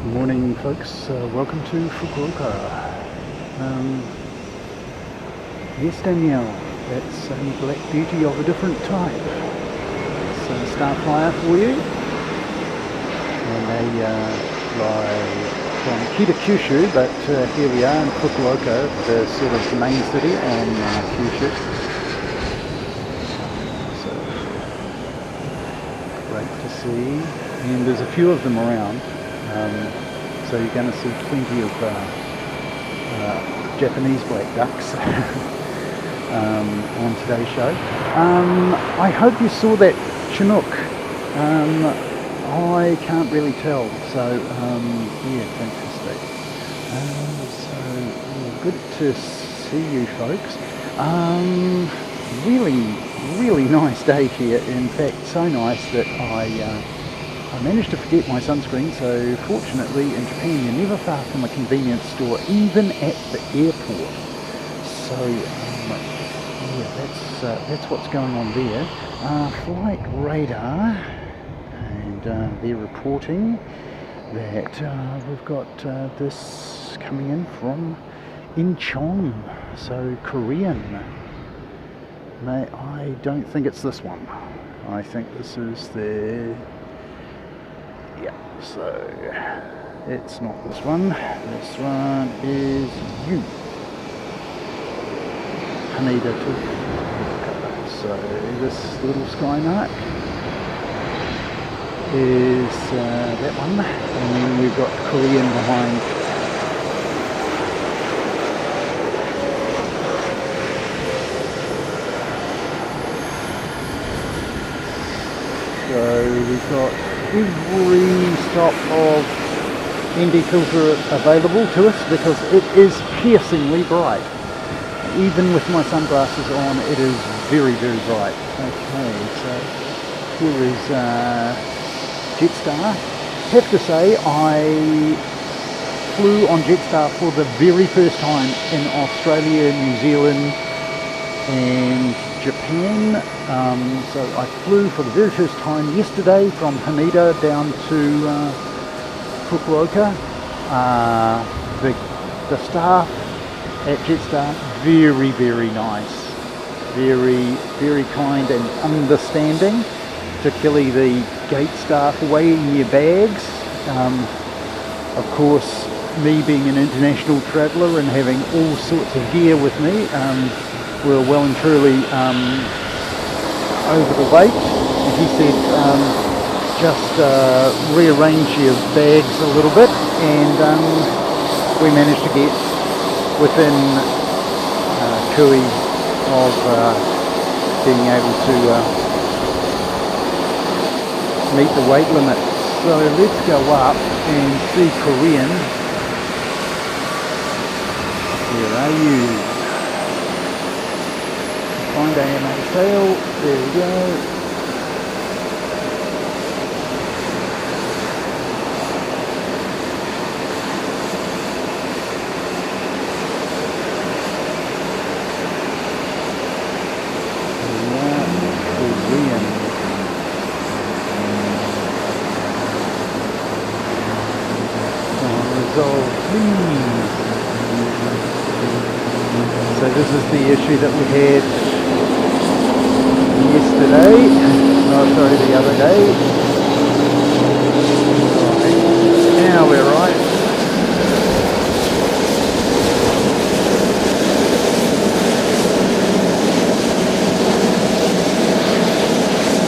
Good morning, folks. Welcome to Fukuoka. Yes, Danielle, that's a black beauty of a different type. It's a star flyer for you. And they fly from Kita, Kyushu, but here we are in Fukuoka, the sort of main city on Kyushu. So, great to see. And there's a few of them around. So you're going to see plenty of Japanese black ducks on today's show. I hope you saw that Chinook. I can't really tell, so yeah, fantastic. So yeah, good to see you folks. Really nice day here. In fact, so nice that I managed to forget my sunscreen, so fortunately in Japan you're never far from a convenience store, even at the airport. So yeah, that's what's going on there. Flight radar, and they're reporting that we've got this coming in from Incheon, so Korean. I don't think it's this one. I think this is the... Yeah, so it's not this one. This one is you. Haneda to Fukuoka. So this little Skymark is that one, and then we've got Korean behind. So we've got every stop of ND filter available to us because it is piercingly bright. Even with my sunglasses on, it is very bright. Okay, so here is Jetstar. Have to say, I flew on Jetstar for the very first time in Australia, New Zealand and Japan. So I flew for the very first time yesterday from Haneda down to Fukuoka. The staff at Jetstar, very nice, very kind and understanding, particularly the gate staff weighing your bags. Of course, me being an international traveller and having all sorts of gear with me, we're well and truly over the weight, and he said just rearrange your bags a little bit, and we managed to get within cooey of being able to meet the weight limit. So let's go up and see Korean. Where are you? Find AMA sail, there we go. Korean. Resolve, please. So this is the issue that we had yesterday, the other day. Right. Now we're right.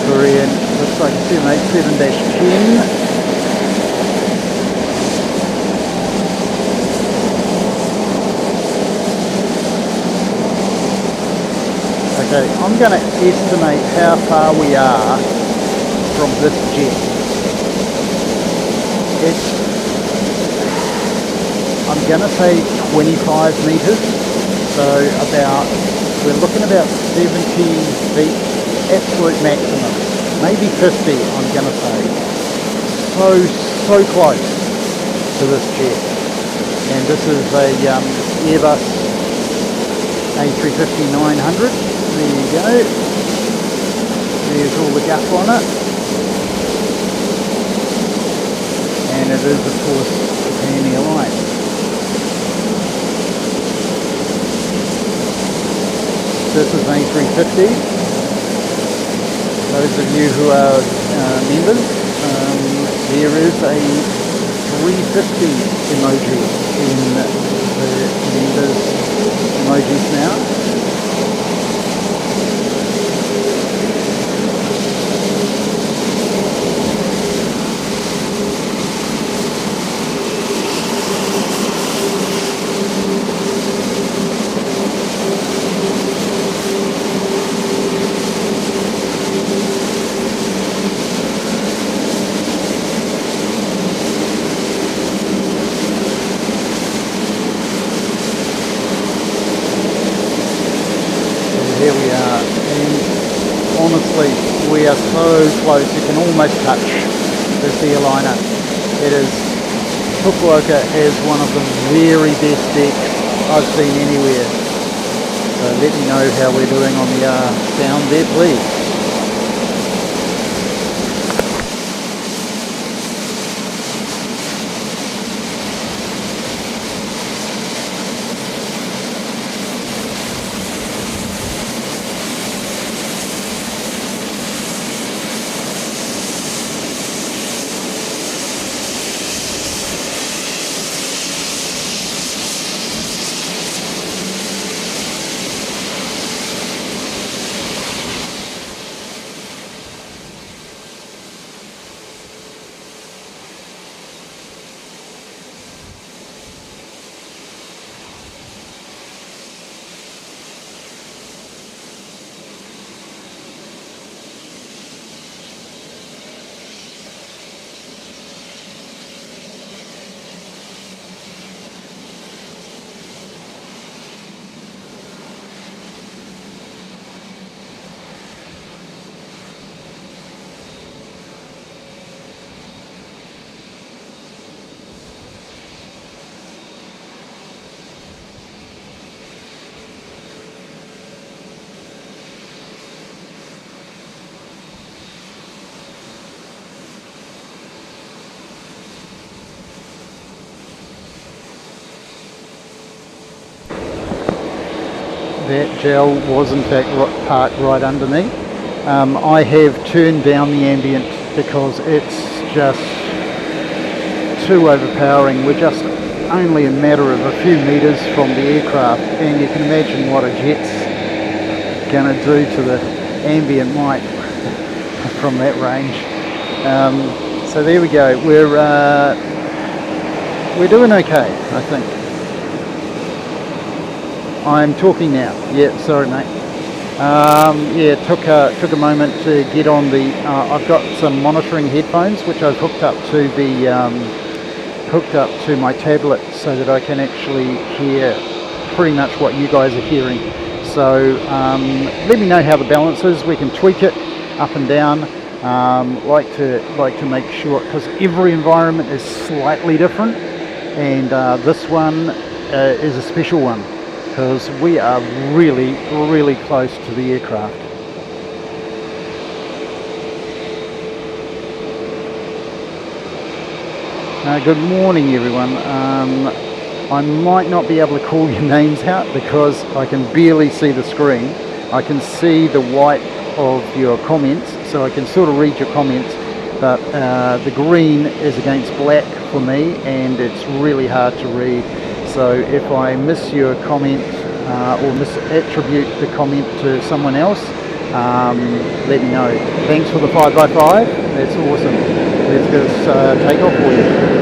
Korean, looks like 787-10. Okay, I'm going to estimate how far we are from this jet. I'm going to say 25 metres, so we're looking about 70 feet, absolute maximum, maybe 50 I'm going to say. So close to this jet. And this is a Airbus A350-900. There you go. There's all the guff on it. And it is of course Japan Airlines. This is A350. Those of you who are members, there is a 350 emoji in the members emojis now. Here we are, and honestly we are so close, you can almost touch this airliner. It is, Fukuoka is one of the very best decks I've seen anywhere. So let me know how we're doing on the sound there please. That gel was in fact parked right under me. I have turned down the ambient because it's just too overpowering. We're just only a matter of a few metres from the aircraft, and you can imagine what a jet's going to do to the ambient light from that range. So there we go. We're doing okay, I think. I'm talking now. Yeah, sorry mate. Yeah, took a moment to get on the. I've got some monitoring headphones which I've hooked up to my tablet so that I can actually hear pretty much what you guys are hearing. So let me know how the balance is. We can tweak it up and down. Like to make sure, because every environment is slightly different, and this one is a special one, because we are really, really close to the aircraft. Good morning everyone. I might not be able to call your names out because I can barely see the screen. I can see the white of your comments, so I can sort of read your comments, but the green is against black for me and it's really hard to read. So if I miss your comment or misattribute the comment to someone else, let me know. Thanks for the 5x5, that's awesome. Let's just take off for you.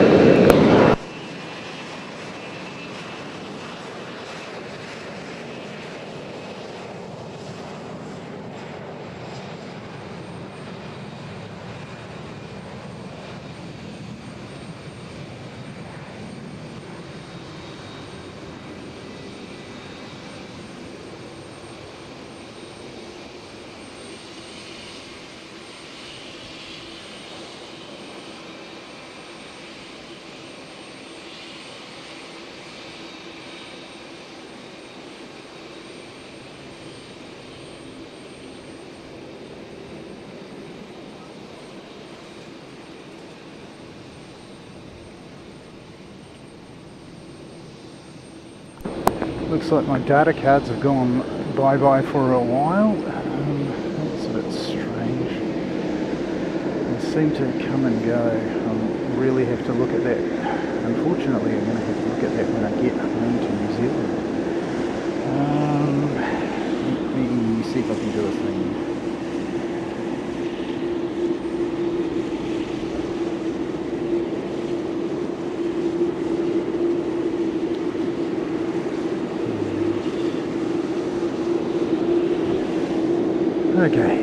Looks like my data cards have gone bye-bye for a while. That's a bit strange. They seem to come and go. I really have to look at that. Unfortunately, I'm going to have to look at that when I get home to New Zealand. Let me see if I can do a thing. Okay,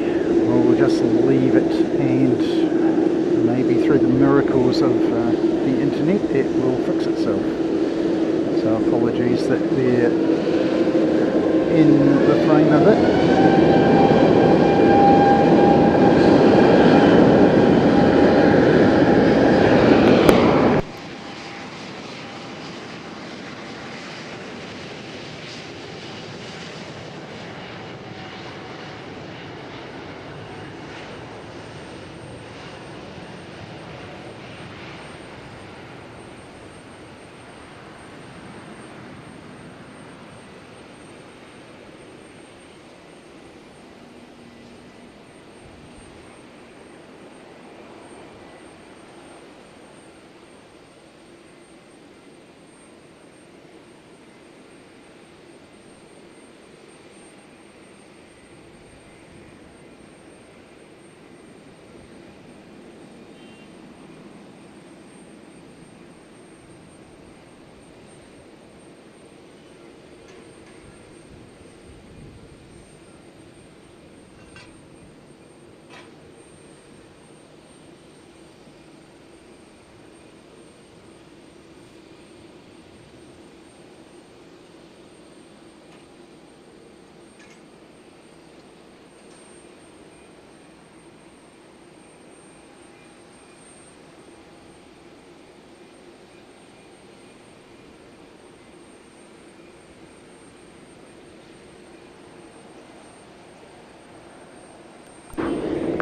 well, we'll just leave it, and maybe through the miracles of the internet it will fix itself. So apologies that they're in the frame of it.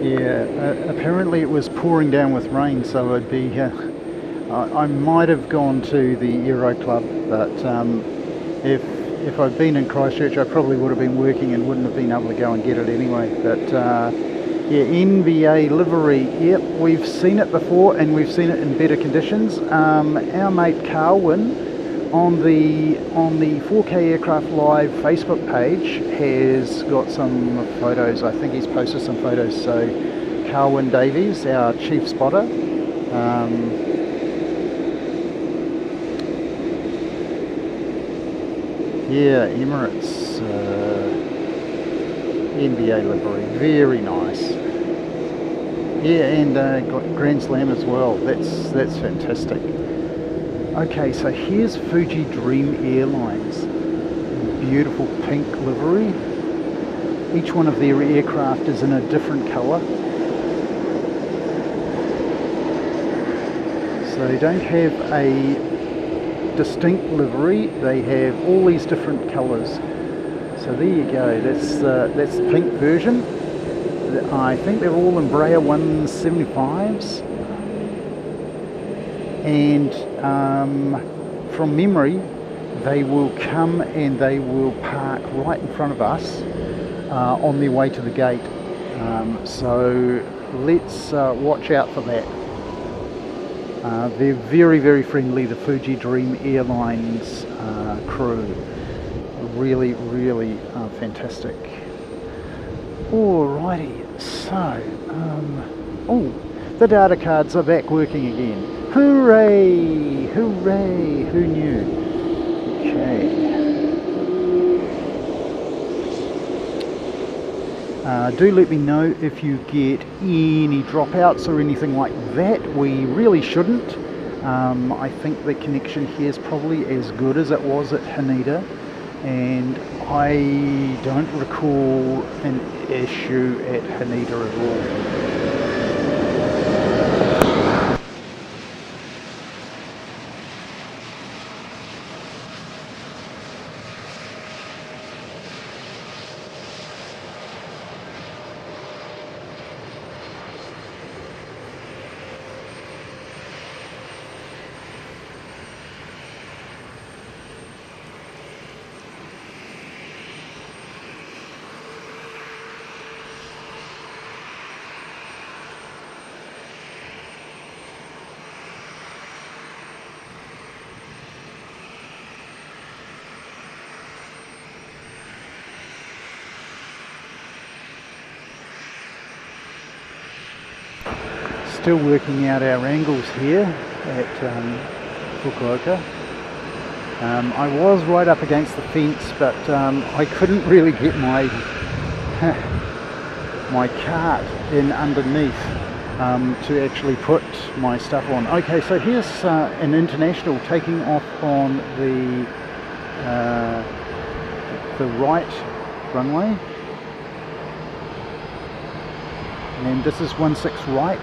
Yeah, apparently it was pouring down with rain, so I'd be, I might have gone to the Aero Club, but if I'd been in Christchurch I probably would have been working and wouldn't have been able to go and get it anyway. But yeah, NBA livery, yep, we've seen it before and we've seen it in better conditions. Our mate Carwin on the 4K Aircraft Live Facebook page has got some photos. I think he's posted some photos. So Carwin Davies, our chief spotter, yeah, Emirates NBA livery, very nice. Yeah, and got Grand Slam as well. That's fantastic. Okay, so here's Fuji Dream Airlines. Beautiful pink livery. Each one of their aircraft is in a different colour. So they don't have a distinct livery, they have all these different colours. So there you go, that's the pink version. I think they're all Embraer 175s. And from memory, they will come and they will park right in front of us on their way to the gate. So let's watch out for that. They're very, very friendly, the Fuji Dream Airlines crew. Really, really fantastic. Alrighty, so, oh, the data cards are back working again. Hooray! Hooray! Who knew? Okay. Do let me know if you get any dropouts or anything like that. We really shouldn't. I think the connection here is probably as good as it was at Haneda, and I don't recall an issue at Haneda at all. still working out our angles here at Fukuoka. I was right up against the fence, but I couldn't really get my my cart in underneath to actually put my stuff on. Okay, so here's an international taking off on the right runway, and this is 16 right.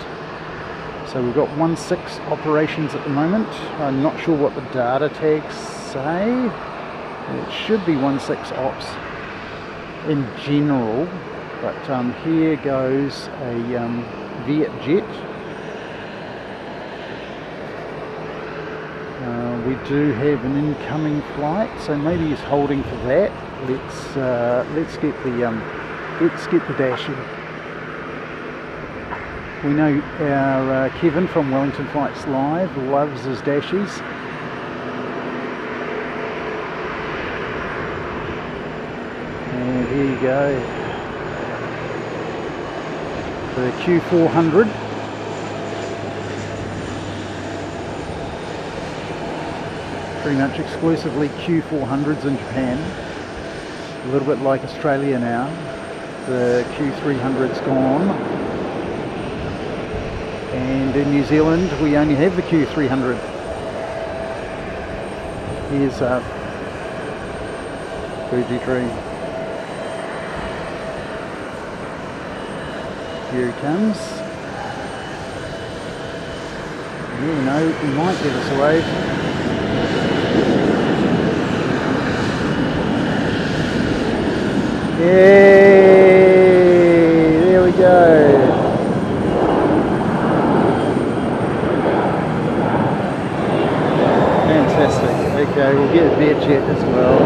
So we've got 16 operations at the moment. I'm not sure what the data tags say. It should be 16 ops in general, but here goes a Viet jet. We do have an incoming flight, so maybe he's holding for that. Let's get the dashing. We know our Kevin from Wellington Flights Live loves his dashies. And here you go. The Q400. Pretty much exclusively Q400s in Japan. A little bit like Australia now. The Q300's gone. And in New Zealand we only have the Q300. Here's Fuji Dream. Here he comes. You never know, he might give us a wave. Yay! There we go. Fantastic. Okay, we'll get a Viet jet as well.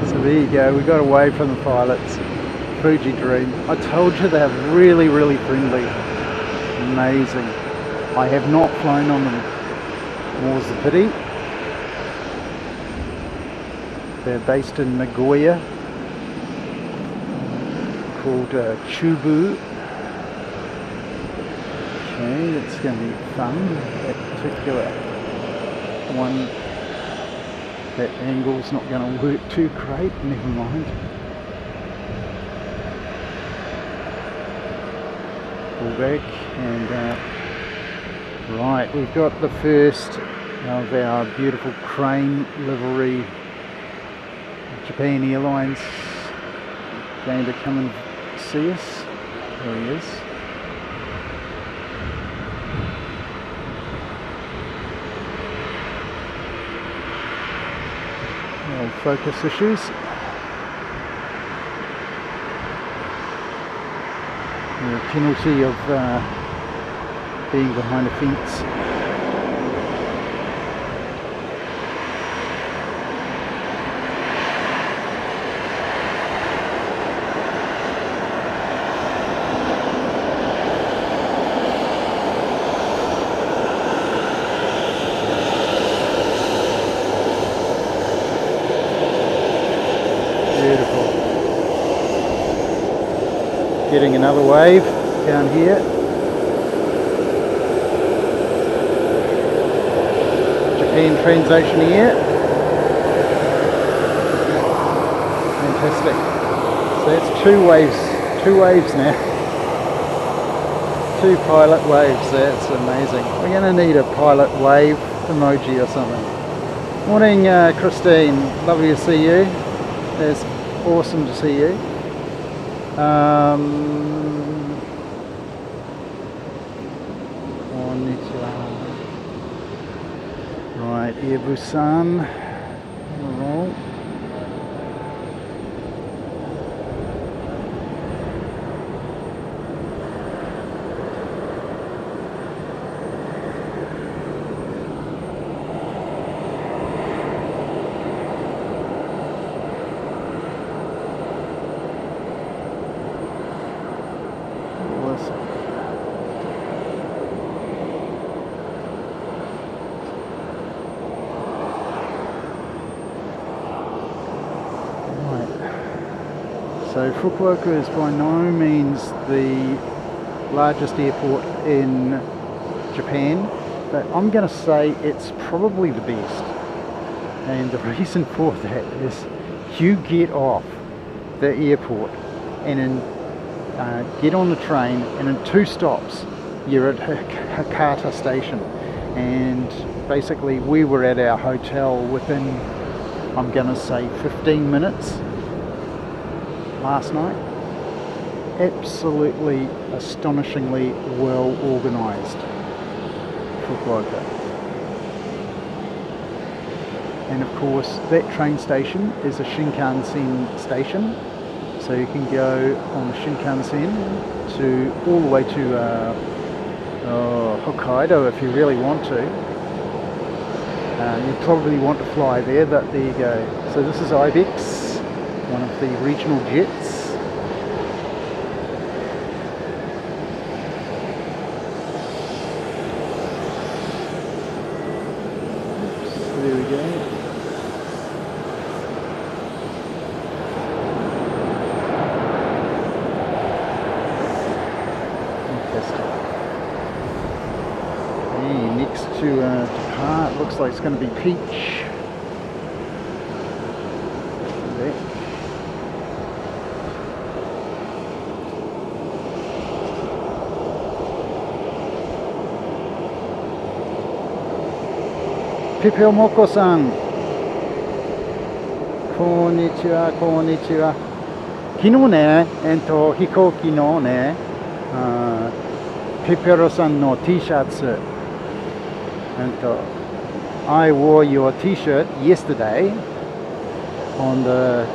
So there you go, we got a wave from the pilots. Fuji Dream. I told you they're really, really friendly. Amazing. I have not flown on them. More's the pity. They're based in Nagoya, called Chubu. Okay, it's going to be fun. That particular one, that angle's not going to work too great, never mind. Pull back and right, we've got the first of our beautiful crane livery Japan Airlines going to come and see us. There he is. Focus issues. The penalty of being behind a fence. Getting another wave down here. Japan Transocean Air. Fantastic. So that's two waves now. Two pilot waves, that's amazing. We're going to need a pilot wave emoji or something. Morning Christine, lovely to see you. It's awesome to see you. Right, Air Busan. Roll. So Fukuoka is by no means the largest airport in Japan, but I'm going to say it's probably the best. And the reason for that is you get off the airport and get on the train, and in 2 stops you're at Hakata station. And basically we were at our hotel within, I'm going to say, 15 minutes last night. Absolutely astonishingly well organised, Fukuoka. And of course that train station is a Shinkansen station, so you can go on the Shinkansen to all the way to Hokkaido if you really want to. You probably want to fly there, but there you go. So this is Ibex, one of the regional jets. There we go. Fantastic. Hey, next to depart, looks like it's going to be Peach. There. Pipeo Moko-san. Konnichiwa, konnichiwa. 昨日ね、飛行機のね、ペペロさんの T シャツ。I wore your T-shirt yesterday on the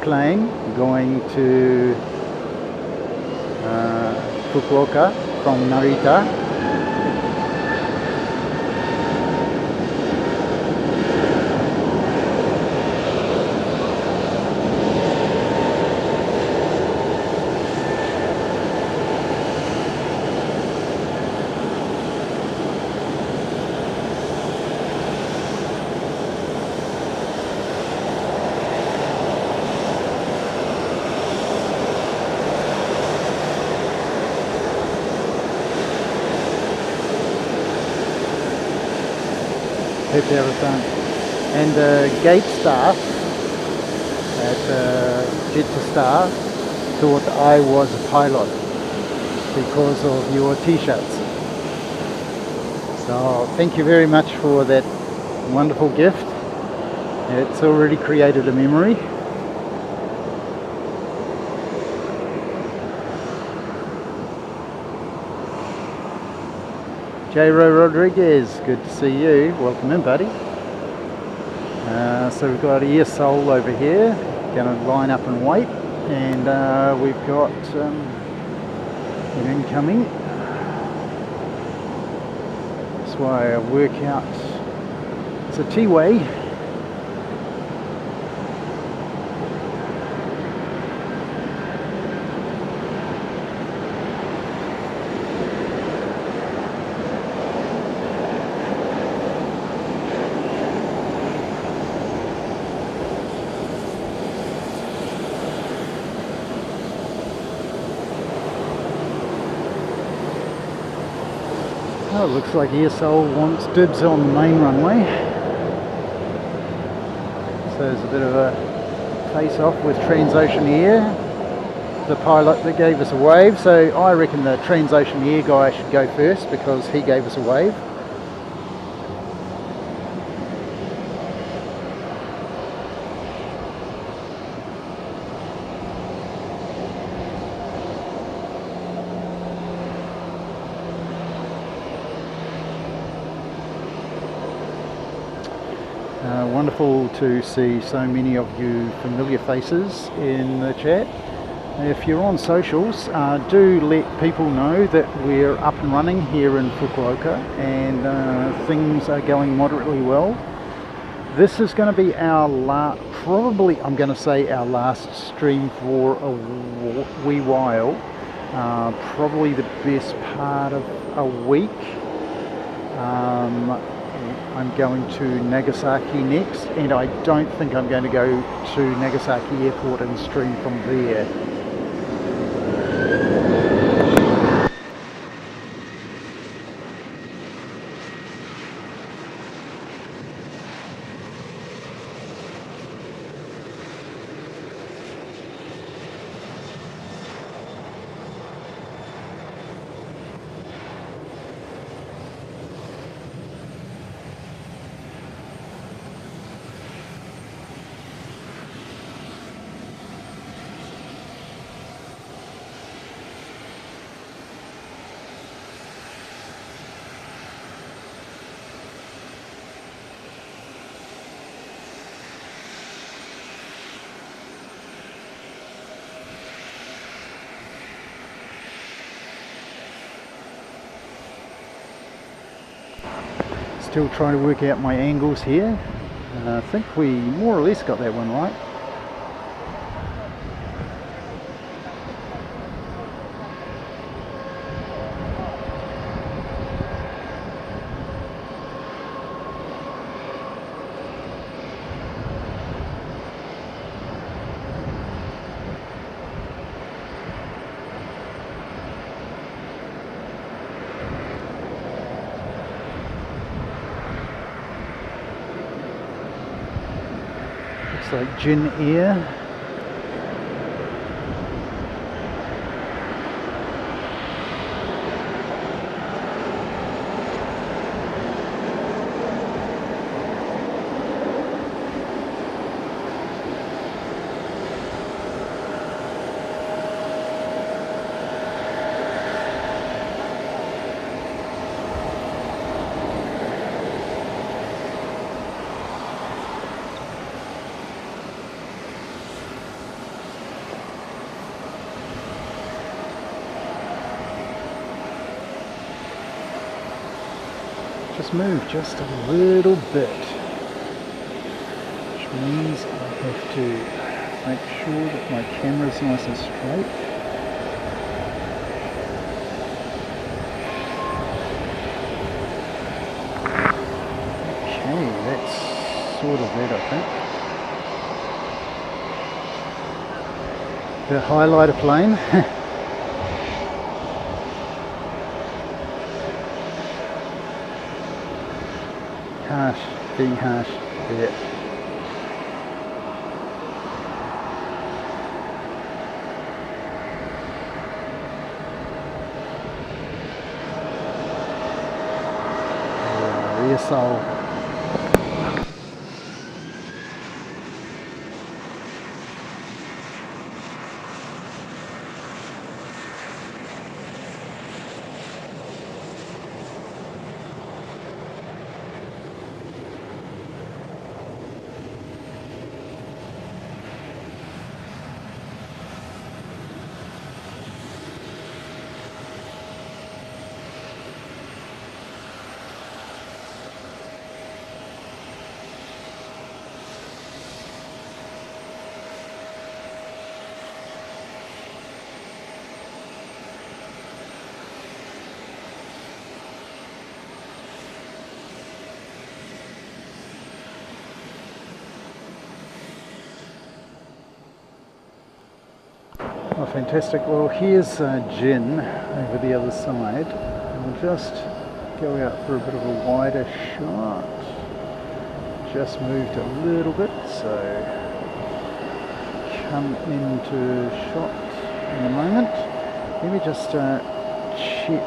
plane going to Fukuoka from Narita. And the gate staff at JetStar thought I was a pilot because of your t-shirts. So thank you very much for that wonderful gift. It's already created a memory. J-Ro Rodriguez, good to see you. Welcome in, buddy. So we've got Air Seoul over here, going to line up and wait, and we've got an incoming. That's why I work out. It's a T-way. Oh, looks like Air Seoul wants dibs on the main runway. So there's a bit of a face-off with Transocean Air, the pilot that gave us a wave. So I reckon the Transocean Air guy should go first because he gave us a wave. Wonderful to see so many of you familiar faces in the chat. If you're on socials, do let people know that we're up and running here in Fukuoka and things are going moderately well. This is going to be our probably, I'm going to say, our last stream for a wee while. Probably the best part of a week. I'm going to Nagasaki next, and I don't think I'm going to go to Nagasaki Airport and stream from there. Still trying to work out my angles here. I think we more or less got that one right. Like Jin Air. Just move just a little bit, which means I have to make sure that my camera's nice and straight. Okay, that's sort of it, I think. The highlighter plane. Harsh, being harsh, yeah. Rear sole. Oh, fantastic. Well, here's Jin over the other side. We'll just go out for a bit of a wider shot. Just moved a little bit, so come into shot in a moment. Let me just check.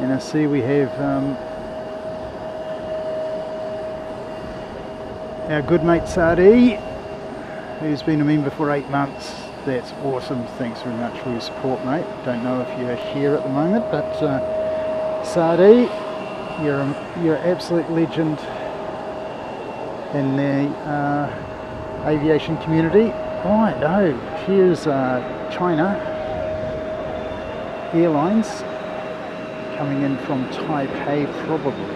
And I see we have our good mate Sadi, who's been a member for 8 months. That's awesome. Thanks very much for your support, mate. Don't know if you're here at the moment, but Sadi, you're an absolute legend in the aviation community. Right, oh, here's China Airlines coming in from Taipei, probably.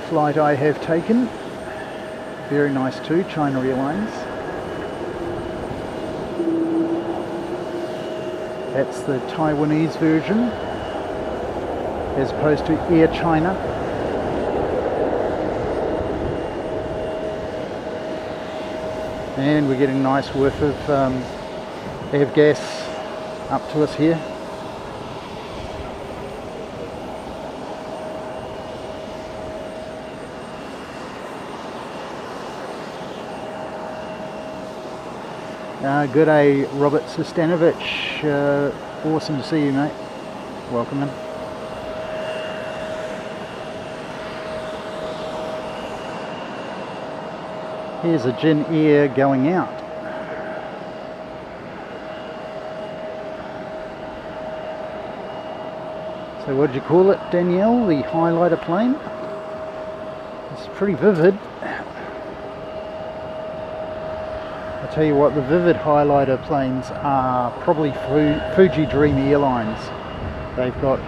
flight I have taken. Very nice too, China Airlines. That's the Taiwanese version, as opposed to Air China. And we're getting a nice whiff of avgas up to us here. Good day, Robert Sustanovich. Awesome to see you, mate. Welcome in. Here's a Jin Air going out. So what did you call it, Danielle? The highlighter plane? It's pretty vivid. I'll tell you what, the vivid highlighter planes are probably Fuji Dream Airlines. They've got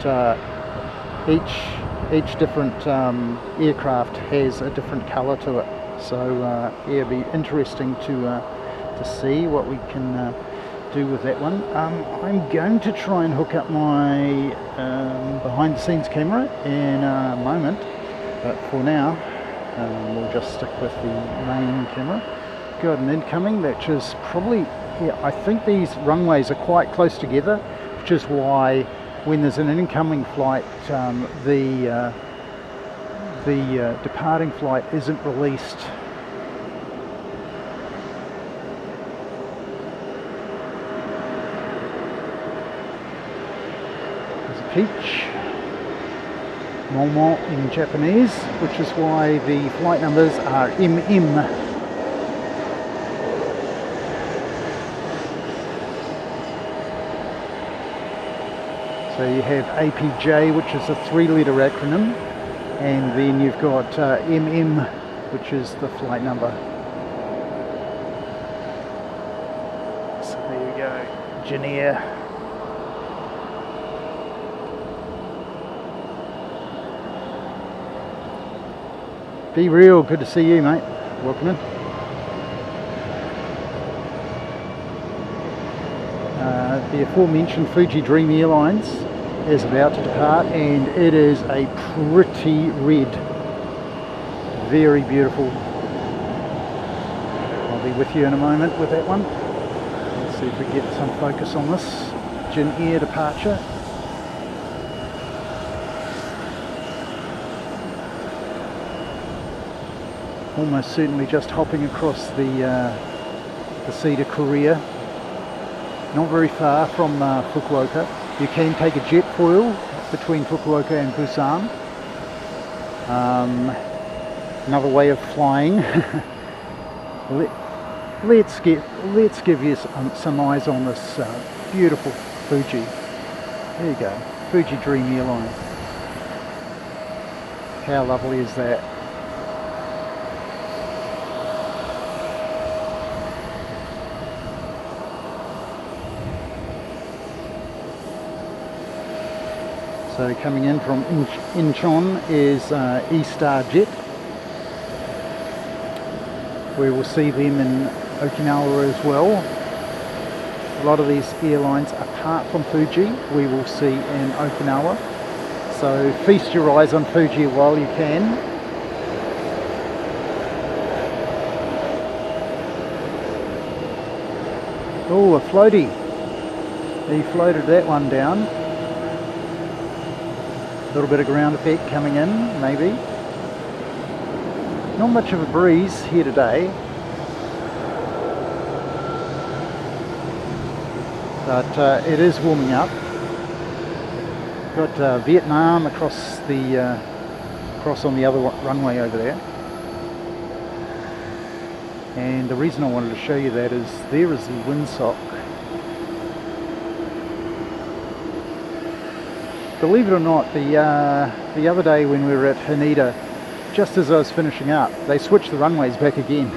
each different aircraft has a different colour to it. So yeah, it'll be interesting to see what we can do with that one. I'm going to try and hook up my behind the scenes camera in a moment, but for now we'll just stick with the main camera. Got an incoming, which is probably, yeah, I think these runways are quite close together, which is why when there's an incoming flight, the departing flight isn't released. There's a peach, Momo in Japanese, which is why the flight numbers are MM. So you have APJ, which is a 3-letter acronym, and then you've got MM, which is the flight number. So there you go, Jin Air. Be real, good to see you, mate. Welcome in. The aforementioned Fuji Dream Airlines is about to depart, and it is a pretty red, very beautiful. I'll be with you in a moment with that one. Let's see if we get some focus on this Jin Air departure. Almost certainly just hopping across the sea to Korea. Not very far from Fukuoka. You can take a jet foil between Fukuoka and Busan. Another way of flying. Let's give you some eyes on this beautiful Fuji. There you go, Fuji Dream Airlines. How lovely is that? So coming in from Incheon is E-Star Jet. We will see them in Okinawa as well. A lot of these airlines, apart from Fuji, we will see in Okinawa. So feast your eyes on Fuji while you can. Oh, a floaty. He floated that one down. A little bit of ground effect coming in, maybe. Not much of a breeze here today, but it is warming up. Got Vietnam across on the other runway over there. And the reason I wanted to show you that is there is the windsock. Believe it or not, the other day when we were at Haneda, just as I was finishing up, they switched the runways back again.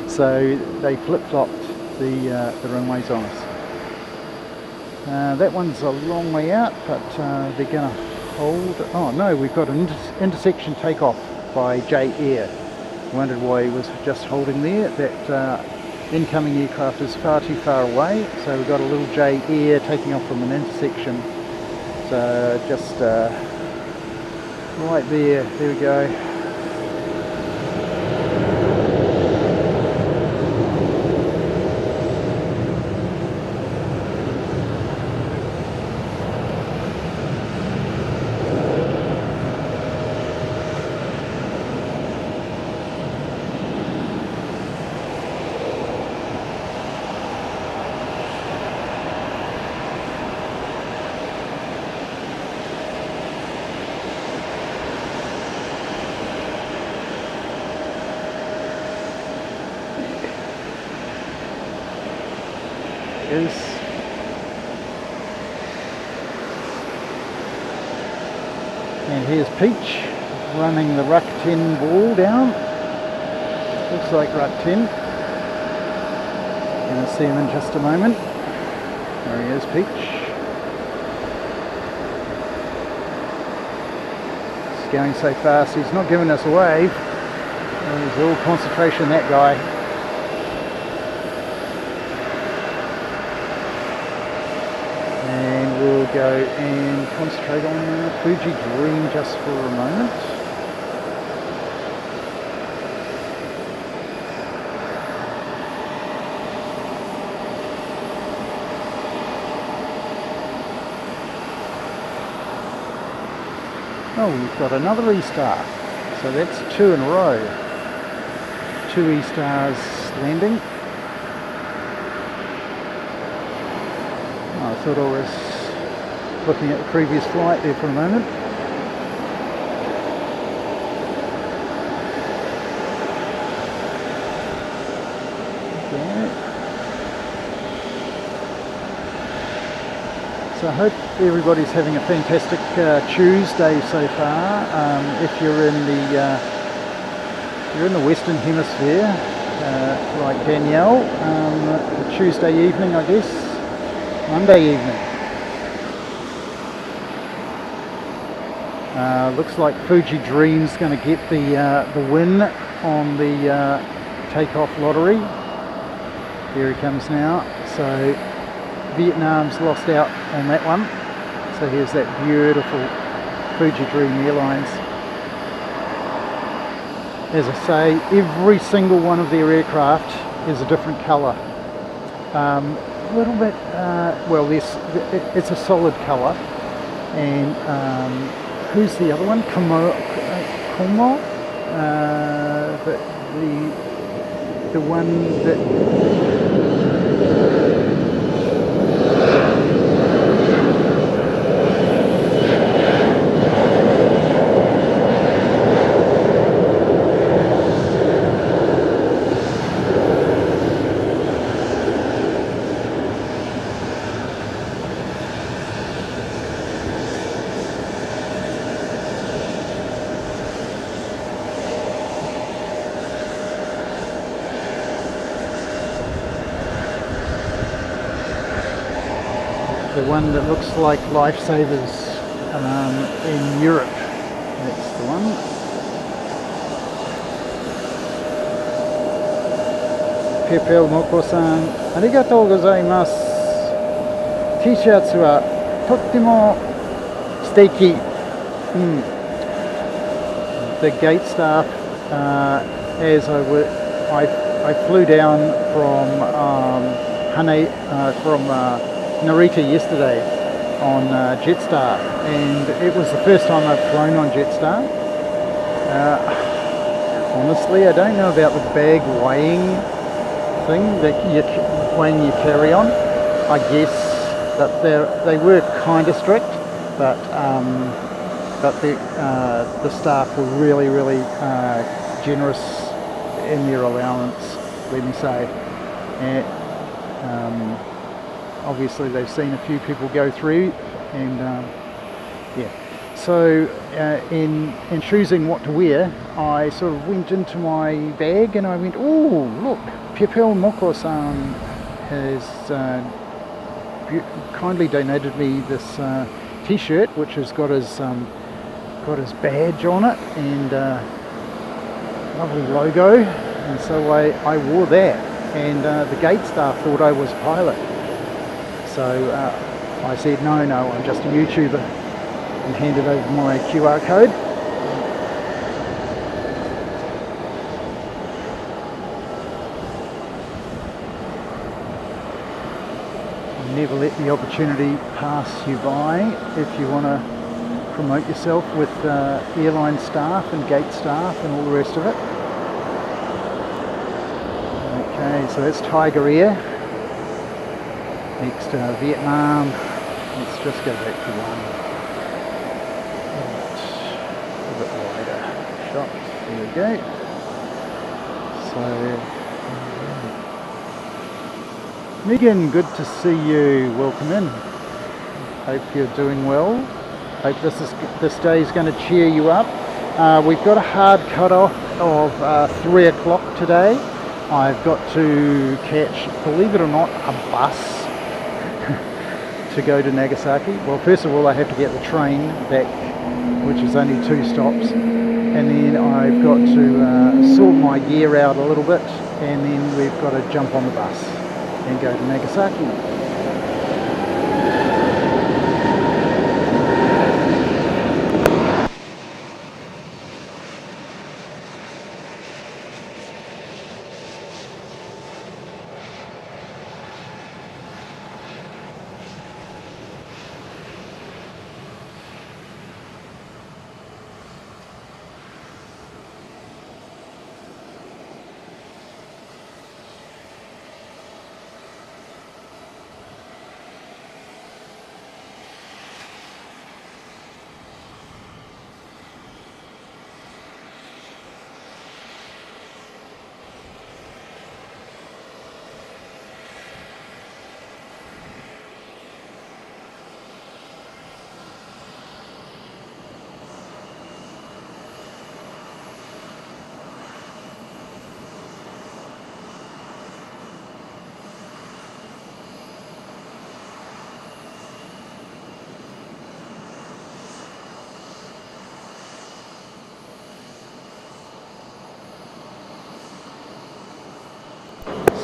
So they flip-flopped the runways on us. That one's a long way out, but they're going to hold. Oh no, we've got an intersection takeoff by J Air. Wondered why he was just holding there. That incoming aircraft is far too far away, so we've got a little J Air taking off from an intersection. So just right there we go. And here's Peach running the Ruck 10 ball down. Looks like Ruck 10. Gonna see him in just a moment. There he is, Peach. He's going so fast, he's not giving us a wave. He's all concentration, that guy. We'll go and concentrate on Fuji Dream just for a moment. Oh, we've got another E-Star. So that's 2 in a row. 2 E-Stars landing. I thought I was looking at the previous flight there for a moment. Okay. So I hope everybody's having a fantastic Tuesday so far. If you're in the Western Hemisphere, like Danielle, Tuesday evening, I guess, Monday evening. Looks like Fuji Dream's going to get the win on the takeoff lottery. Here he comes now. So Vietnam's lost out on that one. So here's that beautiful Fuji Dream Airlines. As I say, every single one of their aircraft is a different colour. A little bit, well, it's a solid colour. And who's the other one? Como, the one that. The one that looks like Lifesavers in Europe. That's the one. Pepel Moko-san, arigatou gozaimasu. T-shirts wa tottemo suteki. The gate staff, as I flew down from Narita yesterday on Jetstar, and it was the first time I've flown on Jetstar. Honestly, I don't know about the bag weighing thing that when you carry on. I guess that they were kind of strict, but the staff were really generous in their allowance, let me say. And, obviously they've seen a few people go through, and yeah. So in choosing what to wear, I sort of went into my bag and I went, oh look, Pepel Moko-san has kindly donated me this T-shirt, which has got his badge on it, and lovely logo, and so I wore that, and the gate staff thought I was a pilot. So I said, no, I'm just a YouTuber, and handed over my QR code. Never let the opportunity pass you by if you want to promote yourself with airline staff and gate staff and all the rest of it. Okay, so that's Tiger Air. Next Vietnam. Let's just go back to one. A bit wider shot. There we go. So Megan, good to see you. Welcome in. Hope you're doing well. Hope this day is going to cheer you up. We've got a hard cut-off of 3 o'clock today. I've got to catch, believe it or not, a bus to go to Nagasaki. Well, first of all, I have to get the train back, which is only 2 stops. And then I've got to sort my gear out a little bit, and then we've got to jump on the bus and go to Nagasaki.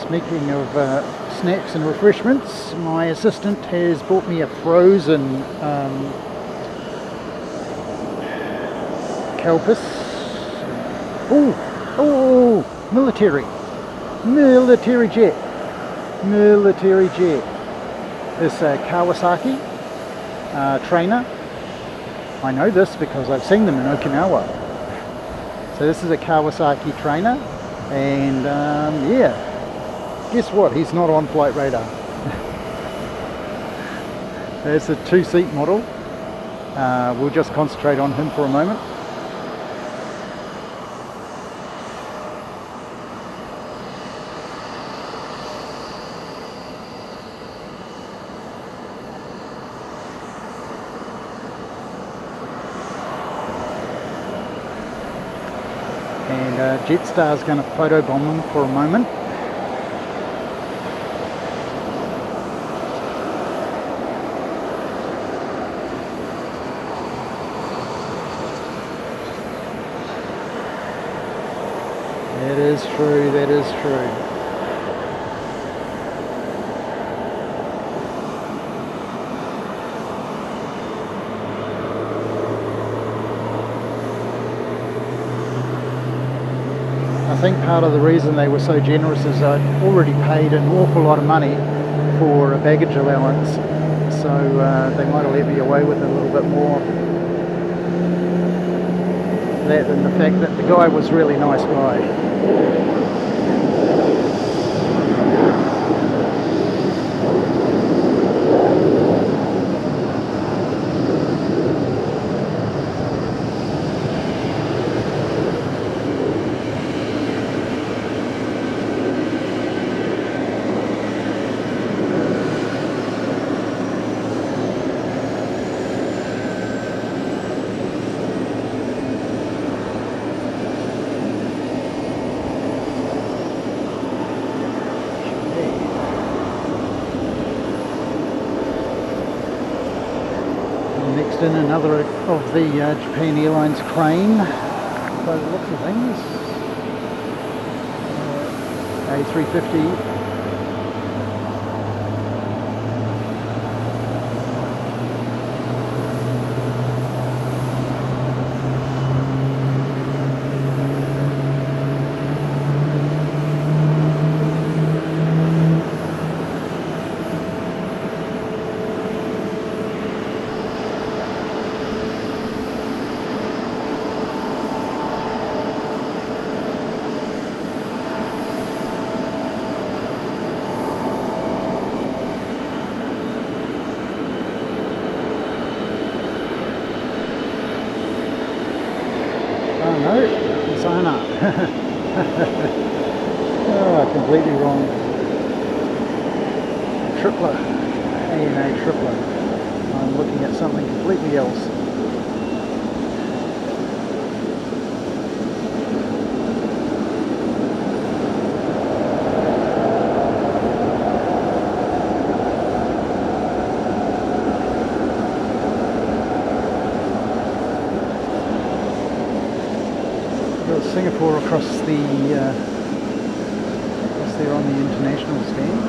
Speaking of snacks and refreshments, my assistant has bought me a frozen Kelpis. Oh, military jet. This Kawasaki trainer. I know this because I've seen them in Okinawa. So this is a Kawasaki trainer, and yeah. Guess what? He's not on flight radar. It's a 2-seat model. We'll just concentrate on him for a moment. And Jetstar's going to photobomb him for a moment. That is true. I think part of the reason they were so generous is I'd already paid an awful lot of money for a baggage allowance, so they might have let me away with a little bit more. That and the fact that the guy was really nice guy. In another of the Japan Airlines crane by the looks of things. A350. Oh, completely wrong. Tripler, ANA tripler. I'm looking at something completely else. Singapore across there on the international stand.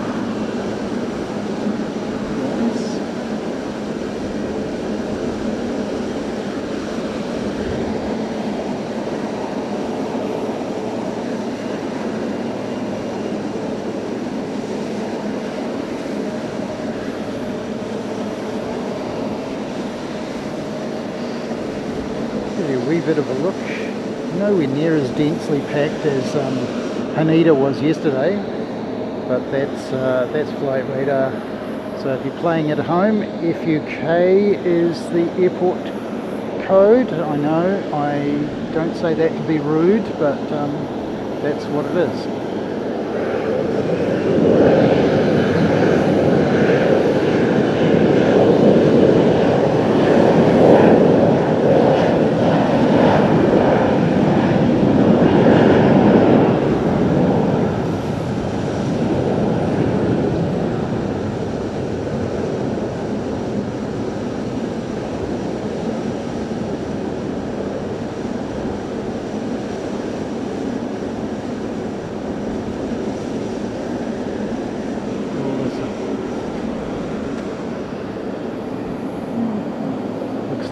Yes. Give you a wee bit of a look. Nowhere near as densely packed as Haneda was yesterday, but that's flight radar. So if you're playing at home, FUK is the airport code. I know I don't say that to be rude, but that's what it is.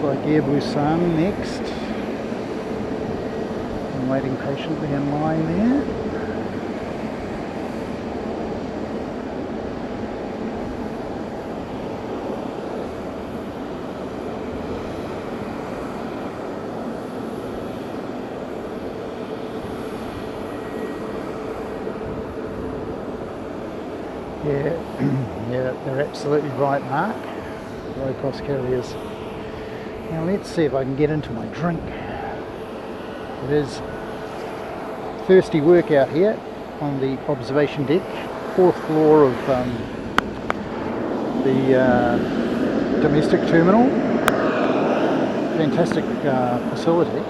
Like Air Busan next. I'm waiting patiently in line there. Yeah, they're absolutely right, Mark. Low cost carriers. Now let's see if I can get into my drink. It is thirsty work out here on the observation deck, 4th floor of the domestic terminal. Fantastic facility.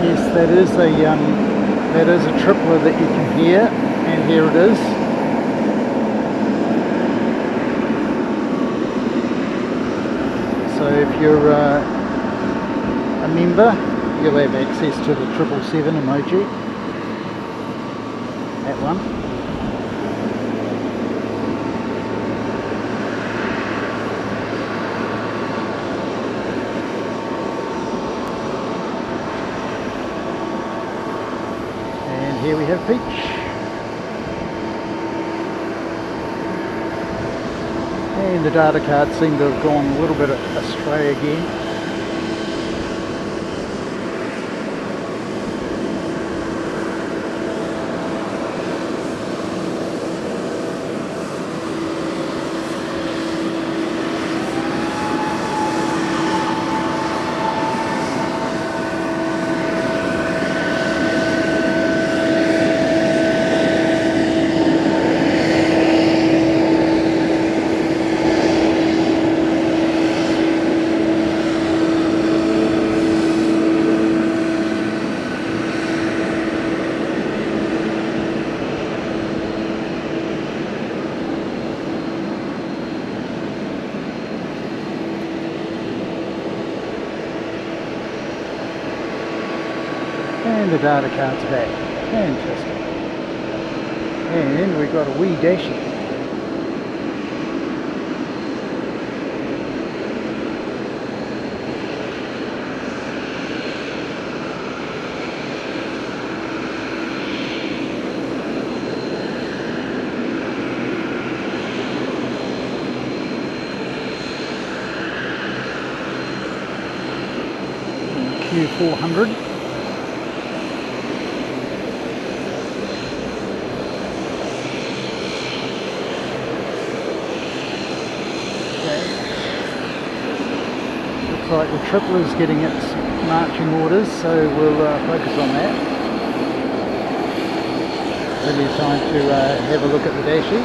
Yes, that is a tripler that you can hear, and here it is. So if you're a member, you'll have access to the 777 emoji. That one. Here we have Peach. and the data card seemed to have gone a little bit astray again. And the data card's back. Fantastic. And we've got a wee dashi. Q400. Like the triple is getting its marching orders, so we'll focus on that. Plenty of time to have a look at the dashi.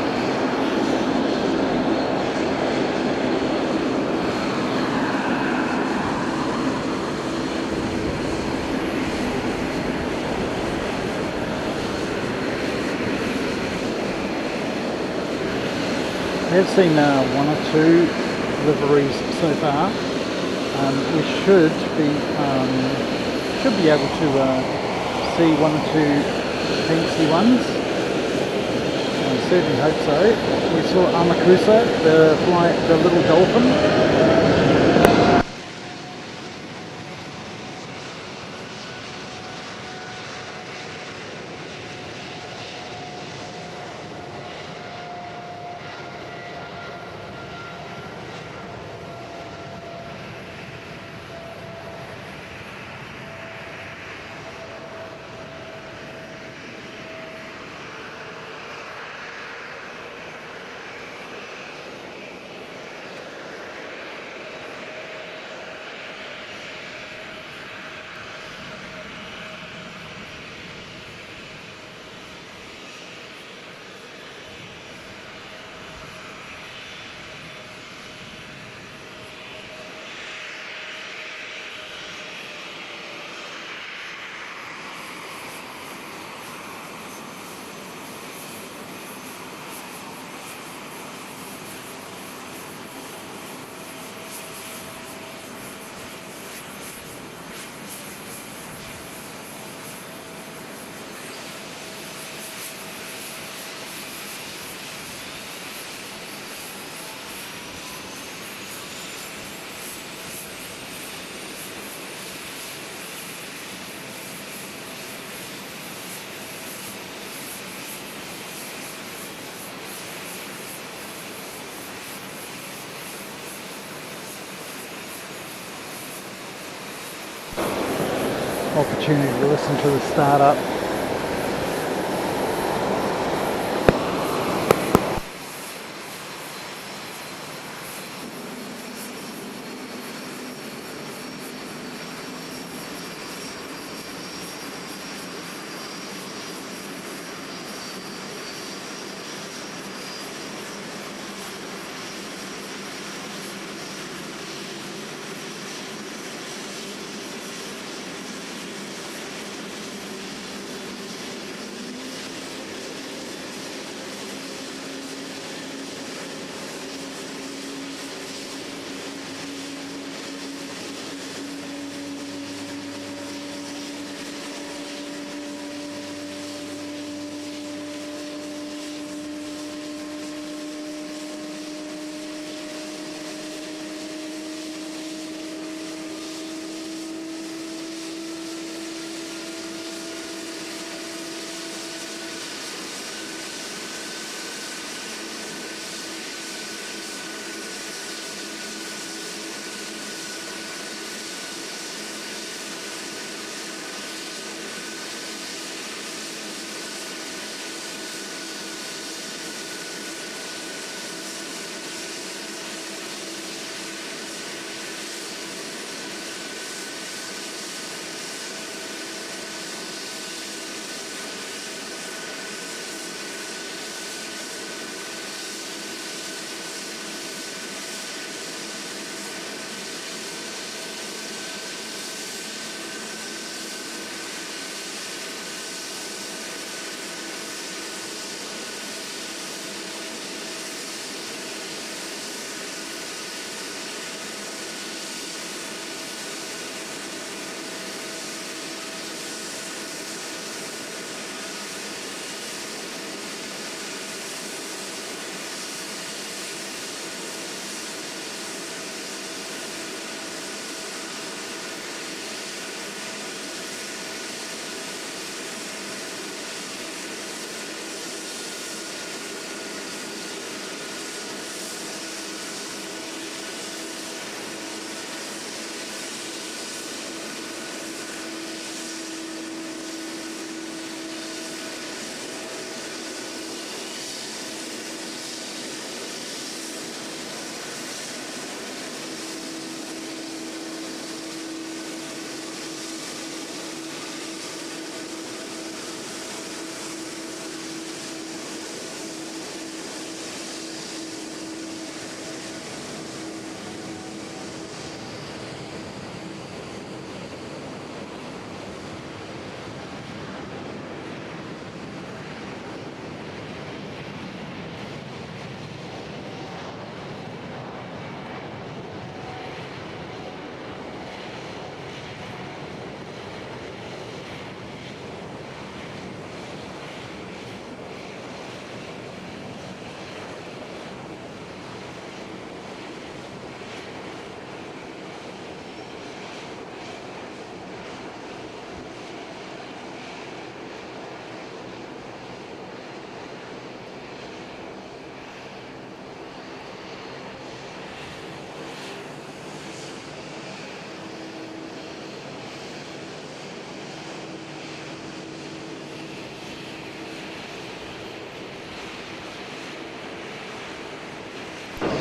We have seen one or two deliveries so far. We should be able to see one or two fancy ones. I certainly hope so. We saw Amakusa, the little dolphin. Opportunity to listen to the startup.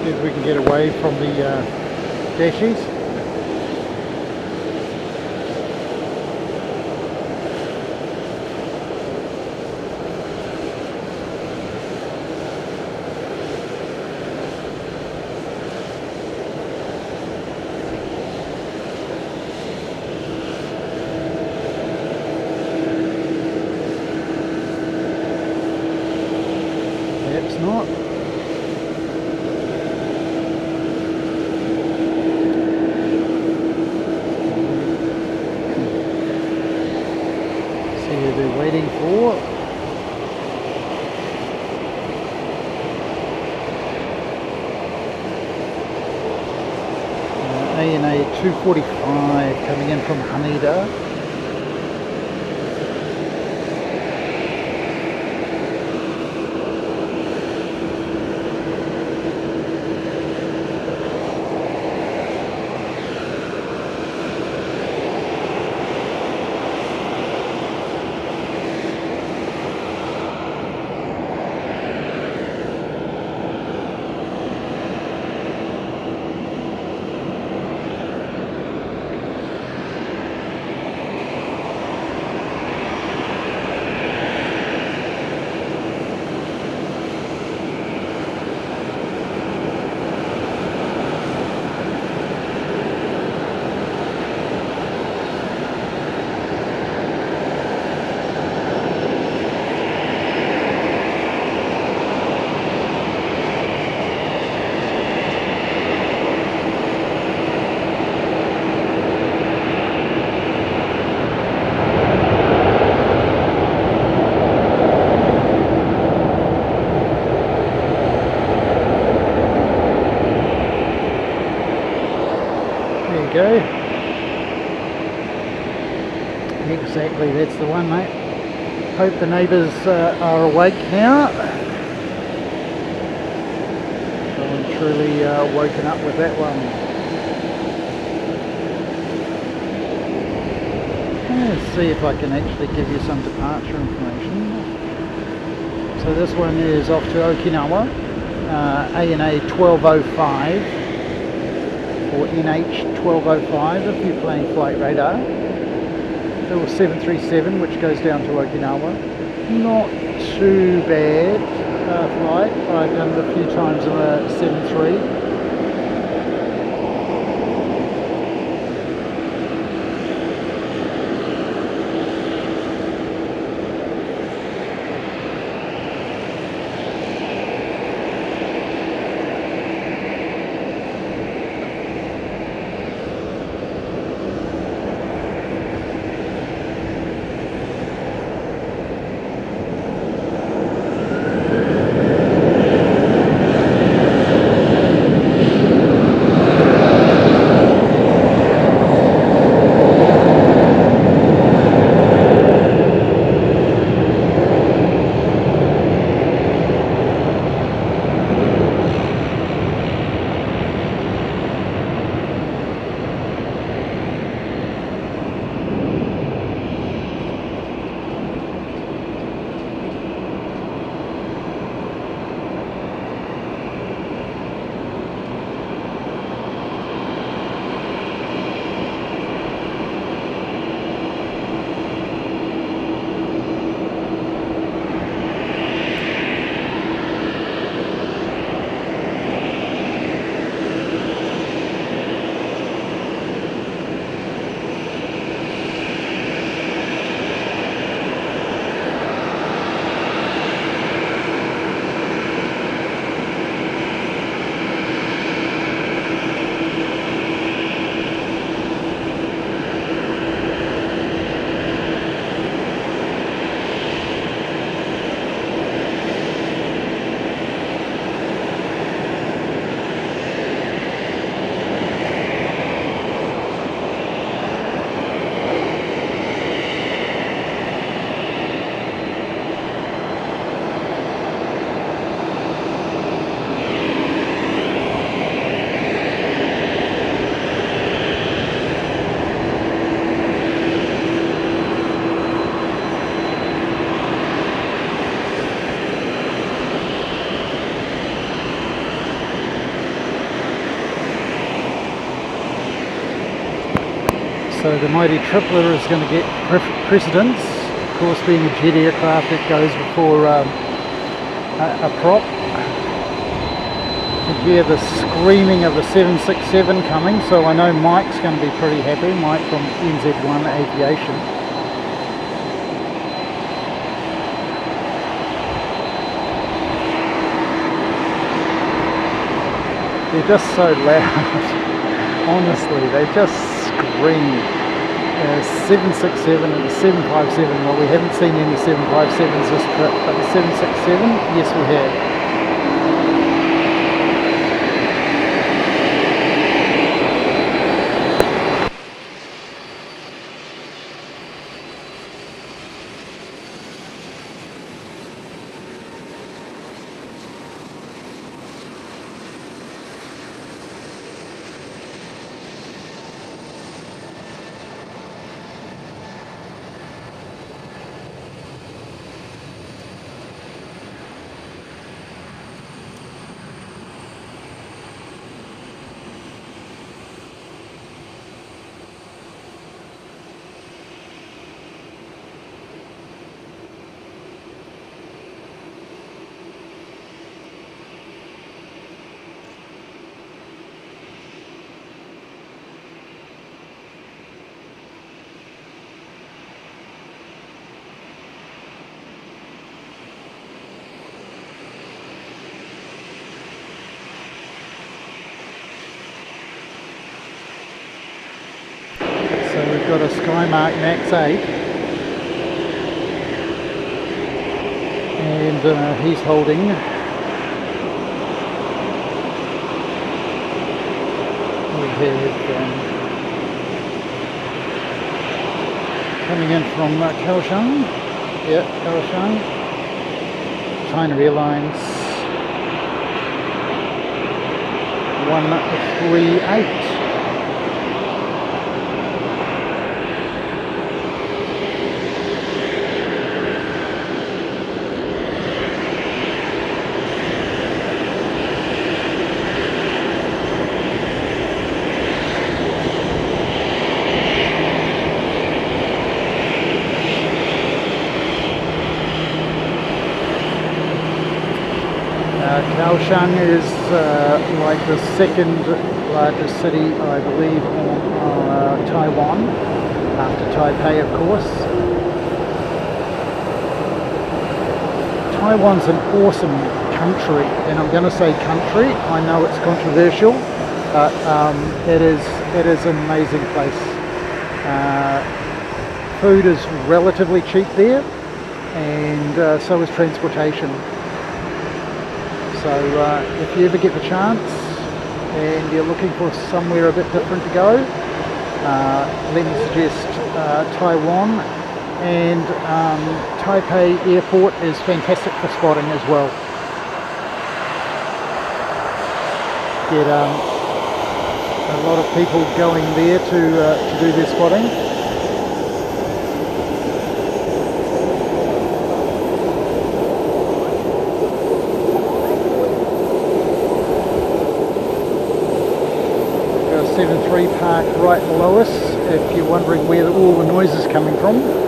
see if we can get away from the dashies. Not. See who they're waiting for. ANA 245 coming in from Haneda. Go. Exactly, that's the one, mate. Hope the neighbours are awake now. I'm truly woken up with that one. Let's see if I can actually give you some departure information. So this one is off to Okinawa, ANA 1205. Or NH 1205 if you're playing flight radar. Little 737 which goes down to Okinawa. Not too bad flight. I've done it a few times on a 73. So the mighty tripler is going to get precedence. Of course, being a jet aircraft, it goes before a prop. You can hear the screaming of the 767 coming, so I know Mike's going to be pretty happy. Mike from NZ1 Aviation. They're just so loud. Honestly, they just scream. 767 and the 757. Well, we haven't seen any 757s this trip, but the 767, yes, we have. So we've got a Skymark Max 8 and he's holding. We have coming in from Kaohsiung, Kaohsiung, China Airlines 138. Kaohsiung is like the second largest city, I believe, on Taiwan, after Taipei, of course. Taiwan's an awesome country, and I'm going to say country. I know it's controversial, but it is an amazing place. Food is relatively cheap there, and so is transportation. So if you ever get the chance and you're looking for somewhere a bit different to go, let me suggest Taiwan, and Taipei Airport is fantastic for spotting as well. Get a lot of people going there to do their spotting. Got a 7.3 park right below us, if you're wondering where all the noise is coming from.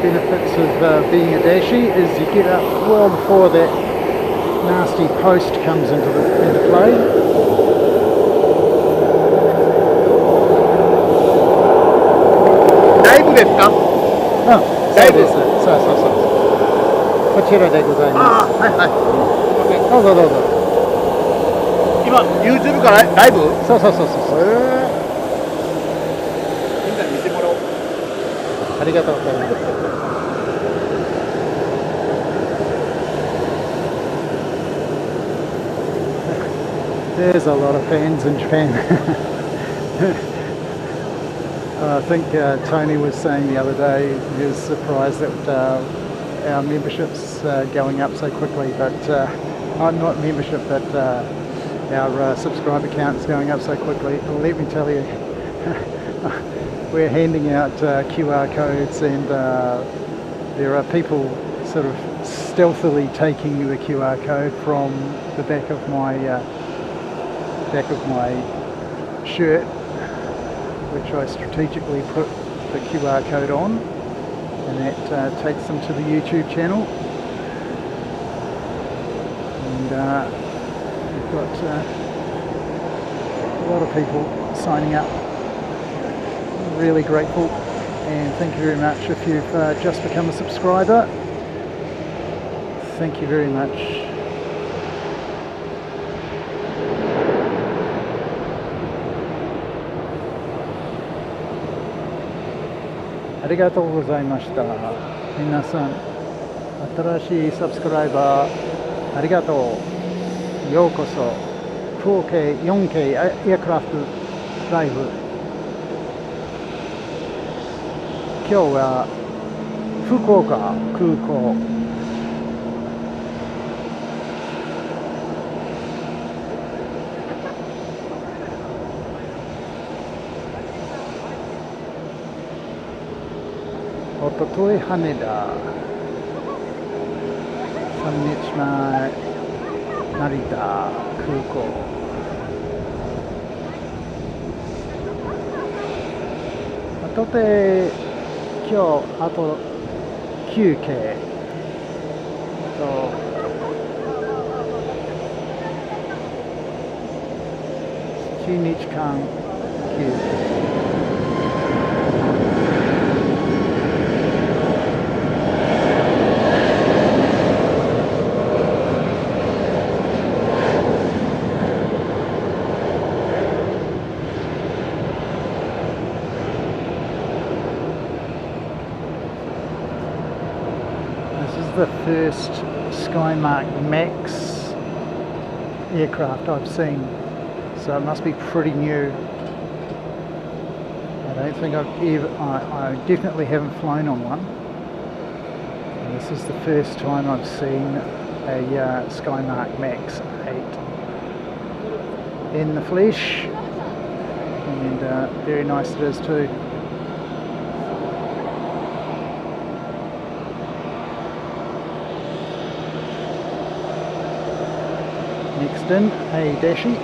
Benefits of being a dashi is you get up well before that nasty post comes into play. Live ですか？そうです。そう。こちらでございます。はい。どうぞ。今 YouTube からライブ？そう。みんなに見てもらおう。ありがとうございます。There's a lot of fans in Japan. I think Tony was saying the other day he was surprised that our membership's going up so quickly, but not membership, but our subscriber count is going up so quickly. Well, let me tell you, we're handing out QR codes, and there are people sort of stealthily taking the QR code from the back of my shirt, which I strategically put the QR code on, and that takes them to the YouTube channel. And we've got a lot of people signing up. Really grateful, and thank you very much if you've just become a subscriber. Thank you very much. ありがとうございました。皆さん、新しいサブスクライバーありがとう。ようこそ 4K、4K エアクラフトライブ。今日は福岡空港。おととい羽田、3日前成田空港。あとで今日あと休憩と7日間休憩。The first Skymark Max aircraft I've seen, so it must be pretty new. I don't think I definitely haven't flown on one. And this is the first time I've seen a Skymark Max 8 in the flesh, and very nice it is too. Next in, a Dashi.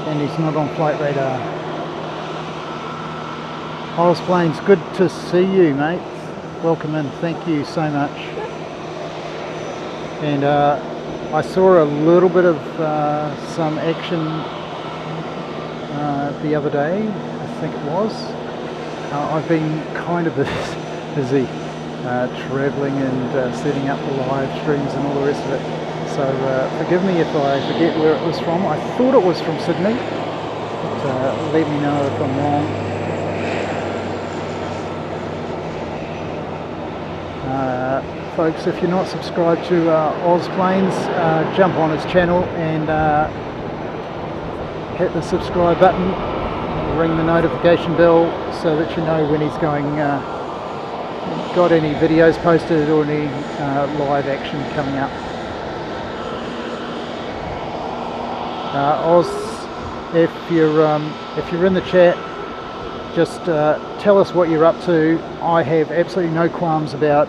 And he's not on flight radar. Planes, good to see you, mate. Welcome in, thank you so much. And I saw a little bit of some action the other day, I think it was. I've been kind of busy travelling and setting up the live streams and all the rest of it. So forgive me if I forget where it was from. I thought it was from Sydney, but let me know if I'm wrong. Folks, if you're not subscribed to Planes, jump on his channel and hit the subscribe button, ring the notification bell so that you know when he's going, got any videos posted or any live action coming up. Oz, if you're in the chat, just tell us what you're up to. I have absolutely no qualms about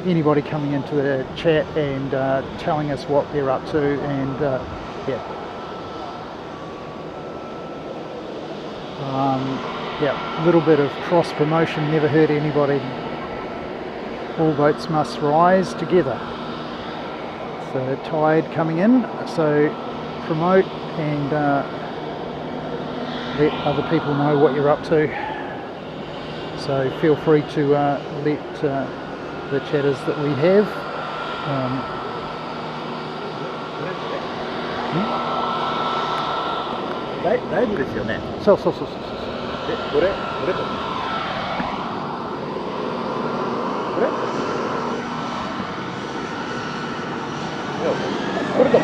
anybody coming into the chat and telling us what they're up to, and a little bit of cross promotion never hurt anybody. All boats must rise together. So tide coming in, so promote and let other people know what you're up to. So feel free to let the chatters that we have ライブですよね。そうそうそうそう。これとこれこれと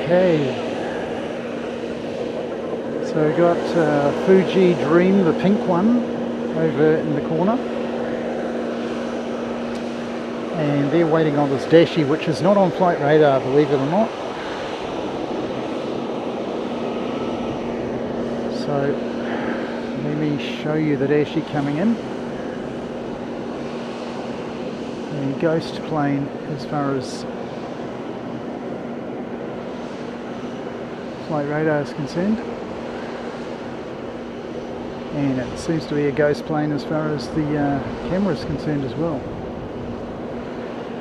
Okay, so we got Fuji Dream, the pink one, over in the corner, and they're waiting on this dashi, which is not on flight radar, believe it or not. So let me show you the dashi coming in. The ghost plane, as far as flight radar is concerned, and it seems to be a ghost plane as far as the camera is concerned as well.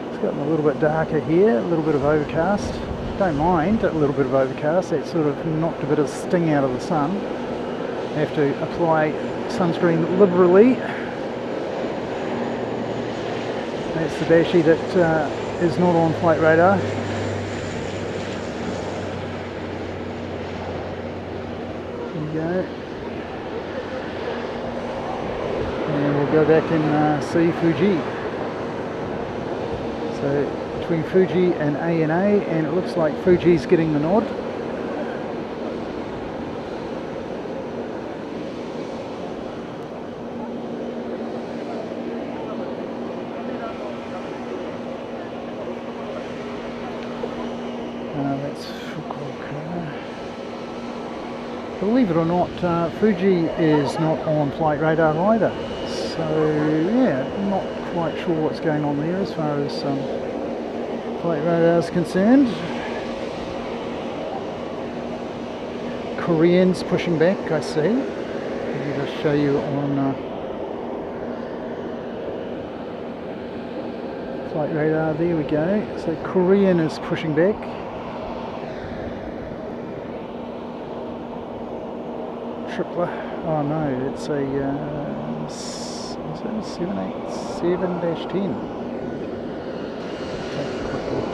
It's gotten a little bit darker here, a little bit of overcast. Don't mind a little bit of overcast, that sort of knocked a bit of sting out of the sun. I have to apply sunscreen liberally. That's the dashi that is not on flight radar. Go. And we'll go back and see Fuji. So between Fuji and ANA, and it looks like Fuji's getting the nod. That's Fukuoka. Believe it or not, Fuji is not on flight radar either. So yeah, not quite sure what's going on there as far as flight radar is concerned. Koreans pushing back, I see. Let me just show you on flight radar. There we go. So Korean is pushing back. Tripler. Oh no, it's a 787-10. Take a quick look.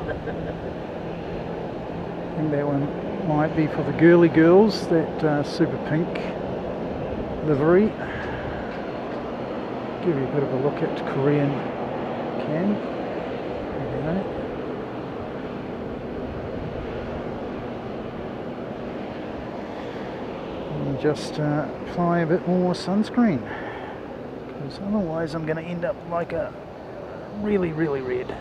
I think that one might be for the girly girls, that super pink livery. Give you a bit of a look at Korean cam. There we go. And just apply a bit more sunscreen, because otherwise I'm going to end up like a really red.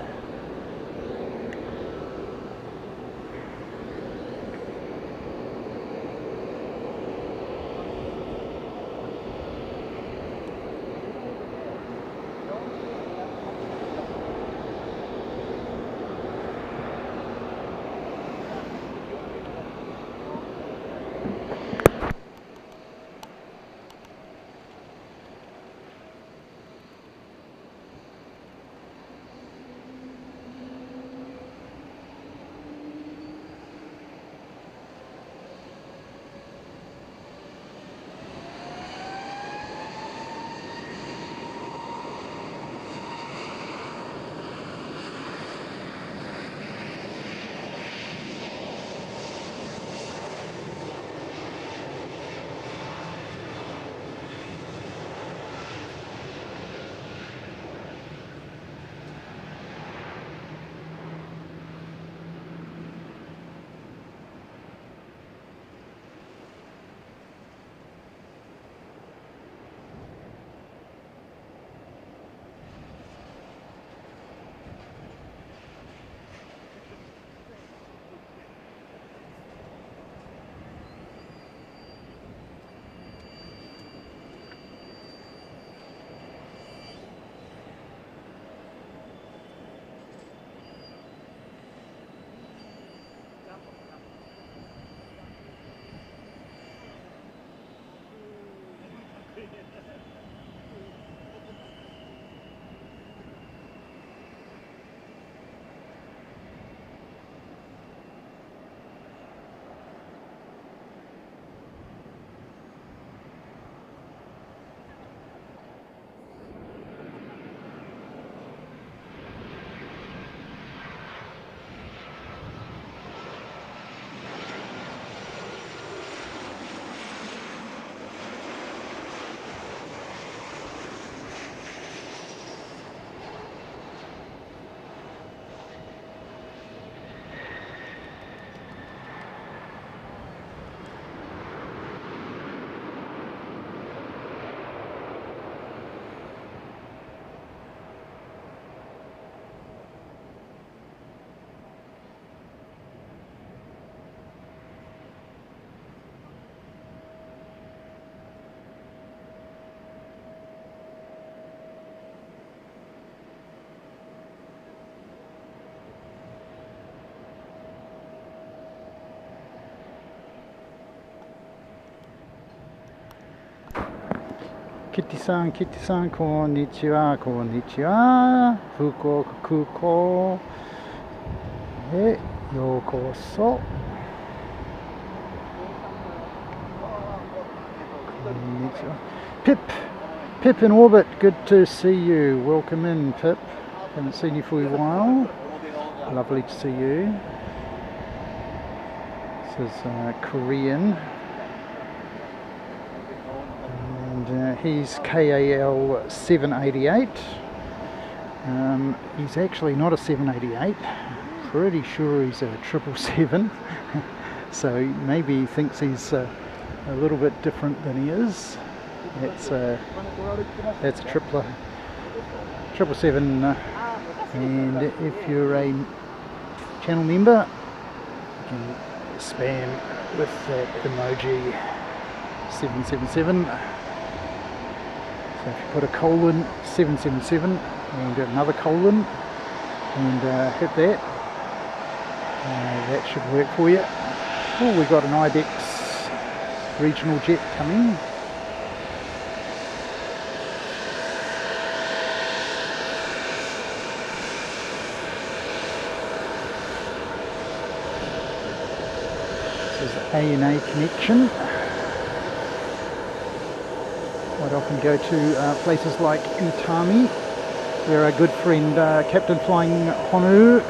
キティさん、こんにちは、福岡空港へようこそ。Pip in orbit, good to see you. Welcome in, Pip. Haven't seen you for a while. Lovely to see you. This is Korean. And he's KAL 788. He's actually not a 788. Pretty sure he's a 777. So maybe he thinks he's a little bit different than he is. That's a 777. And if you're a channel member, you can spam with that emoji 777. So if you put a colon 777 and another colon and hit that, that should work for you. Oh, we've got an IBEX regional jet coming. This is ANA connection. Quite often go to places like Utami, where our good friend Captain Flying Honu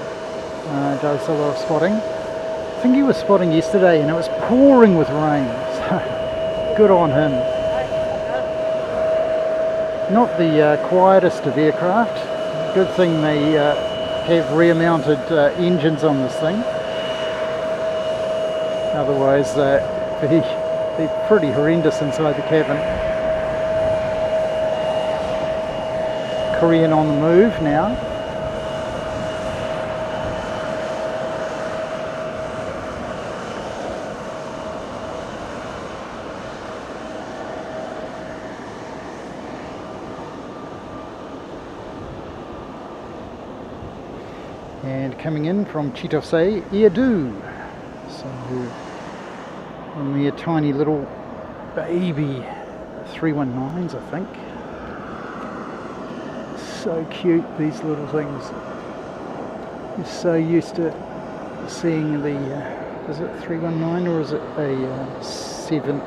does a lot of spotting. I think he was spotting yesterday and it was pouring with rain, so good on him. Not the quietest of aircraft. Good thing they have rear-mounted engines on this thing. Otherwise they're pretty horrendous inside the cabin. Korean on the move now. And coming in from Chitose, Eadu. So a mere tiny little baby 319s, I think. So cute, these little things. You're so used to seeing the, is it 319 or is it a 700?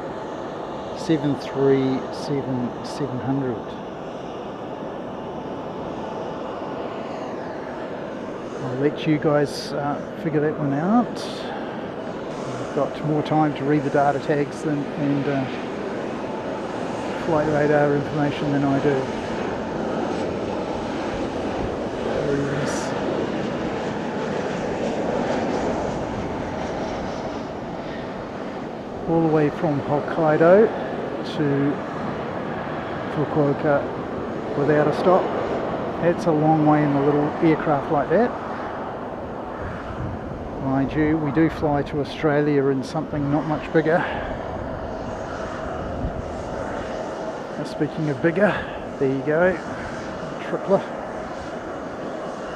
I'll let you guys figure that one out. I've got more time to read the data tags and flight radar information than I do. All the way from Hokkaido to Fukuoka without a stop. It's a long way in a little aircraft like that. Mind you, we do fly to Australia in something not much bigger. Now, speaking of bigger, there you go, tripler.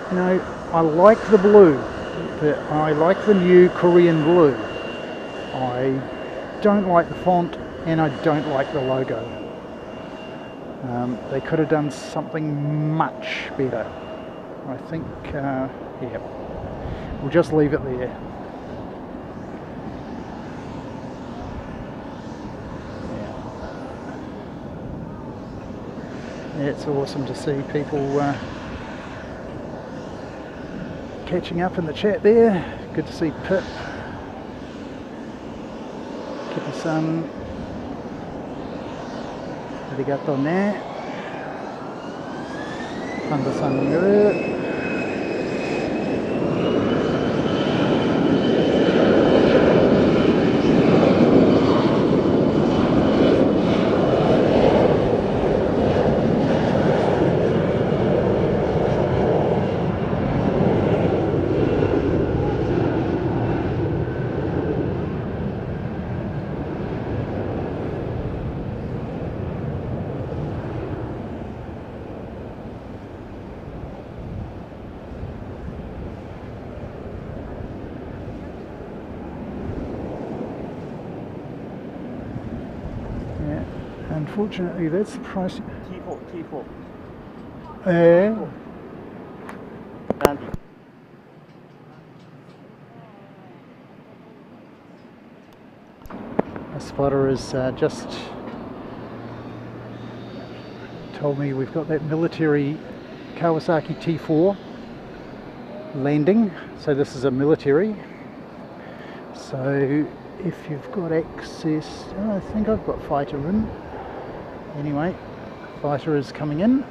You know, I like the blue. I like the new Korean blue. I don't like the font and I don't like the logo. They could have done something much better. I think, yeah, we'll just leave it there. Yeah. It's awesome to see people catching up in the chat there. Good to see Pip. Kitty-san, arigato ne. Panda-san iru. unfortunately, that's the price. T4、T4。Uh, a spotter has just told me we've got that military Kawasaki T4 landing. So this is a military. So if you've got access, I think I've got fighter in. Anyway, fighter is coming in.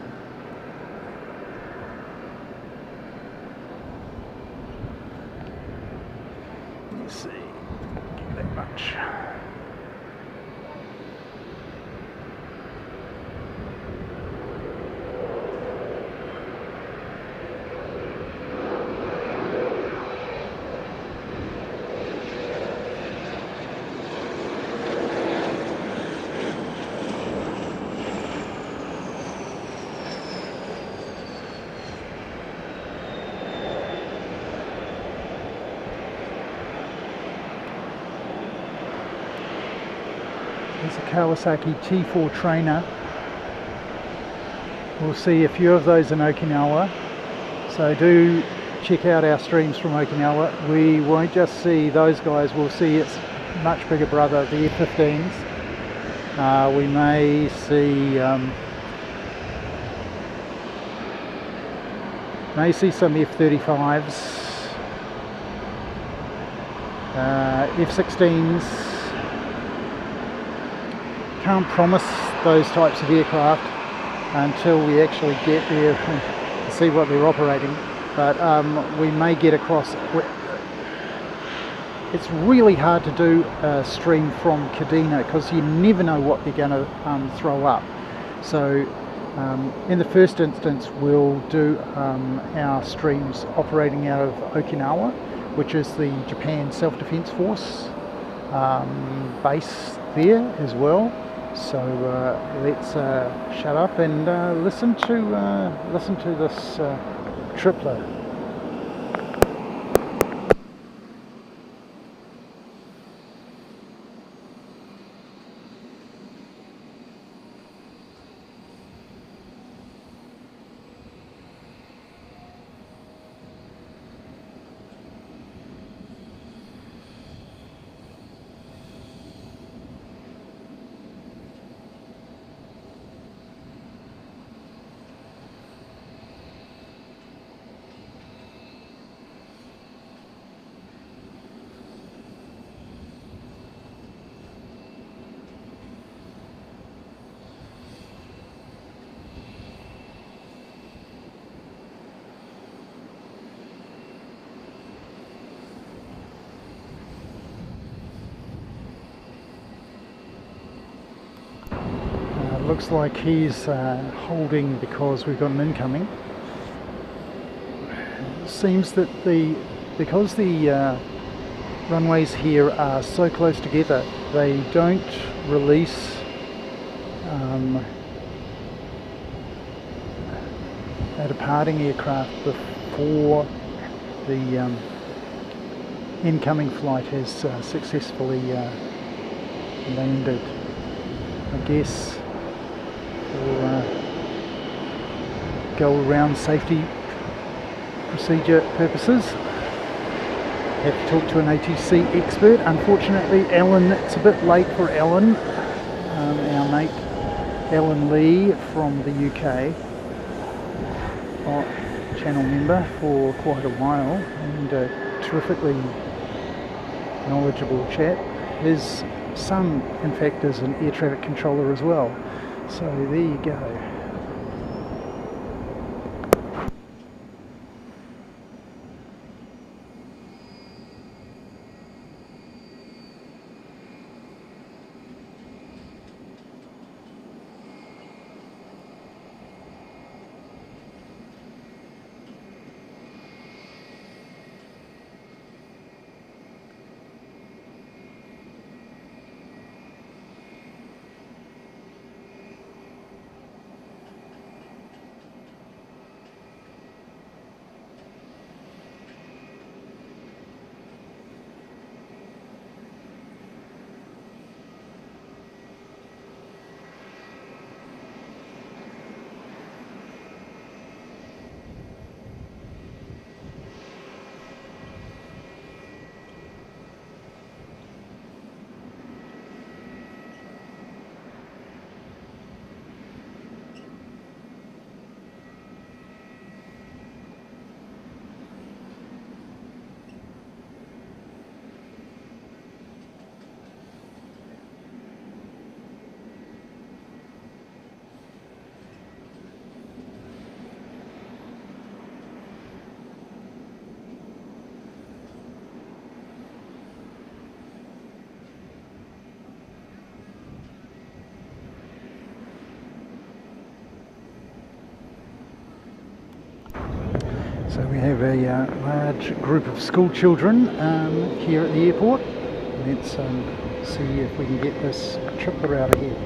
Let's see, get that much. There's a Kawasaki T4 trainer. We'll see a few of those in Okinawa. So do check out our streams from Okinawa. We won't just see those guys, we'll see its much bigger brother, the F-15s. We may see some F-35s, F-16s. Can't promise those types of aircraft until we actually get there and see what they're operating, but we may get across. It's really hard to do a stream from Kadena because you never know what they're going to throw up. So in the first instance we'll do our streams operating out of Okinawa, which is the Japan Self-Defense Force base there as well. So let's shut up and listen to this tripler. Looks like he's holding because we've got an incoming. It seems that because the runways here are so close together, they don't release a departing aircraft before the incoming flight has successfully landed. I guess for go around safety procedure purposes. Have to talk to an ATC expert. Unfortunately, Alan, it's a bit late for Alan, our mate Alan Lee from the UK, channel member for quite a while, and a terrifically knowledgeable chap. His son, in fact, is an air traffic controller as well. So there you go. So we have a large group of school children here at the airport. Let's see if we can get this tripper out of here.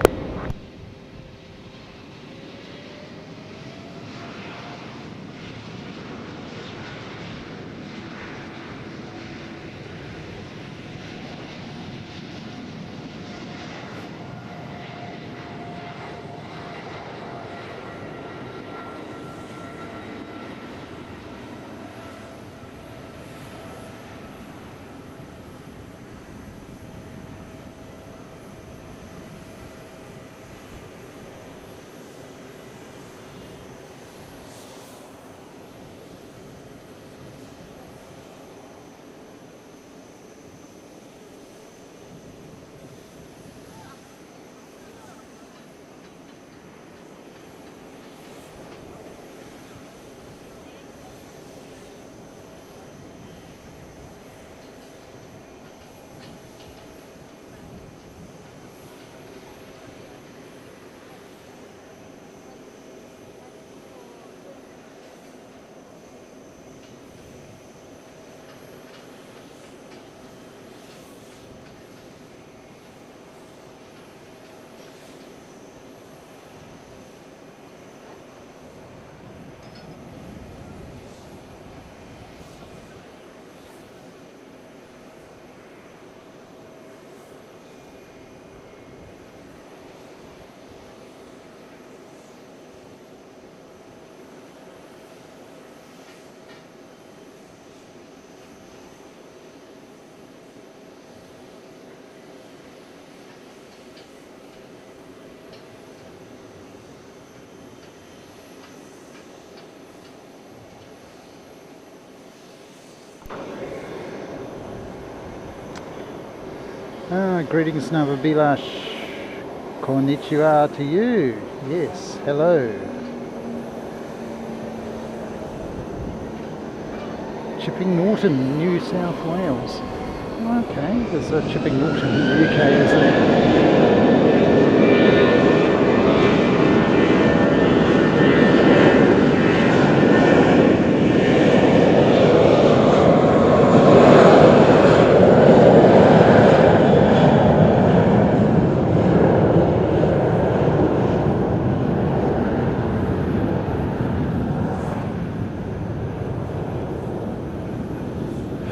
Greetings Navabilash, konnichiwa to you, yes, hello. Chipping Norton, New South Wales. Okay, there's a Chipping Norton in the UK, isn't there?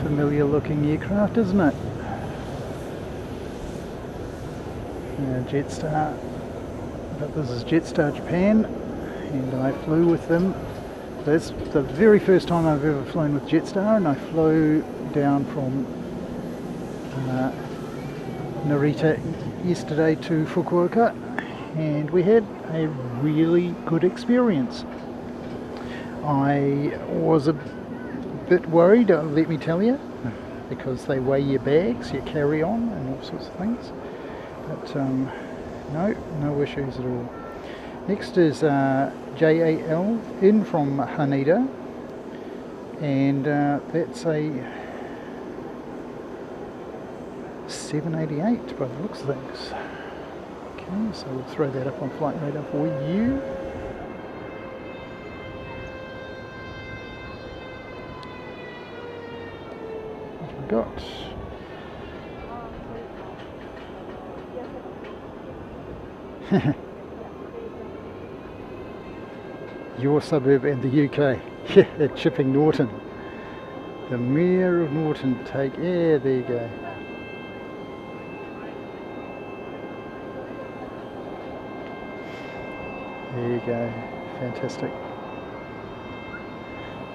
Familiar looking aircraft, isn't it? Jetstar, but this is Jetstar Japan, and I flew with them. That's the very first time I've ever flown with Jetstar, and I flew down from Narita yesterday to Fukuoka, and we had a really good experience. I was a bit worried, let me tell you, because they weigh your bags, your carry-on and all sorts of things, but no issues at all. Next is JAL in from Haneda, and that's a 788 by the looks of things. Okay, so we'll throw that up on flight radar for you. Got your suburb and the UK, yeah, at Chipping Norton, the Mayor of Norton take, yeah, there you go. There you go, fantastic.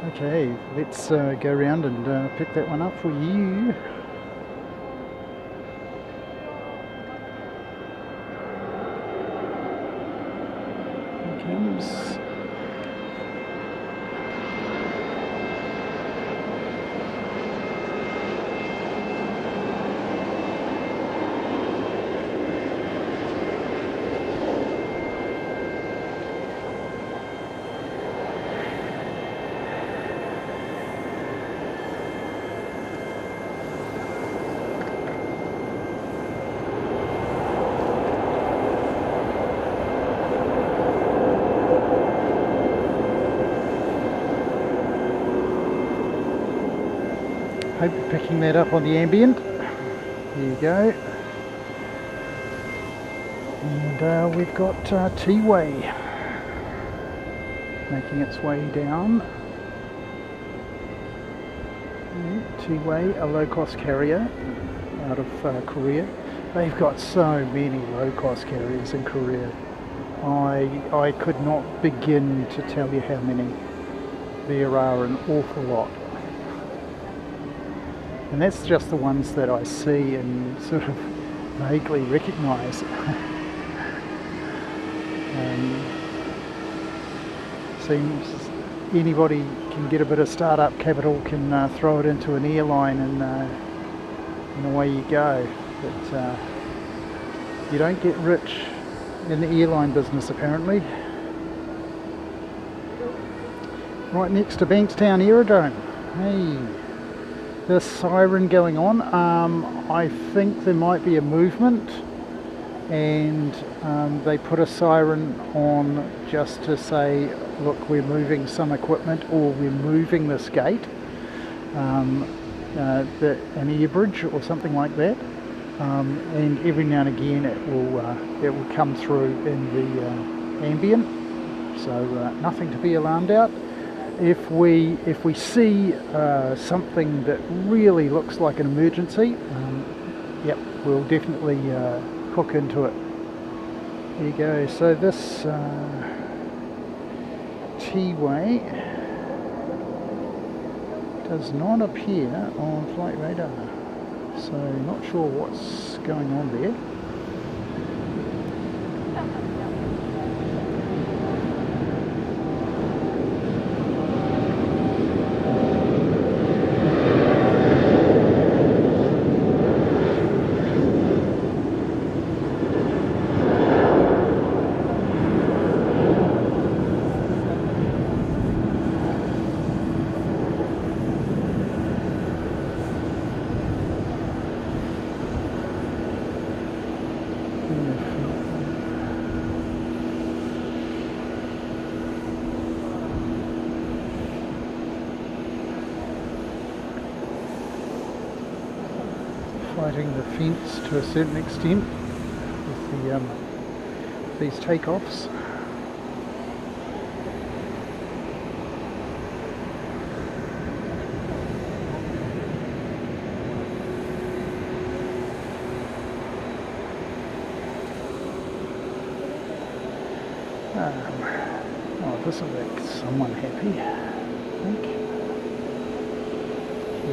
Okay, let's go around and pick that one up for you. Here comes. Hope you're picking that up on the ambient. There you go. And we've got T-Way making its way down. T-Way, a low-cost carrier out of Korea. They've got so many low-cost carriers in Korea. I could not begin to tell you how many. There are an awful lot. And that's just the ones that I see and sort of vaguely recognise. Seems anybody can get a bit of startup capital, can throw it into an airline, and away you go. But you don't get rich in the airline business, apparently. Right next to Bankstown Aerodrome. Hey, the siren going on. I think there might be a movement, and they put a siren on just to say, look, we're moving some equipment, or we're moving this gate, an air bridge or something like that. And every now and again it will come through in the ambient, so nothing to be alarmed at. If we see something that really looks like an emergency, yep, we'll definitely hook into it. There you go. So this T-Way does not appear on flight radar, so not sure what's going on there. Fighting the fence to a certain extent with these takeoffs. Oh, this will make someone happy, I think.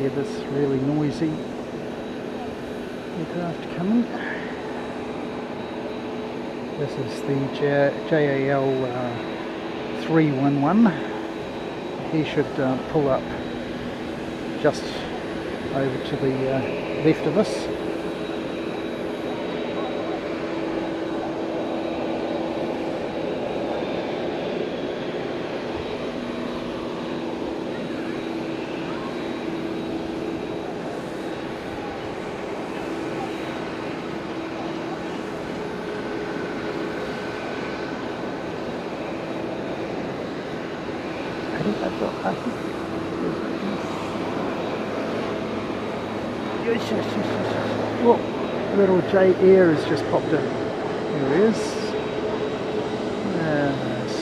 Yeah, this really noisy aircraft coming. This is the JAL 311. He should pull up just over to the left of us. Look, little J Air has just popped in. There he is.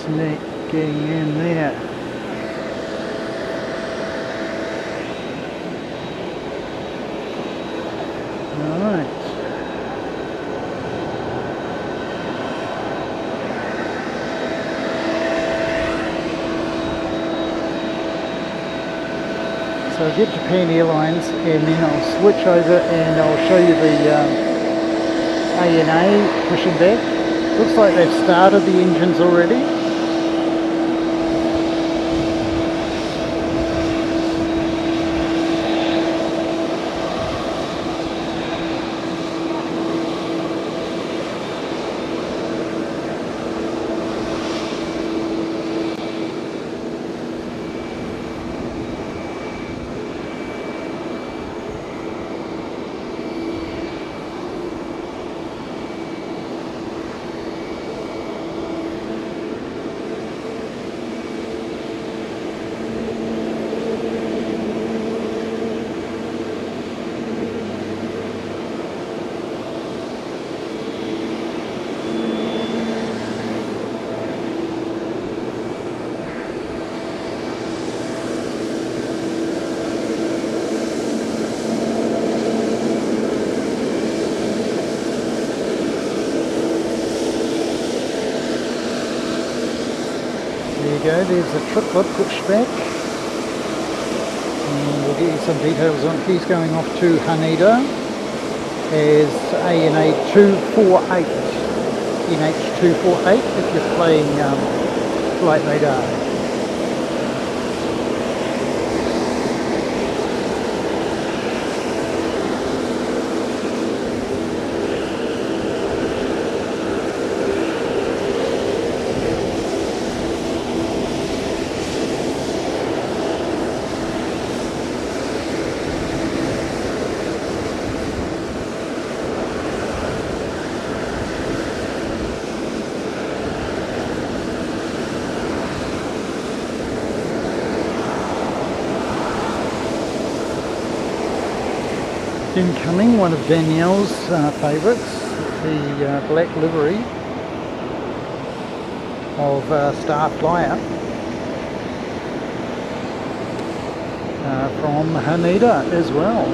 Sneaking in there. Alright. So I'll get Japan Airlines and then I'll switch over and I'll show you the ANA pushing back. Looks like they've started the engines already. go, there's the triplet pushed back. And we'll get you some details on it. He's going off to Haneda as ANA 248, NH 248 if you're playing flight radar. Incoming, one of Danielle's favourites, the black livery of Star Flyer from Haneda as well.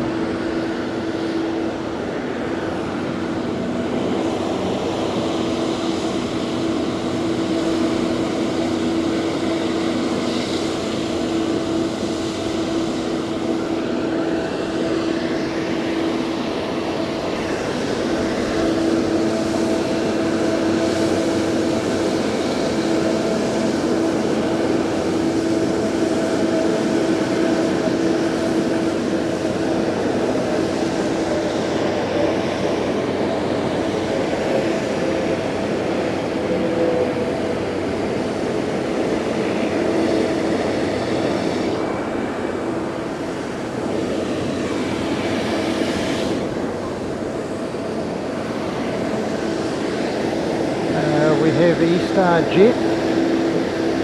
We have E-Star Jet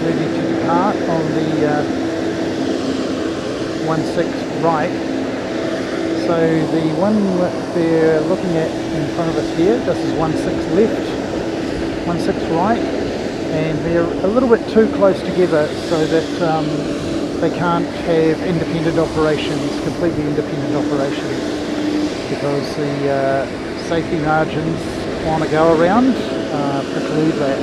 ready to depart on the 16 right. So the one that they're looking at in front of us here, this is 16 left, 16 right, and they're a little bit too close together so that they can't have independent operations, completely independent operations, because the safety margins on a go around preclude that.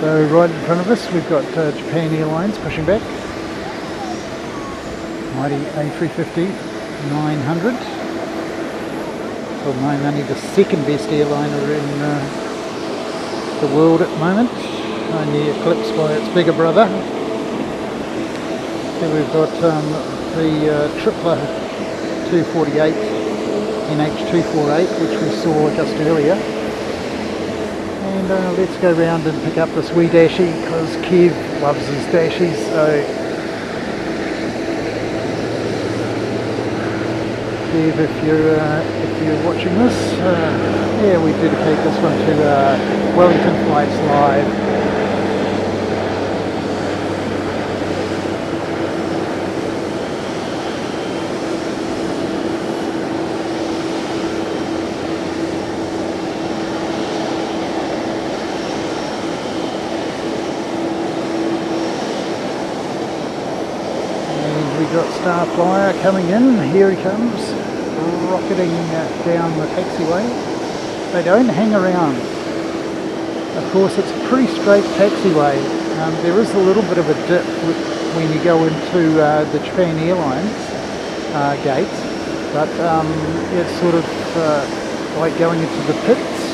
So right in front of us we've got Japan Airlines pushing back, mighty A350-900, well, only the second best airliner in the world at the moment, only eclipsed by its bigger brother. Then we've got the Tripler 248, NH248, which we saw just earlier. And let's go round and pick up this wee dashie, because Kev loves his dashies. So Kev, if you're watching this, yeah, we dedicate this one to Wellington Flights Live. We've got Star Flyer coming in, here he comes, rocketing down the taxiway. They don't hang around. Of course, it's a pretty straight taxiway. There is a little bit of a dip when you go into the Japan Airlines gates, but it's sort of like going into the pits.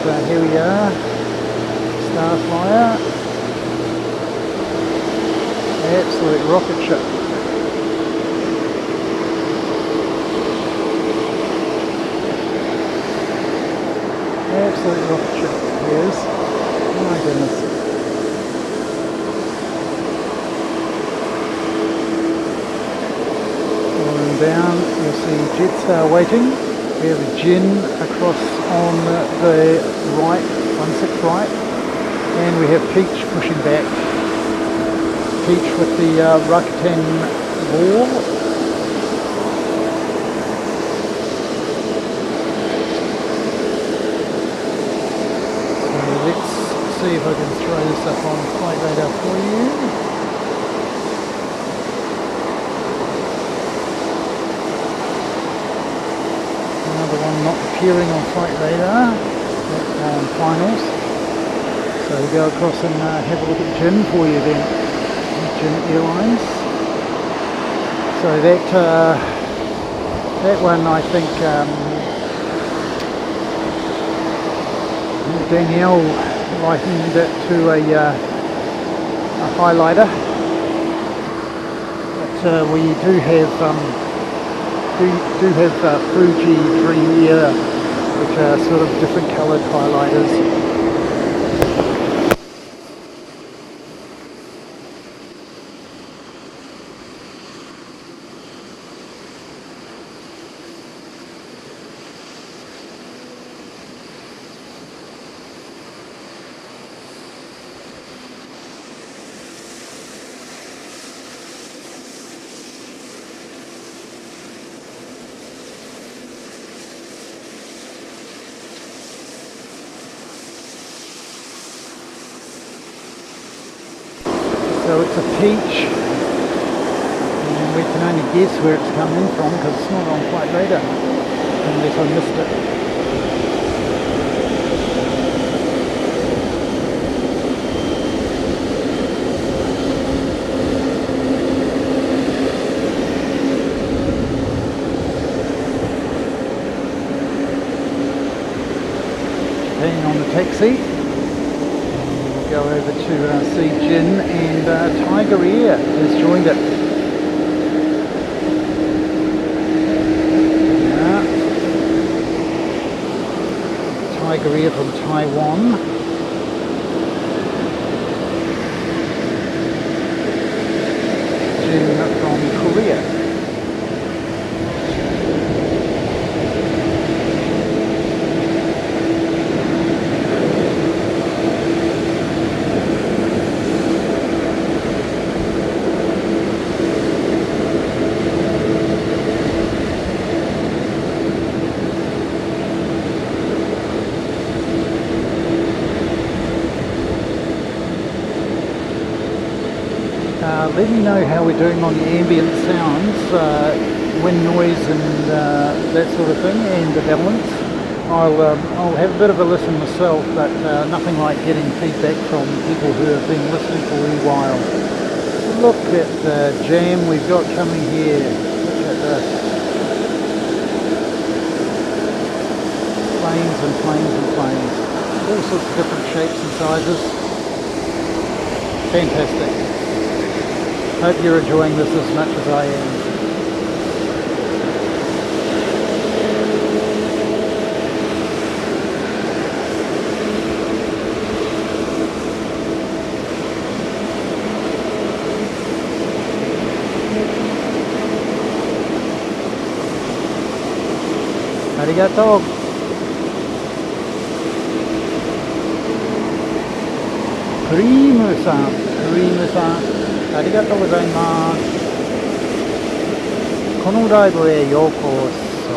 But here we are, Star Flyer. Absolute rocket ship. rocket repairs. Oh my goodness. Going down, you'll see Jetstar waiting. We have a Jin across on the right, 16 right, and we have Peach pushing back. Peach with the Rakuten wall. So let's see if I can throw this up on flight radar for you. Another one not appearing on flight radar on finals. So we'll go across and have a look at Jin for you then. Jin Airlines. So that one I think Danielle likened it to a highlighter. But we do have Fuji Dream Air, which are sort of different coloured highlighters. So it's a Peach, and we can only guess where it's coming from because it's not on flight radar, unless I missed it. Japan on the taxi. Go over to see Jin, and Tiger Air has joined it. Yeah. Tiger Air from Taiwan. Jin from Korea. Let me know how we're doing on the ambient sounds, wind noise and that sort of thing, and the balance. I'll have a bit of a listen myself, but nothing like getting feedback from people who have been listening for a wee while. Look at the jam we've got coming here. Look at this. Planes and planes and planes. All sorts of different shapes and sizes. Fantastic. Hope you're enjoying this as much as I am. Arigato. Cream-san. ありがとうございます。このライブへようこそ。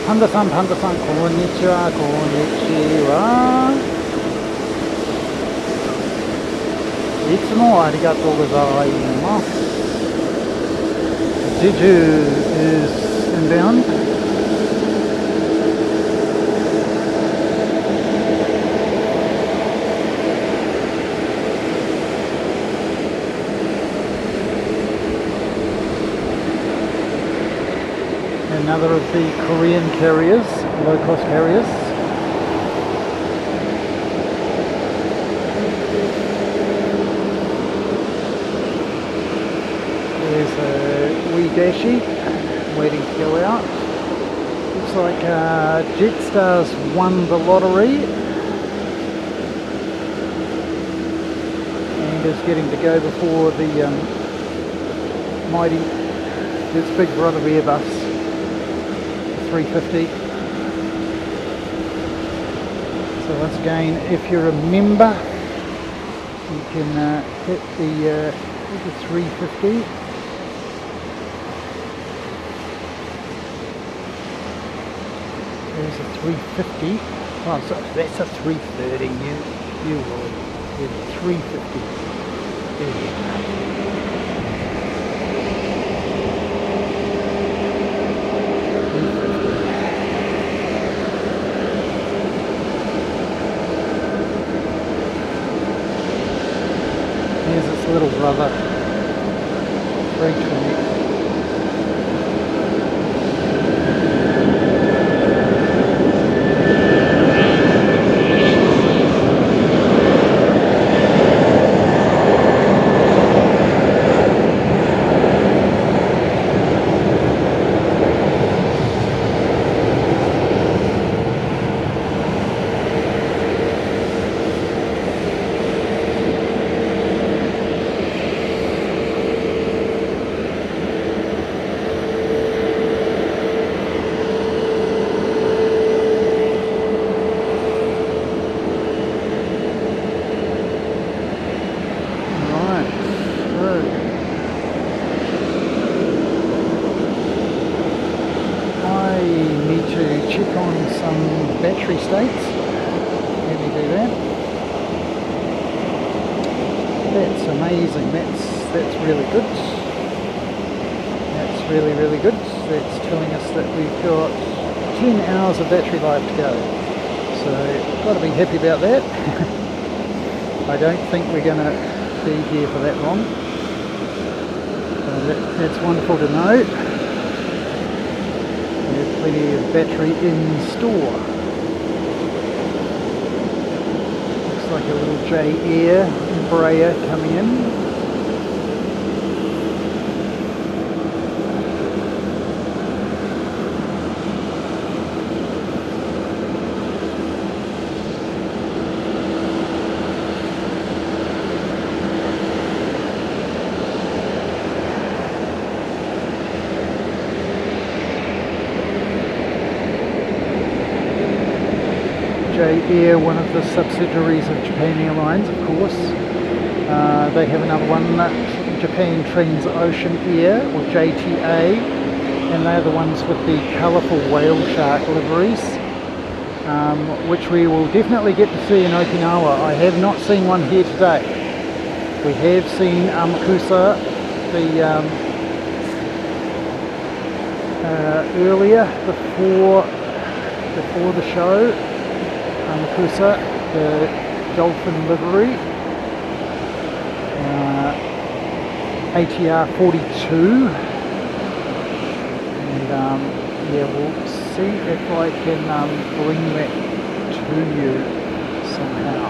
パンダさん、こんにちは、こんにちは。いつもありがとうございます。Jeju is inbound. Another of the Korean carriers, low-cost carriers. There's a wee Dashi waiting to go out. Looks like Jetstar's won the lottery and is getting to go before the mighty, its big brother Airbus 350. So once again, if you're a member, you can hit the 350. There's a 350. Oh, so that's a 330. You will get a 350. There you go. Here's its little brother, 320. Battery states. Let me do that. That's amazing. That's really good. That's really good. That's telling us that we've got 10 hours of battery life to go. So got to be happy about that. I don't think we're going to be here for that long. That's wonderful to know. There's plenty of battery in store. Like a little J-Air Embraer coming in. J-Air, one of the subsidiaries of Japan Airlines, of course. They have another one, Japan Transocean Air, or JTA, and they're the ones with the colourful whale shark liveries, which we will definitely get to see in Okinawa. I have not seen one here today. We have seen Amakusa earlier before the show. Amakusa, the dolphin livery, ATR 42, and yeah, we'll see if I can bring that to you somehow.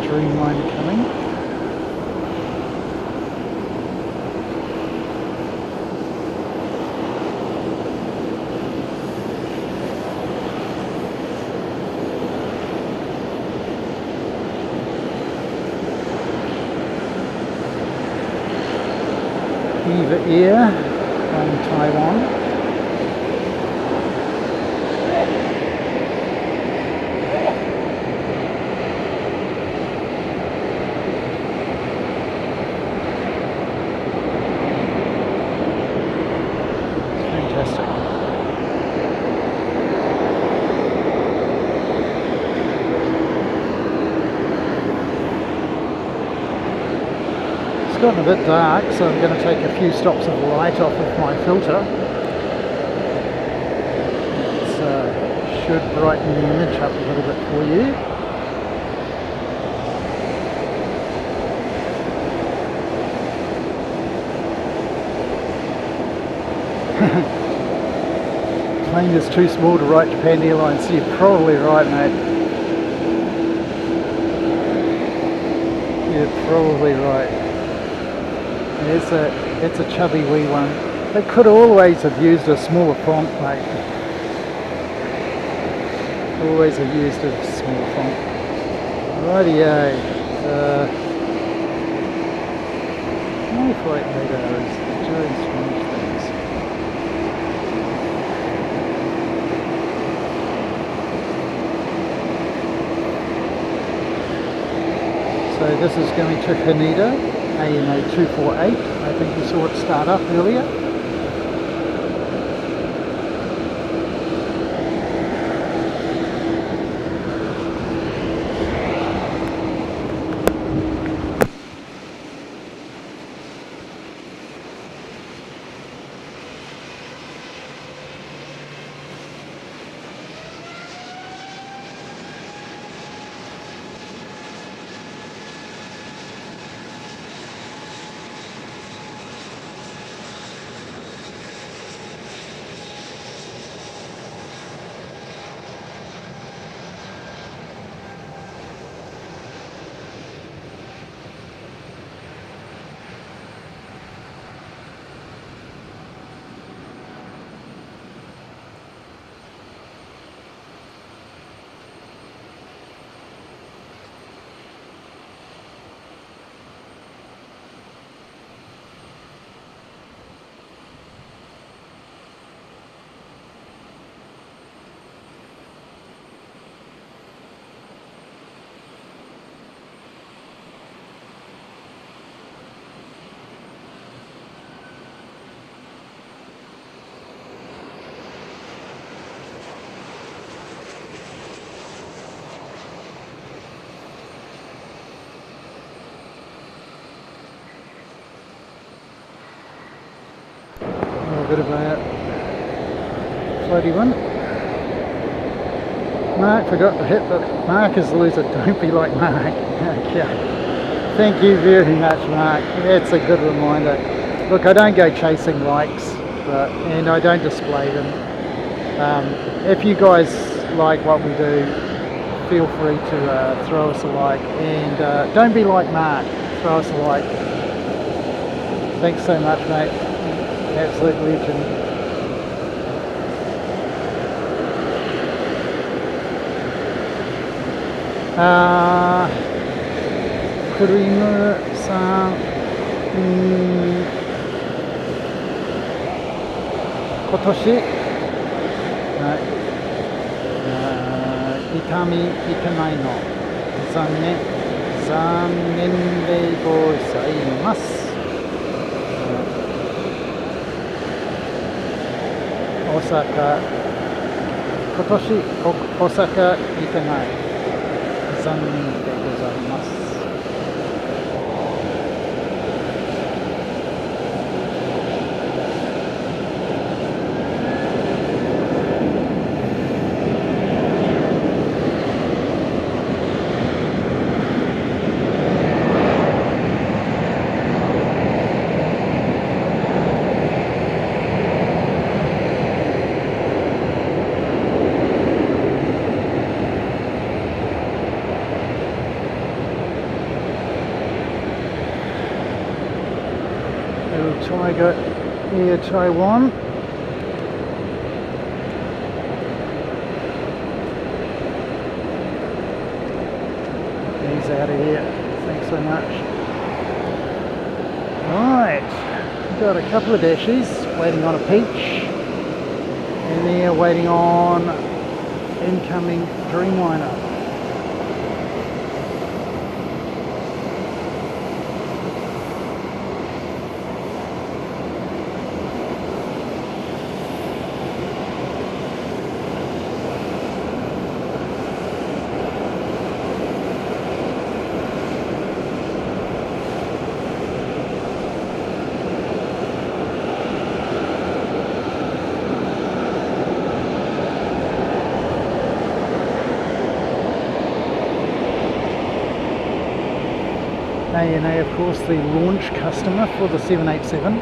Dreamliner coming. Air from Taiwan. It's gotten a bit dark, so I'm going to take a few stops of light off of my filter. It should brighten the image up a little bit for you. Plane is too small to write Japan Airlines. You're probably right, mate. You're probably right. It's a chubby wee one. They could always have used a smaller font, mate. Always have used a smaller font. Rightio. My flight radar is doing strange things. So this is going to Haneda, ANA 248. I think you saw it start up earlier. A bit of a floaty one. Mark forgot to hit, but Mark is the loser. Don't be like Mark. Okay. Thank you very much, Mark. That's a good reminder. Look, I don't go chasing likes, and I don't display them. If you guys like what we do, feel free to throw us a like, and don't be like Mark. Throw us a like. Thanks so much, mate. Absolute legend. Kurimu-san, 今年、痛みいけないの残念でございます。大阪、今年大阪行けない。残念でございます。Tiger Air Taiwan. He's out of here. Thanks so much. Right, got a couple of dashies waiting on a peach, and they're waiting on incoming Dreamliner. ANA, of course, the launch customer for the 787.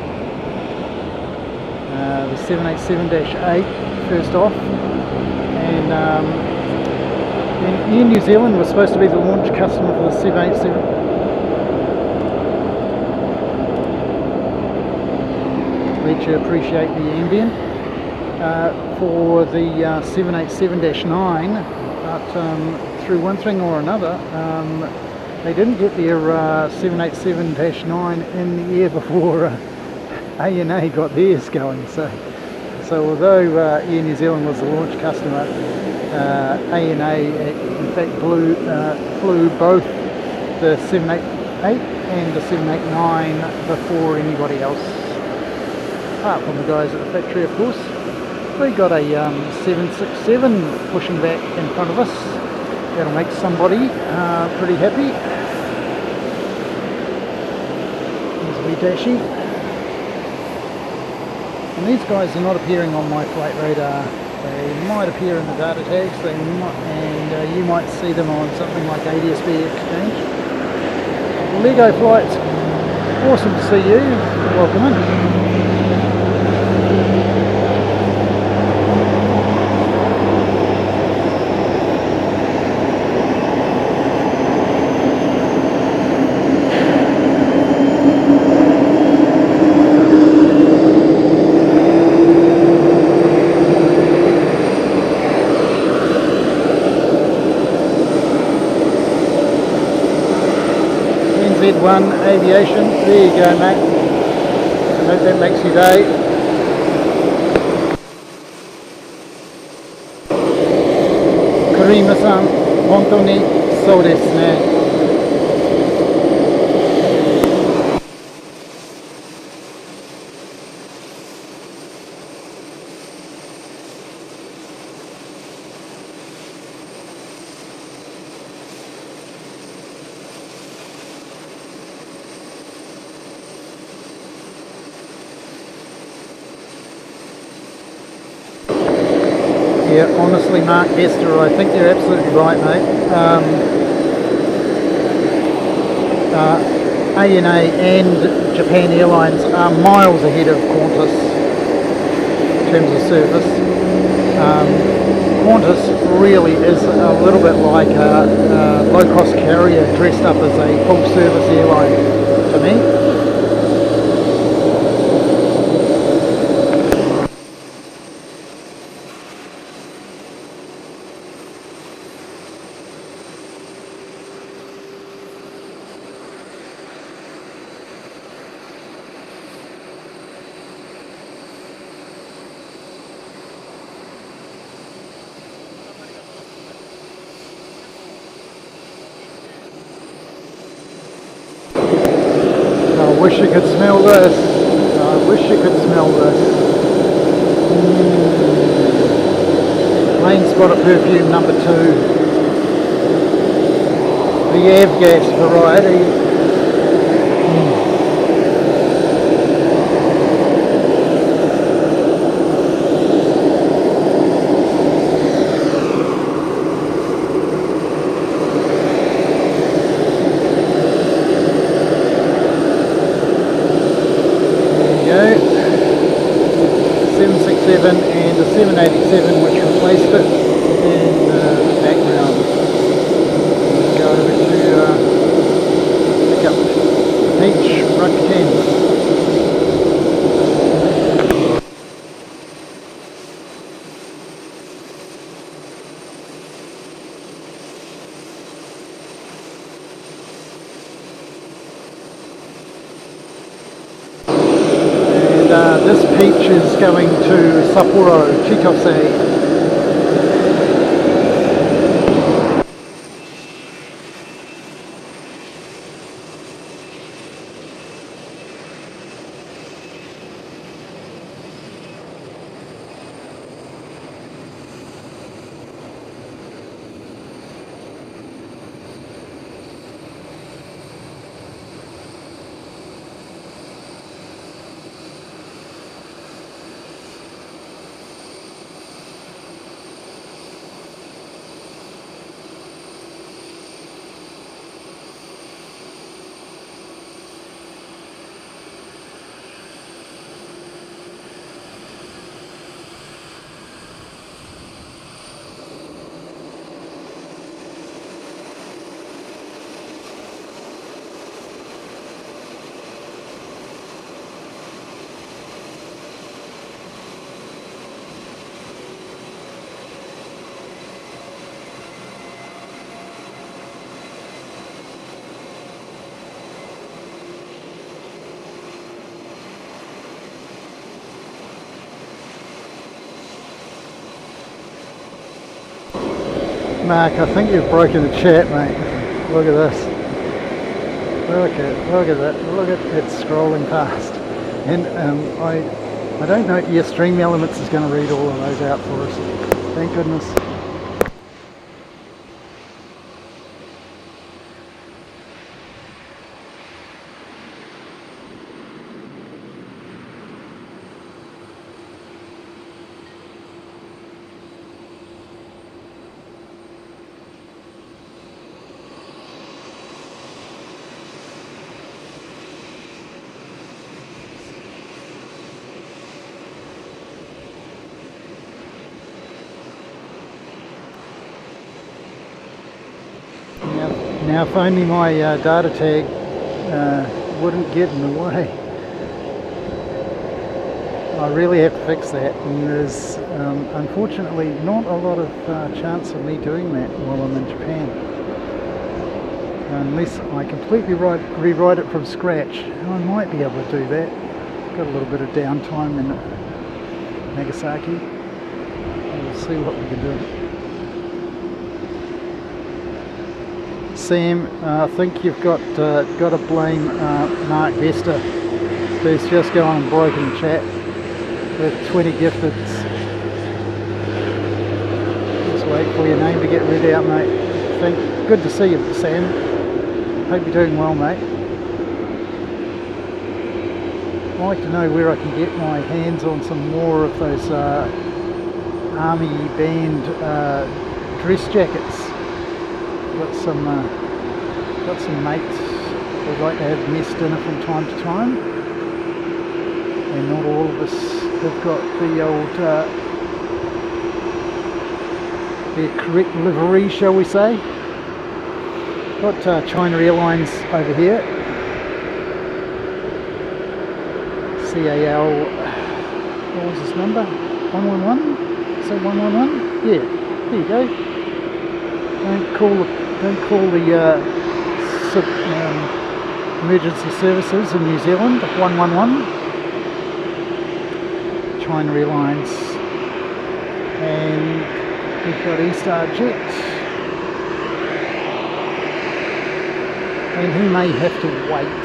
The 787-8 first off, and Air New Zealand was supposed to be the launch customer for the 787. Let you appreciate the ambient for the 787-9, but through one thing or another, they didn't get their 787-9 in the air before ANA got theirs going. So although Air New Zealand was the launch customer, ANA in fact flew both the 788 and the 789 before anybody else, apart from the guys at the factory, of course. We got a 767 pushing back in front of us. That'll make somebody pretty happy. There's a wee dashi. And these guys are not appearing on my flight radar. They might appear in the data tags, and you might see them on something like ADSB Exchange. Lego Flights, awesome to see you. Welcome in. NZ1 Aviation, there you go, mate. I hope that makes your day. Karima-san, hontou ni sou desu ne. Yeah, honestly, Mark Hester, I think you're absolutely right, mate. ANA and Japan Airlines are miles ahead of Qantas in terms of service. Qantas really is a little bit like a low-cost carrier dressed up as a full-service airline to me. I wish you could smell this. I wish you could smell this. Plane spotter perfume number 2. The Avgas variety. And the 787 which replaced it in the background. Go over to pick up H Ruck 10. which is going to Sapporo, Chitose. Mark, I think you've broken the chat, mate. Look at this. Look at that. Look at it scrolling past. And I don't know. Yeah, Stream Elements is going to read all of those out for us. Thank goodness. Now if only my data tag wouldn't get in the way. I really have to fix that, and there's unfortunately not a lot of chance of me doing that while I'm in Japan. Unless I completely rewrite it from scratch, I might be able to do that. Got a little bit of downtime in Nagasaki. We'll see what we can do. Sam, I think you've got to blame Mark Vesta, who's just gone and broken the chat with 20 gifteds. Just wait for your name to get read out, mate. Good to see you, Sam. Hope you're doing well, mate. I'd like to know where I can get my hands on some more of those army band dress jackets. Got some mates who'd like to have mess dinner from time to time, and not all of us have got the old their correct livery, shall we say. Got China Airlines over here, CAL, what was his number? 111? Is that 111? Yeah, there you go. Don't call the emergency services in New Zealand. 111. China Airlines, and we've got Eastar Jet, and he may have to wait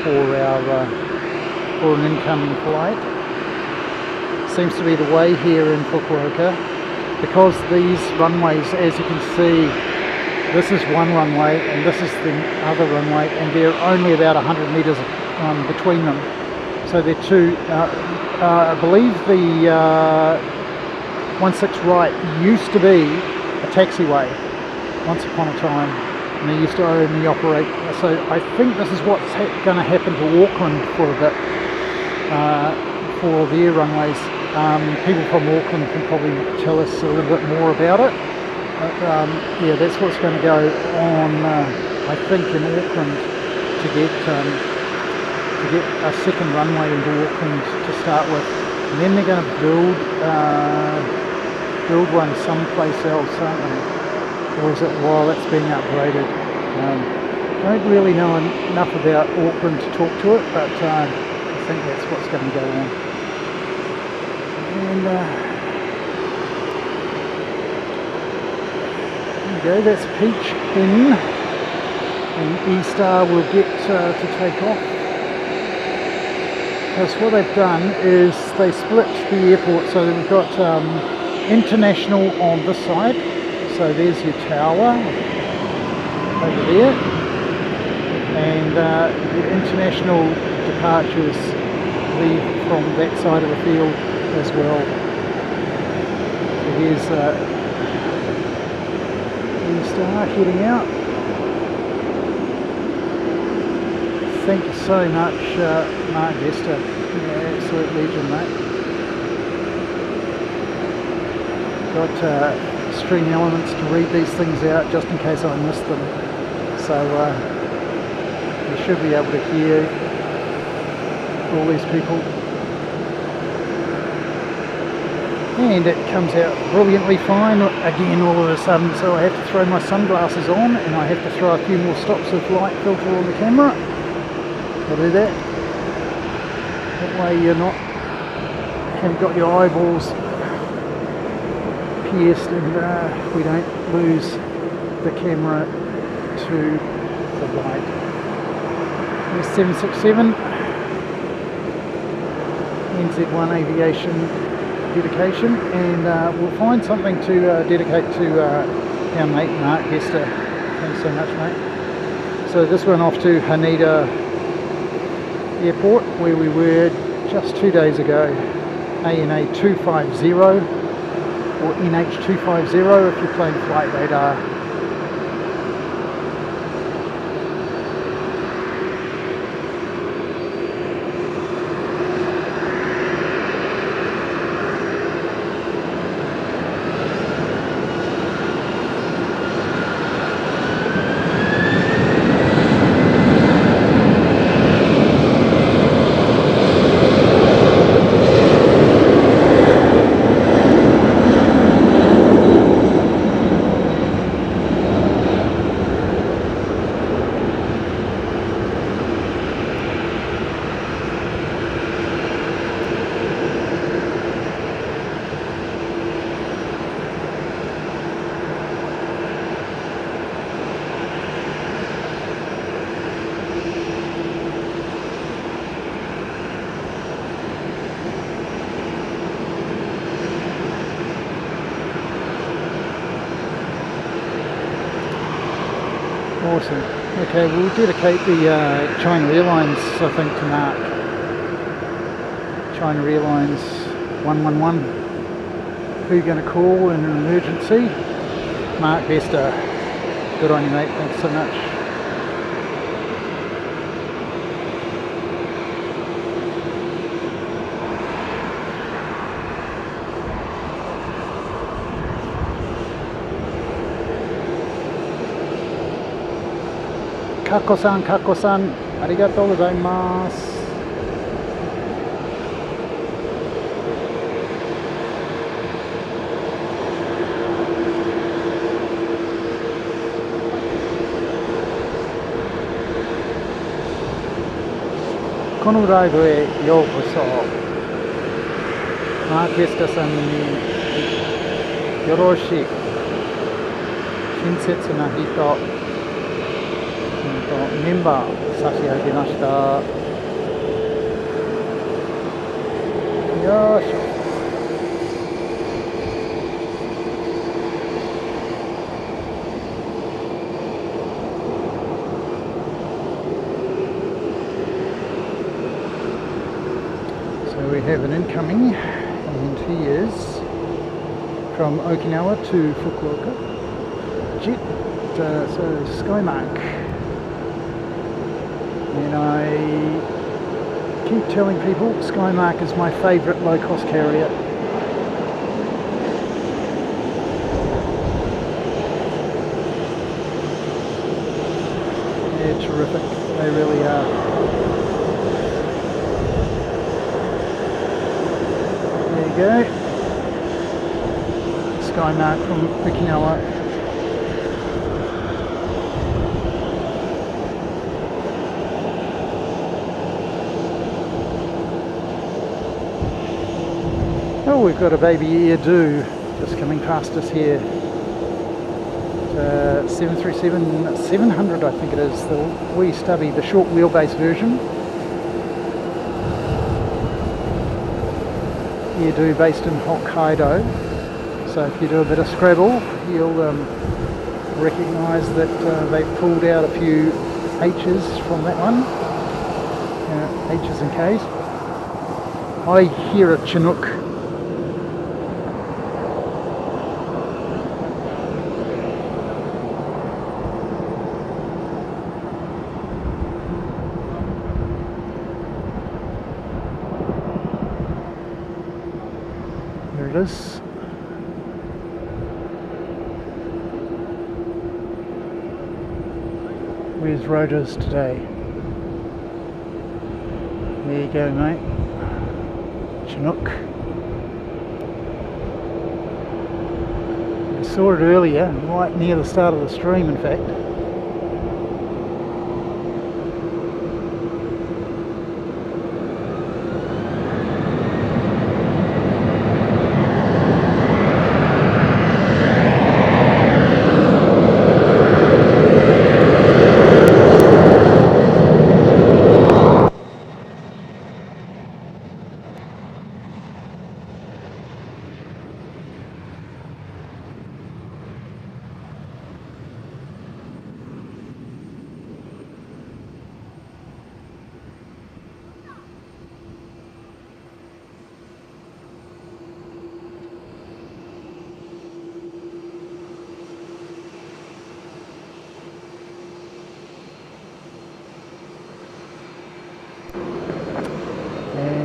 for an incoming flight. Seems to be the way here in Fukuoka. Because these runways, as you can see, this is one runway and this is the other runway, and they're only about 100 metres between them. So they're two, I believe the 16 right used to be a taxiway once upon a time, and they used to only operate. So I think this is what's going to happen to Auckland for a bit, for their runways. People from Auckland can probably tell us a little bit more about it. But yeah, that's what's going to go on, I think, in Auckland to get a second runway into Auckland to start with, and then they're going to build one someplace else, aren't they? Or is it while it's being upgraded? Don't really know enough about Auckland to talk to it, but I think that's what's going to go on. go, that's Peach in, and E-Star will get to take off. Because what they've done is they split the airport, so we've got international on this side, so there's your tower over there, and the international departures leave from that side of the field as well. So here's E-Star heading out. Thank you so much, Mark Vesta. Yeah, absolute legend, mate. Got string elements to read these things out just in case I missed them. So you should be able to hear all these people. And it comes out brilliantly fine again all of a sudden, so I have to throw my sunglasses on and I have to throw a few more stops of light filter on the camera. I'll do that. That way you're not, haven't got your eyeballs pierced and we don't lose the camera to the light. There's 767, NZ1 Aviation dedication, and we'll find something to dedicate to our mate Mark Hester. Thanks so much, mate. So this one off to Haneda Airport, where we were just 2 days ago. ANA 250 or NH 250 if you're playing flight radar. Awesome. Okay, we'll dedicate the China Airlines, I think, to Mark. China Airlines 111. Who are you going to call in an emergency? Mark Vesta. Good on you, mate. Thanks so much. Kako-san, Kako-san, arigatou gozaimasu. Kono raibu e youkoso. Mark Vesta-san ni yoroshii. Shinsetsu na hito. メンバー差し上げました。よーしょ。So we have an incoming, and he is from Okinawa to Fukuoka. Jet, so Skymark. And I keep telling people Skymark is my favourite low-cost carrier. Yeah, terrific. They really are. There you go. Skymark from Okinawa. Oh, we've got a baby Air Do just coming past us here. 737-700 I think it is, the wee stubby, the short wheelbase version. Airdo based in Hokkaido. So if you do a bit of Scrabble, you'll recognise that they've pulled out a few H's from that one. H's and K's. I hear a Chinook. There it is. Where's rotors today? There you go, mate. Chinook. I saw it earlier, right near the start of the stream in fact.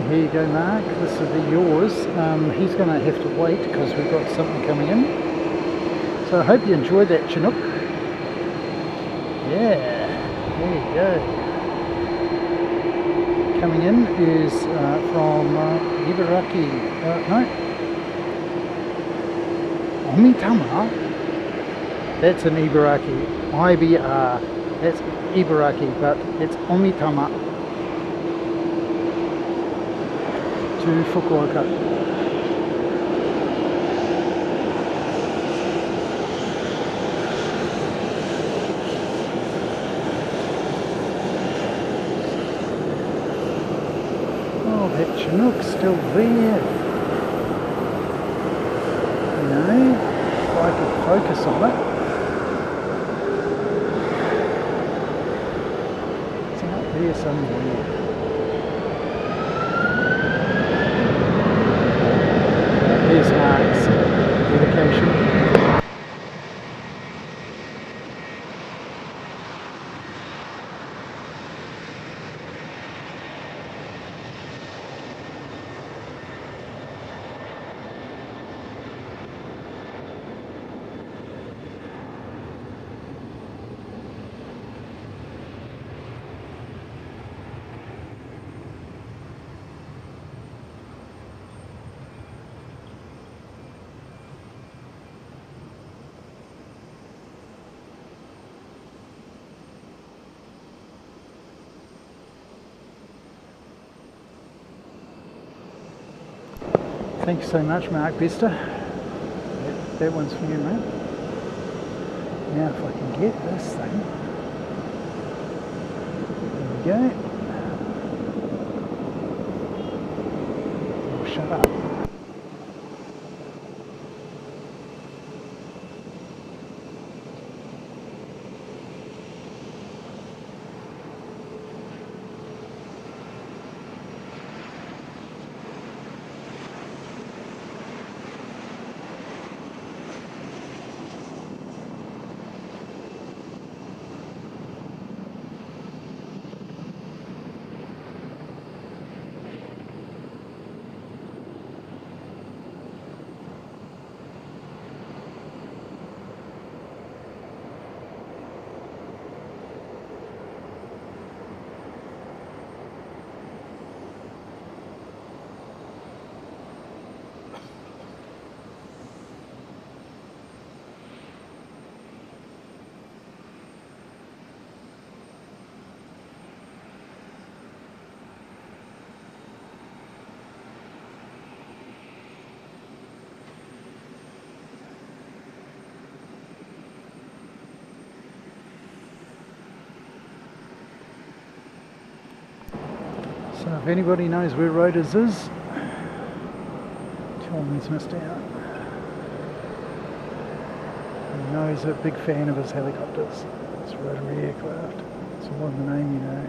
Here you go, Mark, this will be yours. He's going to have to wait because we've got something coming in. So I hope you enjoyed that, Chinook. Yeah, there you go. Coming in is from Ibaraki, no, Omitama. That's an Ibaraki, IBR, that's Ibaraki, but it's Omitama. To Fukuoka. Oh, that Chinook's still there. You know, if I could focus on it. It's out there somewhere. Here's Mark's dedication. Thank you so much, Mark Bester. That one's for you, mate. Now if I can get this thing. There we go. Oh, shut up. So if anybody knows where Rotors is, tell him he's missed out. I know he's a big fan of his helicopters. It's rotary aircraft. It's all in the name, you know.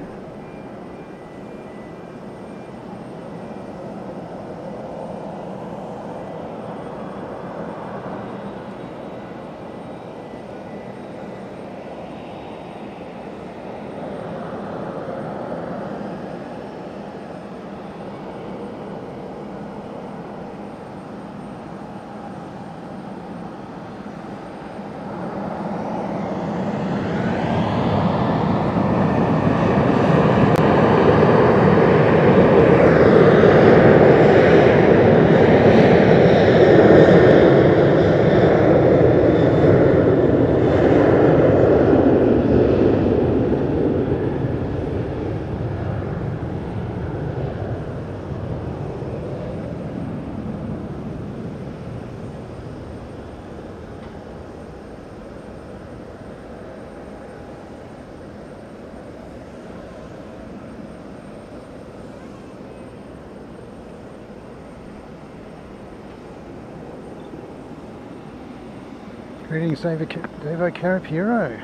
Greetings, Devo Carapiro.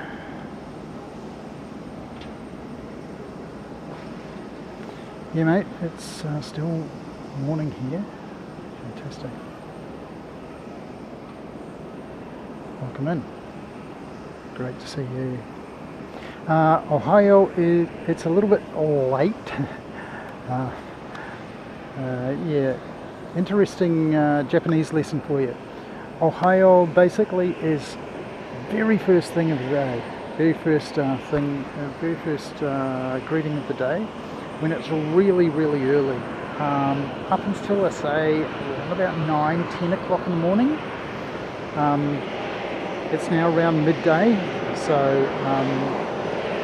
Yeah, mate, it's still morning here. Fantastic. Welcome in. Great to see you. Ohio, it's a little bit late. Yeah, interesting Japanese lesson for you. Ohio basically is very first thing of the day, very first greeting of the day, when it's really early, up until I say around about 9-10 o'clock in the morning. It's now around midday, so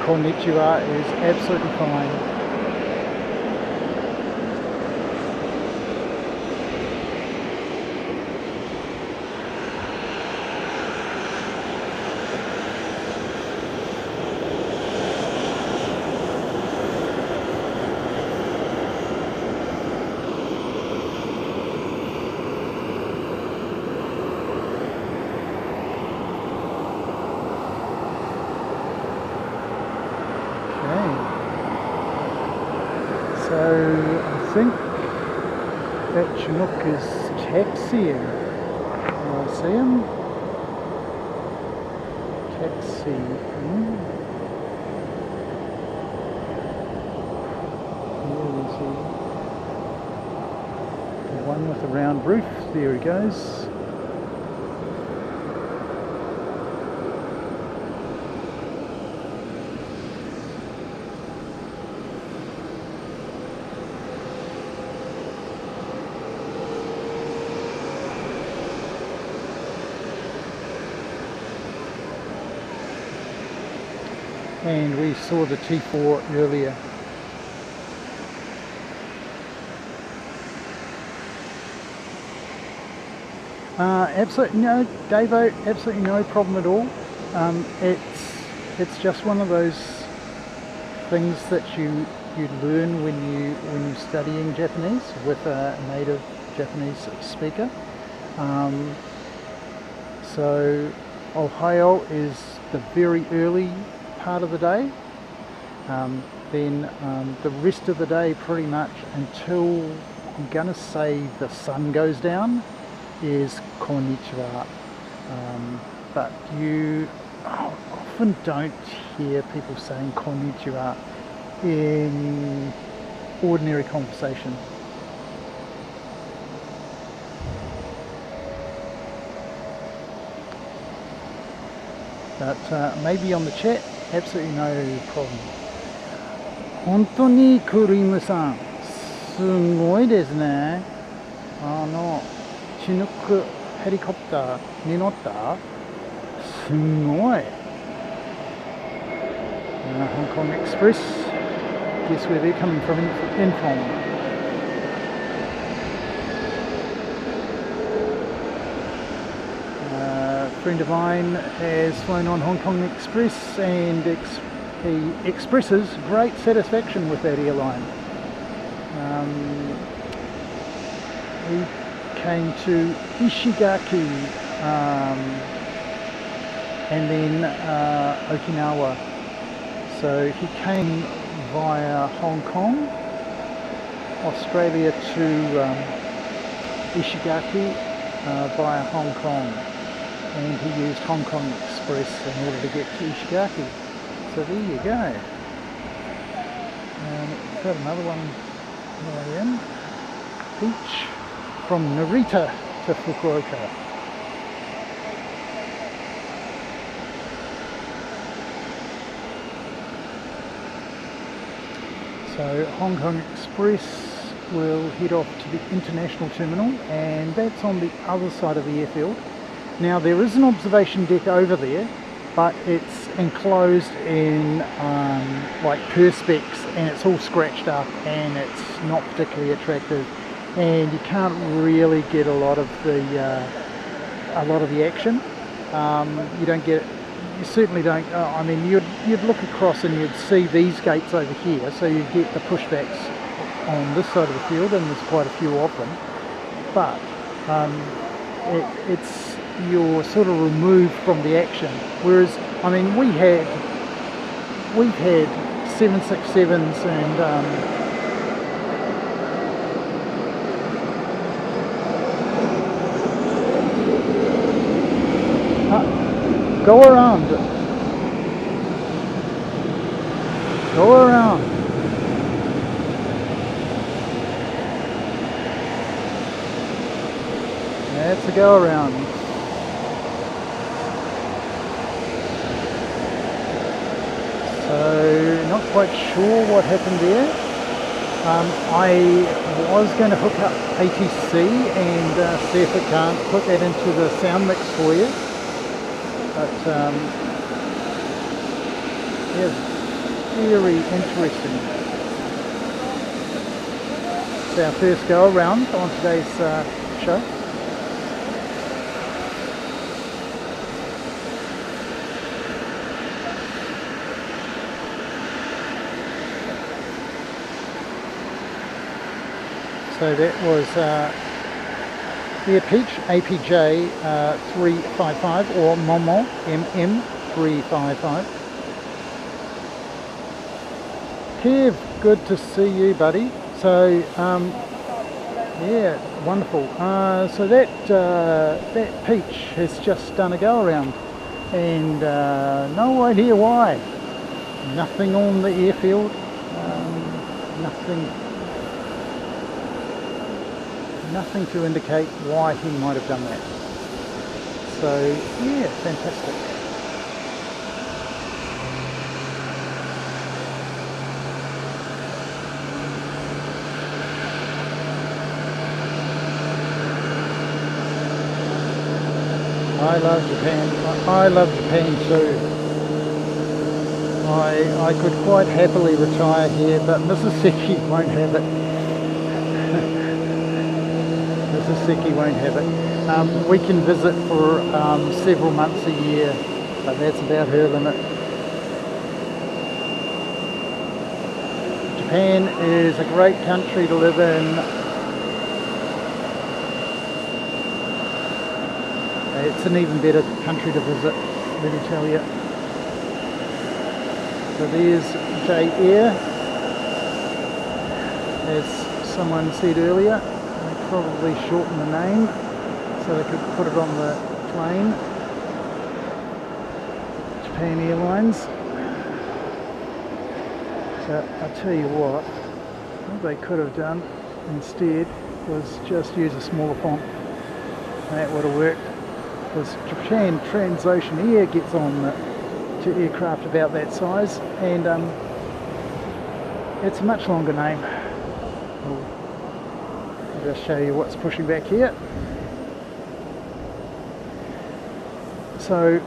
konnichiwa is absolutely fine. So I think that Chinook is taxiing. I see him. Taxiing. Where is he? The one with the round roof. There he goes. And we saw the T4 earlier. Absolutely no, Davo, absolutely no problem at all. It's just one of those things that you learn when you're studying Japanese with a native Japanese speaker. So Ohio is the very early part of the day, then the rest of the day pretty much until, I'm gonna say, the sun goes down, is konnichiwa. But you often don't hear people saying konnichiwa in ordinary conversation. But maybe on the chat, absolutely no problem. 本当にクリームさん、すごいですね。チヌックヘリコプターに乗った？すごい。Hong Kong Express. Guess where they're coming from in from. A friend of mine has flown on Hong Kong Express and he expresses great satisfaction with that airline. he came to Ishigaki and then Okinawa. So he came via Hong Kong, Australia to Ishigaki via Hong Kong, and he used Hong Kong Express in order to get to Ishigaki. So there you go. And got another one way in. Beach from Narita to Fukuoka. So Hong Kong Express will head off to the international terminal, and that's on the other side of the airfield. Now there is an observation deck over there, but it's enclosed in like perspex, and it's all scratched up and it's not particularly attractive, and you can't really get a lot of the action. You don't get, you certainly don't. I mean, you'd look across and you'd see these gates over here, so you get the pushbacks on this side of the field, and there's quite a few of them. But it's, you're sort of removed from the action. Whereas, I mean, we've had 767s and go around. Go around. That's a go around. So, not quite sure what happened there. I was going to hook up ATC and see if it can't put that into the sound mix for you. But, yeah, very interesting. It's our first go around on today's show. So that was Air Peach APJ 355 or Momo MM 355. Kev, good to see you, buddy. So yeah, wonderful. So that Peach has just done a go around, and no idea why. Nothing on the airfield. Nothing to indicate why he might have done that. So yeah, fantastic. I love Japan. I love Japan too. I could quite happily retire here, but Mississippi won't have it. Mississippi won't have it. We can visit for several months a year, but that's about her limit. Japan is a great country to live in. It's an even better country to visit, let me tell you. So there's J Air, as someone said earlier. Probably shorten the name so they could put it on the plane. Japan Airlines. So I'll tell you what they could have done instead was just use a smaller font. That would have worked, because Japan Transocean Air gets on to aircraft about that size, and it's a much longer name. I'll just show you what's pushing back here. So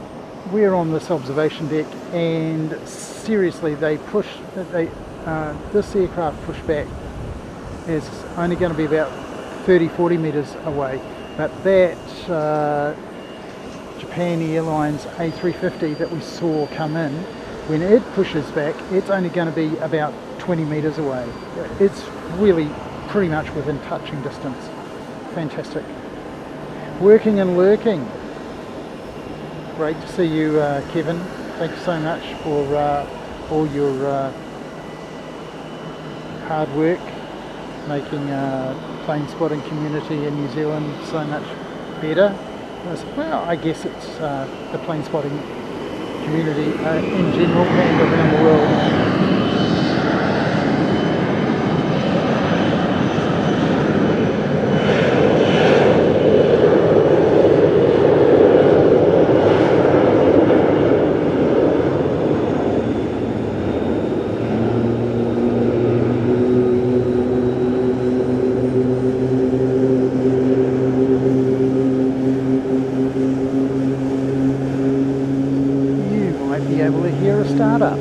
we're on this observation deck, and seriously, this aircraft pushback is only going to be about 30-40 metres away, but that Japan Airlines A350 that we saw come in, when it pushes back, it's only going to be about 20 metres away. It's really pretty much within touching distance. Fantastic. Working and lurking. Great to see you, Kevin. Thank you so much for all your hard work, making plane spotting community in New Zealand so much better. Well, I guess it's the plane spotting community in general and around the world. Able to hear a startup.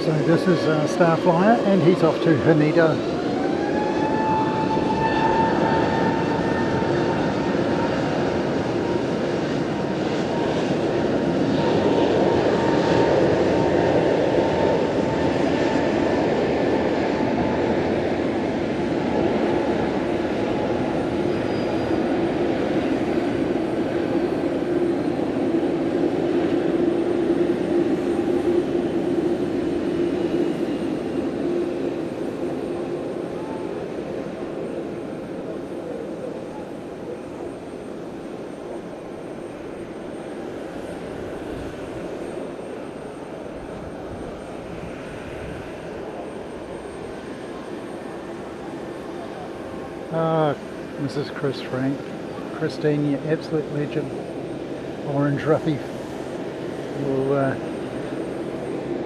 So this is Star Flyer, and he's off to Haneda. Mrs. Chris Frank, Christine, you absolute legend. Orange Ruffy will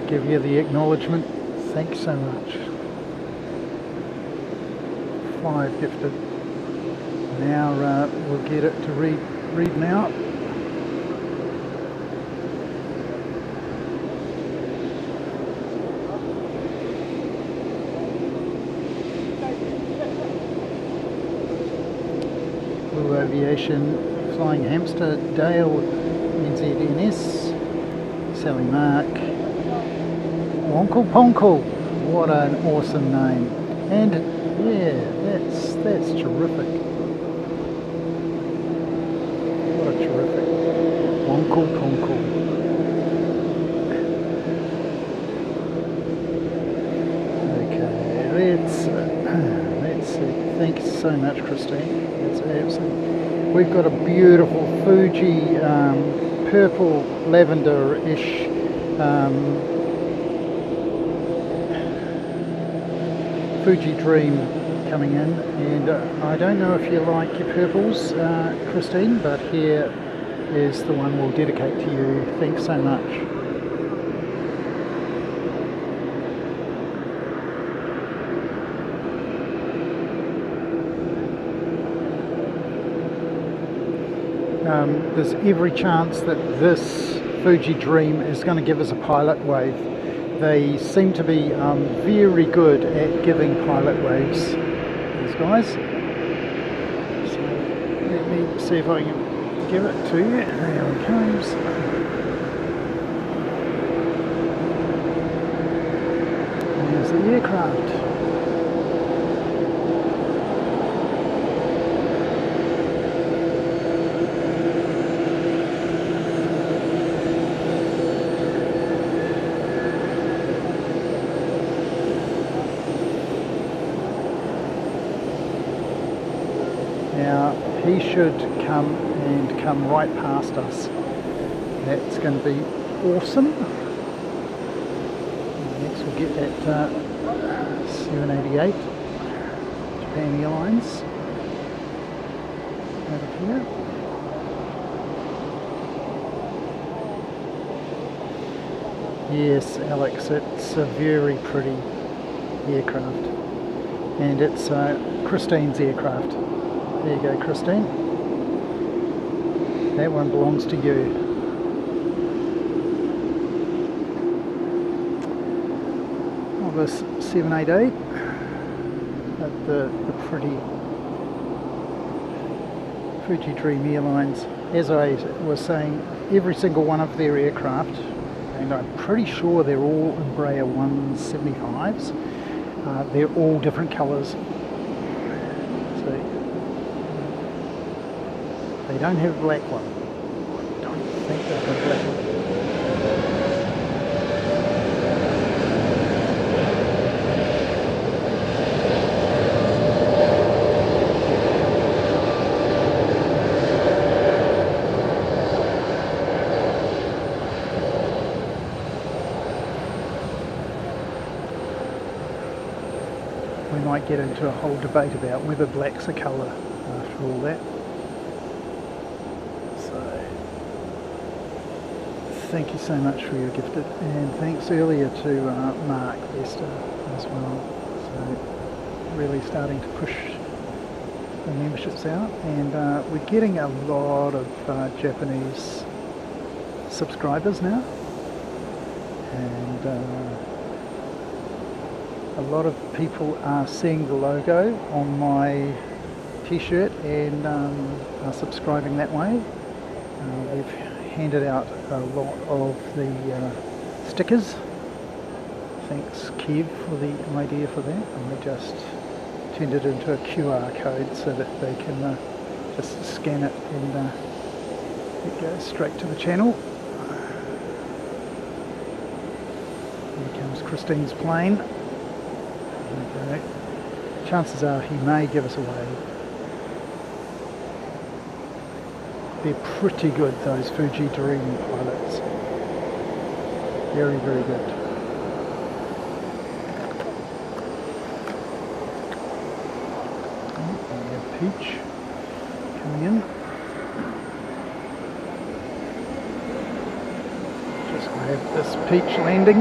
give you the acknowledgement. Thanks so much. 5 gifted. Now we'll get it to read now. Blue Aviation, Flying Hamster, Dale, NZNS, Sally Mark, Wonkle Ponkle, what an awesome name, and yeah, that's terrific, what a terrific, Wonkle Ponkle. Okay, let's see, thanks so much Christine. We've got a beautiful Fuji purple lavender-ish Fuji Dream coming in, and I don't know if you like your purples, Christine, but here is the one we'll dedicate to you. Thanks so much. There's every chance that this Fuji Dream is going to give us a pilot wave. They seem to be very good at giving pilot waves, these guys. So let me see if I can give it to you. There it comes. There's the aircraft. Now he should come right past us. That's going to be awesome. Next we'll get that 788 Japan Airlines over here. Yes, Alex, it's a very pretty aircraft, and it's Christine's aircraft. There you go, Christine. That one belongs to you. Oh, this 788 at the pretty Fuji Dream Airlines. As I was saying, every single one of their aircraft, and I'm pretty sure they're all Embraer 175s, they're all different colours. They don't have a black one. I don't think they have a black one. We might get into a whole debate about whether black's a colour after all that. Thank you so much for your gifted, and thanks earlier to Mark Lester as well. So really starting to push the memberships out, and we're getting a lot of Japanese subscribers now, and a lot of people are seeing the logo on my t-shirt and are subscribing that way. We've handed out a lot of the stickers. Thanks Kev for the idea for that. I just turned it into a QR code so that they can just scan it and it goes straight to the channel. Here comes Christine's plane. There we go. Chances are he may give us a wave. They're pretty good, those Fuji Dream pilots. Very, very good. We have Peach coming in. Just going to have this Peach landing.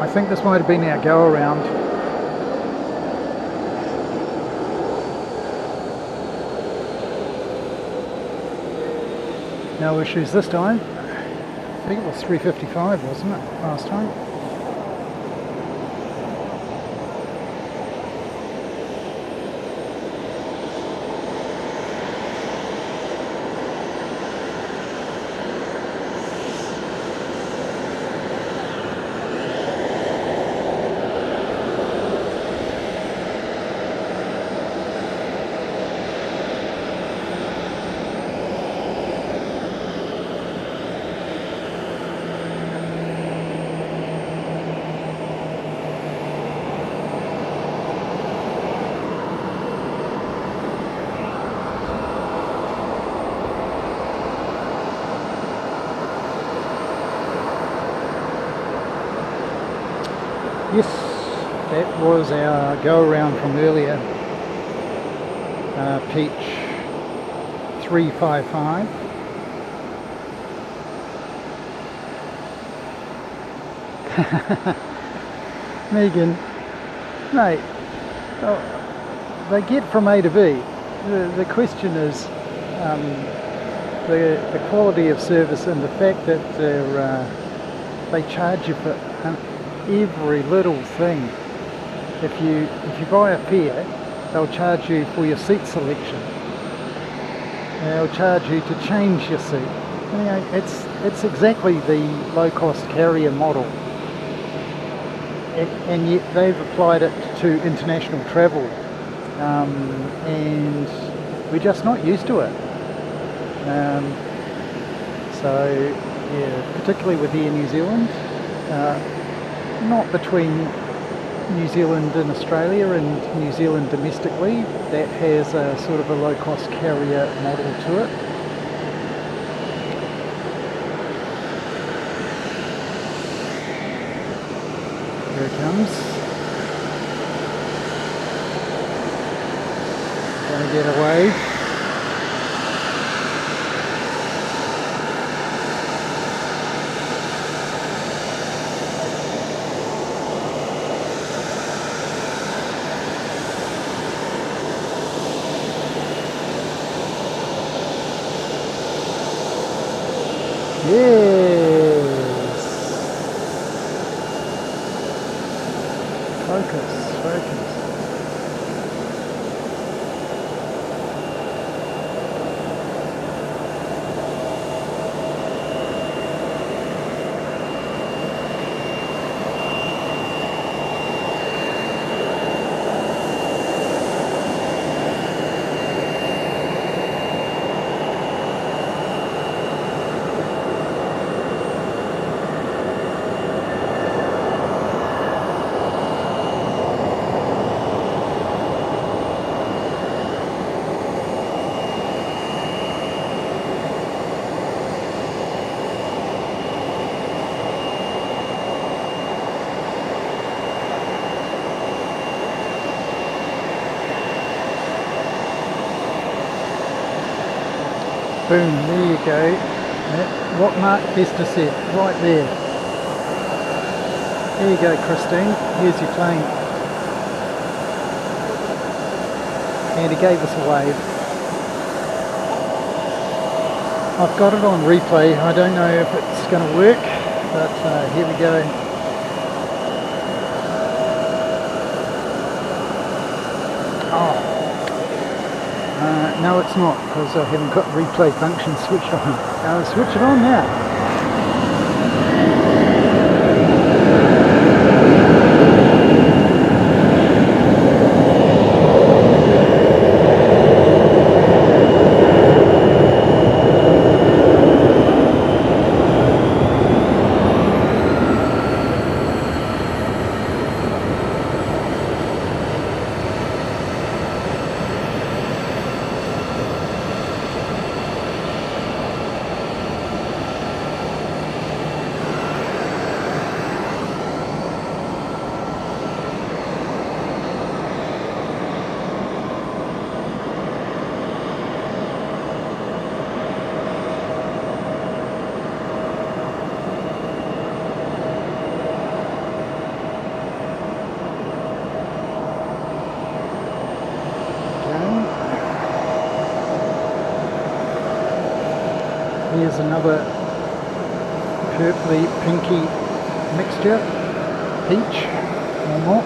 I think this might have been our go around. No issues this time. I think it was 355, wasn't it, last time? Yes, that was our go around from earlier. Peach 355. Megan, mate, they get from A to B. The question is the quality of service and the fact that they charge you for every little thing. If you buy a fare, they'll charge you for your seat selection. They'll charge you to change your seat. You know, it's exactly the low-cost carrier model, and yet they've applied it to international travel, and we're just not used to it. So yeah, particularly with Air New Zealand. Not between New Zealand and Australia and New Zealand domestically, that has a sort of a low-cost carrier model to it. Here it comes. Going to get a wave. Yes. Focus, focus. Boom, there you go. What Mark Bester said, right there. There you go, Christine. Here's your plane. And he gave us a wave. I've got it on replay. I don't know if it's going to work, but here we go. No, it's not, because I haven't got replay function switched on. I'll switch it on now. Here's another purpley pinky mixture, peach or not.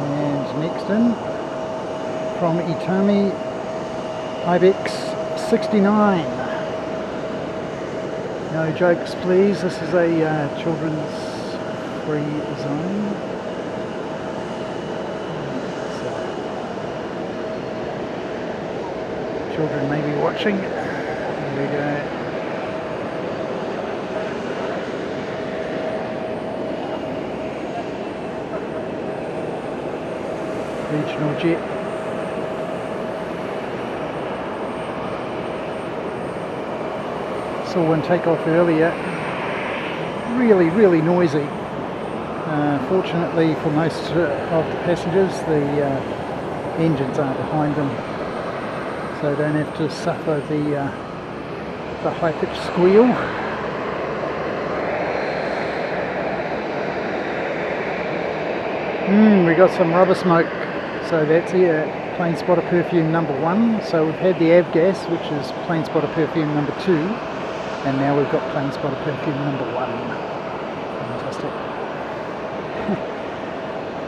And next in from Itami, Ibex 69. No jokes please, this is a children's free zone. So, children may be watching. Here we go. Regional jet. Saw one take off earlier, really noisy. Fortunately for most of the passengers, the engines are behind them, so they don't have to suffer the high-pitched squeal. We got some rubber smoke, so that's plane spotter perfume number 1. So we've had the avgas, which is plane spotter perfume number 2. And now we've got plane spotter perfume number 1. Fantastic.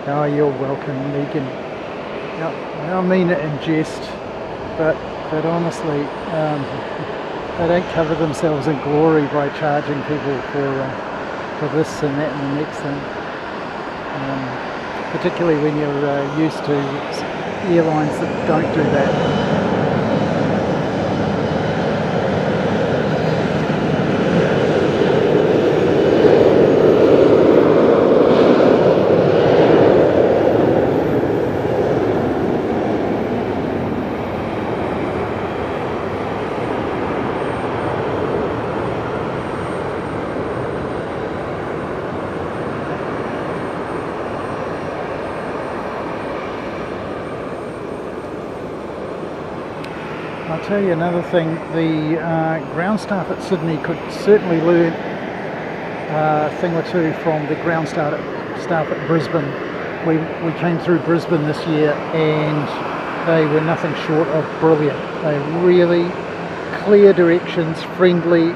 Oh, you're welcome, Megan. Yep. I don't mean it in jest, but honestly, they don't cover themselves in glory by charging people for this and that and the next thing. Particularly when you're used to airlines that don't do that. I'll tell you another thing, the ground staff at Sydney could certainly learn a thing or two from the ground staff at Brisbane. We came through Brisbane this year and they were nothing short of brilliant. They really clear directions, friendly,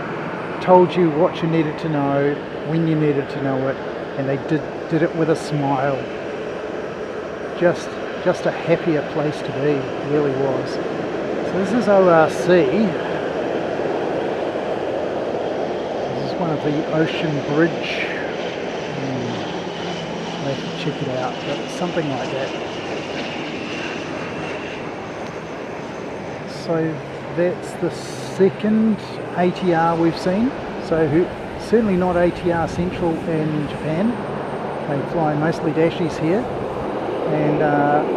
told you what you needed to know, when you needed to know it, and they did it with a smile. Just a happier place to be, it really was. So this is ORC. This is one of the Ocean Bridge. I'll have to check it out, but it's something like that. So that's the second ATR we've seen. So certainly not ATR Central in Japan. They fly mostly dashies here. And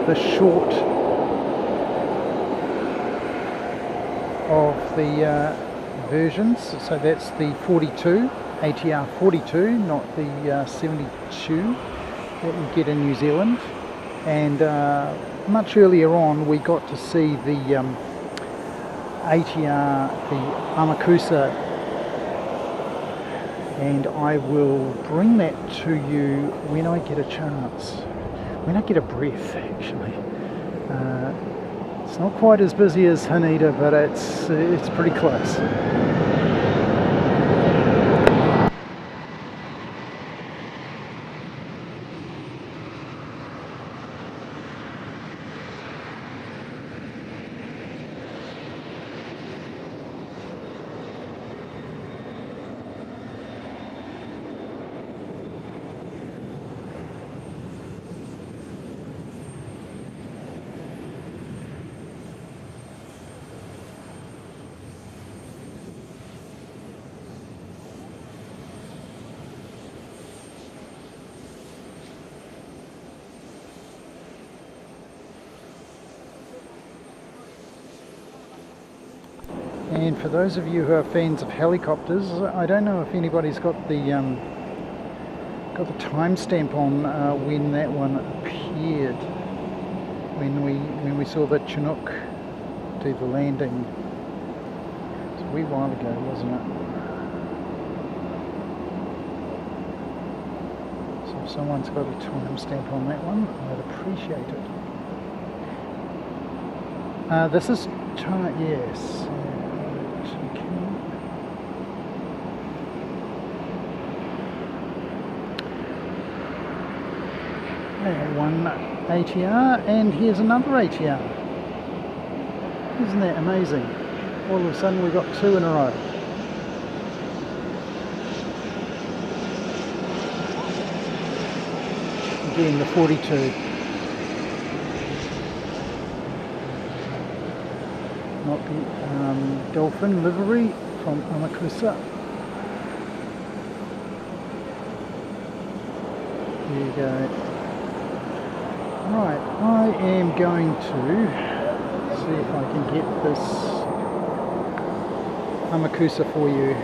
the short of the versions, so that's the 42, ATR 42, not the 72 that you get in New Zealand. And much earlier on we got to see the ATR, the Amakusa, and I will bring that to you when I get a chance. when I get a breath, actually. It's not quite as busy as Haneda, but it's pretty close. And for those of you who are fans of helicopters, I don't know if anybody's got the timestamp on when that one appeared, when we saw the Chinook do the landing. It's a wee while ago, wasn't it? So if someone's got a timestamp on that one, I'd appreciate it. This is yes. One ATR, and here's another ATR. Isn't that amazing? All of a sudden we've got two in a row. Again, the 42. Not the Dolphin livery from Amakusa. There you go. Right, I am going to see if I can get this Amakusa for you.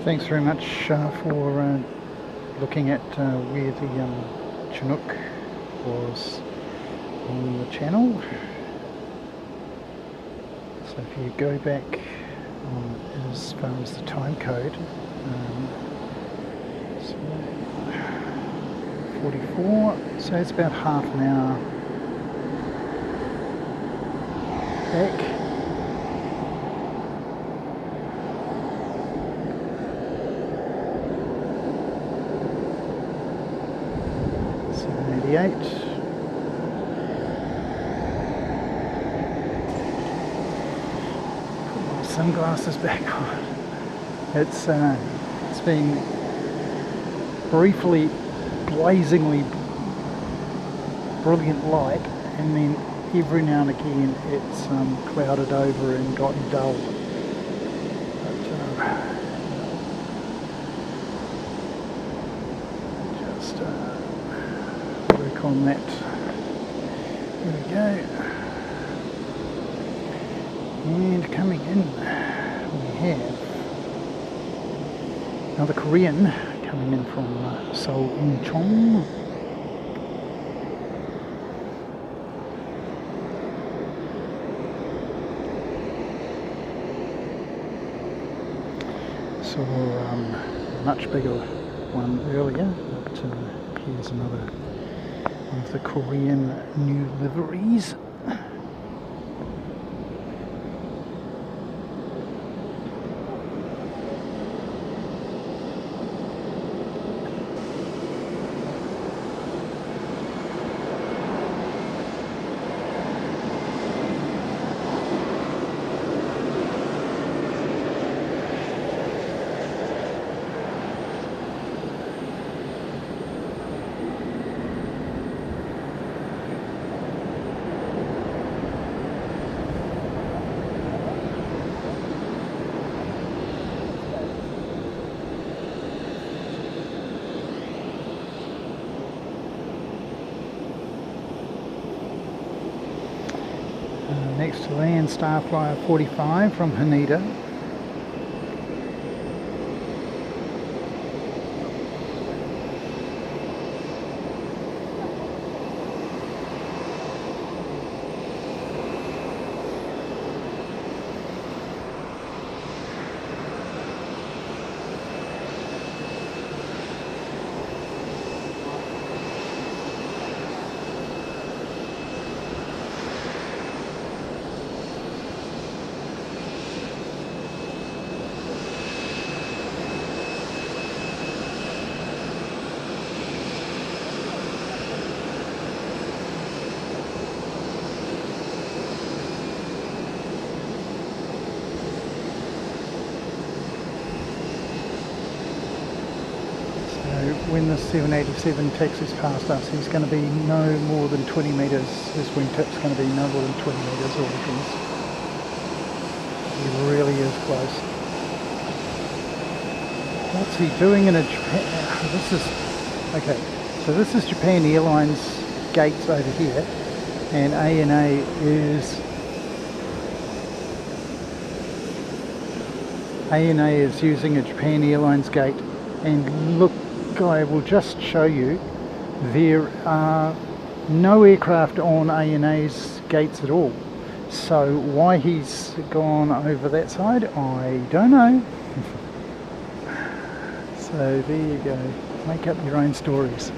Thanks very much for looking at where the Chinook was on the channel. So if you go back as far as the time code, so 44, so it's about half an hour back. Put my sunglasses back on. It's been briefly blazingly brilliant light, and then every now and again it's clouded over and gotten dull. But, just work on that. There we go. And coming in, we have another Korean coming in from Seoul Incheon. Saw a much bigger one earlier, but here's another one of the Korean new liveries. Next to land, Starflyer 45 from Haneda. When the 787 taxis past us, he's going to be no more than 20 metres. His wingtip's going to be no more than 20 metres, all things. He really is close. What's he doing in a Japan? This is okay. So this is Japan Airlines gates over here, and ANA is using a Japan Airlines gate, and look. I will just show you, there are no aircraft on ANA's gates at all, so why he's gone over that side, I don't know. So there you go, make up your own stories.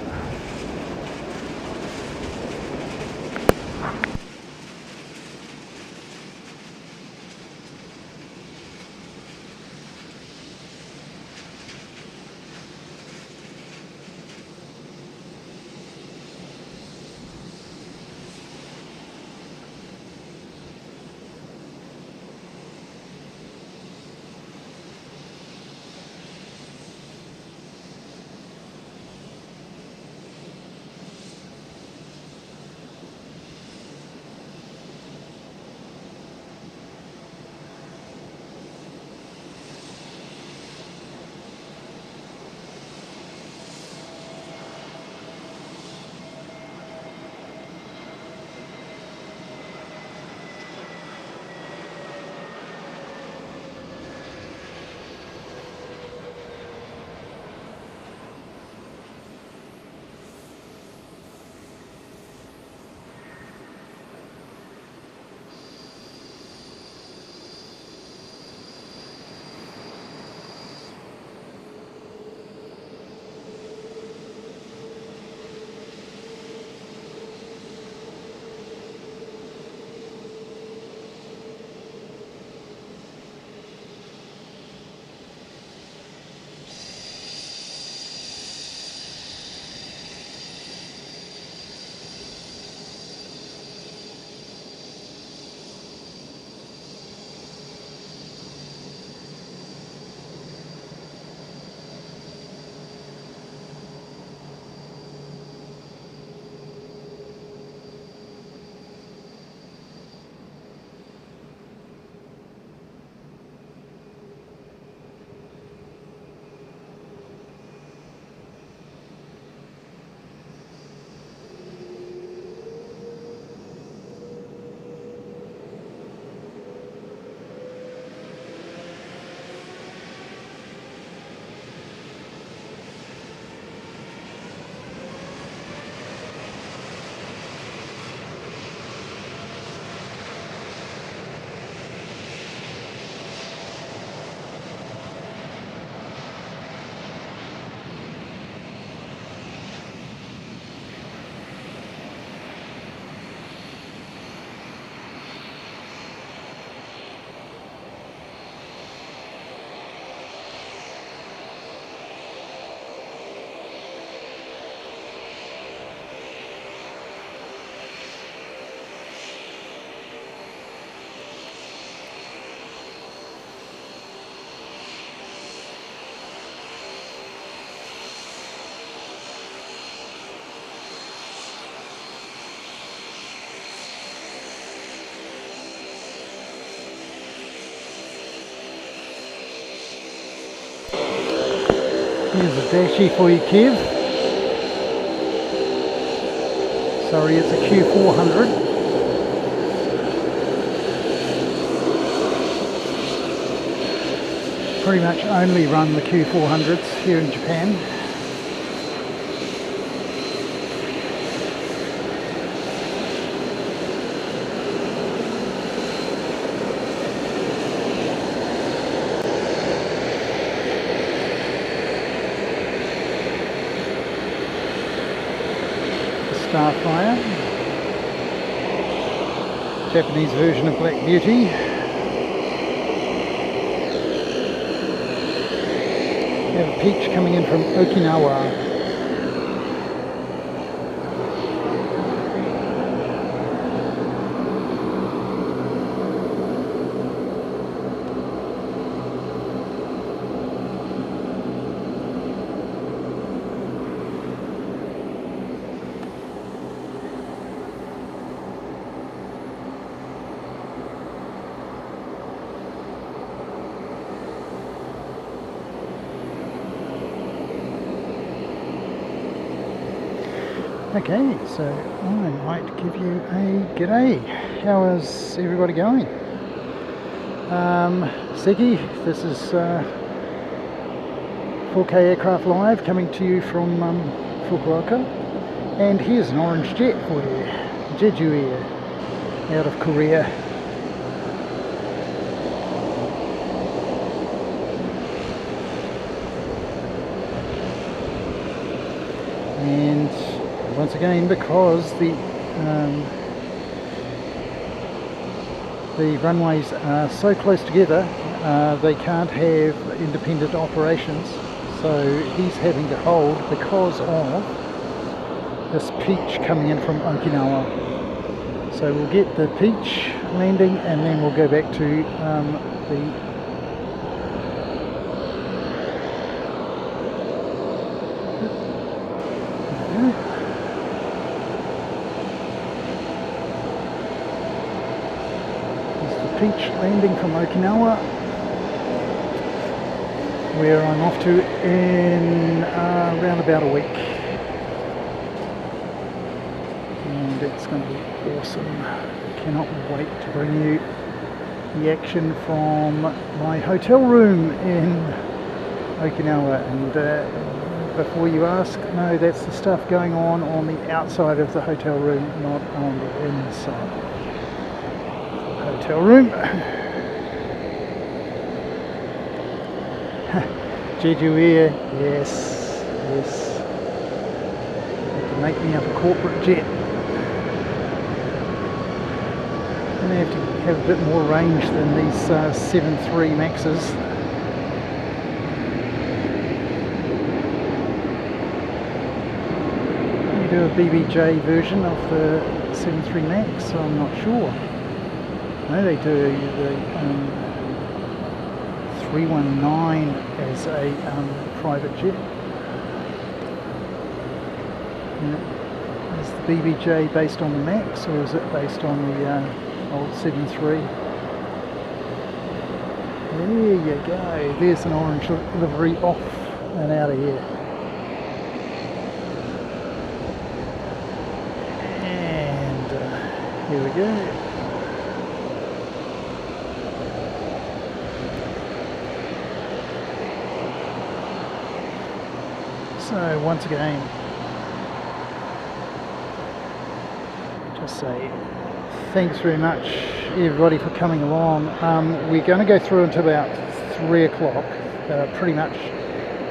Here's a dashie for you, Kev. Sorry, it's a Q400. Pretty much only run the Q400s here in Japan. Starfire, Japanese version of Black Beauty. We have a Peach coming in from Okinawa. Okay, so I might give you a g'day. How is everybody going? Seki, this is 4K Aircraft Live coming to you from Fukuoka. And here's an orange jet for you, Jeju Air, out of Korea. And once again, because the runways are so close together, they can't have independent operations, so he's having to hold because of this Peach coming in from Okinawa. So we'll get the Peach landing and then we'll go back to the Peach landing from Okinawa, where I'm off to in around about a week, and it's going to be awesome. Cannot wait to bring you the action from my hotel room in Okinawa. And before you ask, no, that's the stuff going on the outside of the hotel room, not on the inside. Hotel room. Jeju Air, yes. They can make me up a corporate jet. And they have to have a bit more range than these 7.3 Maxes. You do a BBJ version of the 7.3 Max, I'm not sure. No, they do the 319 as a private jet. Is the BBJ based on the Max, or is it based on the old 73? There you go. There's an orange livery off and out of here. And here we go. So once again, just say thanks very much everybody for coming along. We're going to go through until about 3 o'clock, pretty much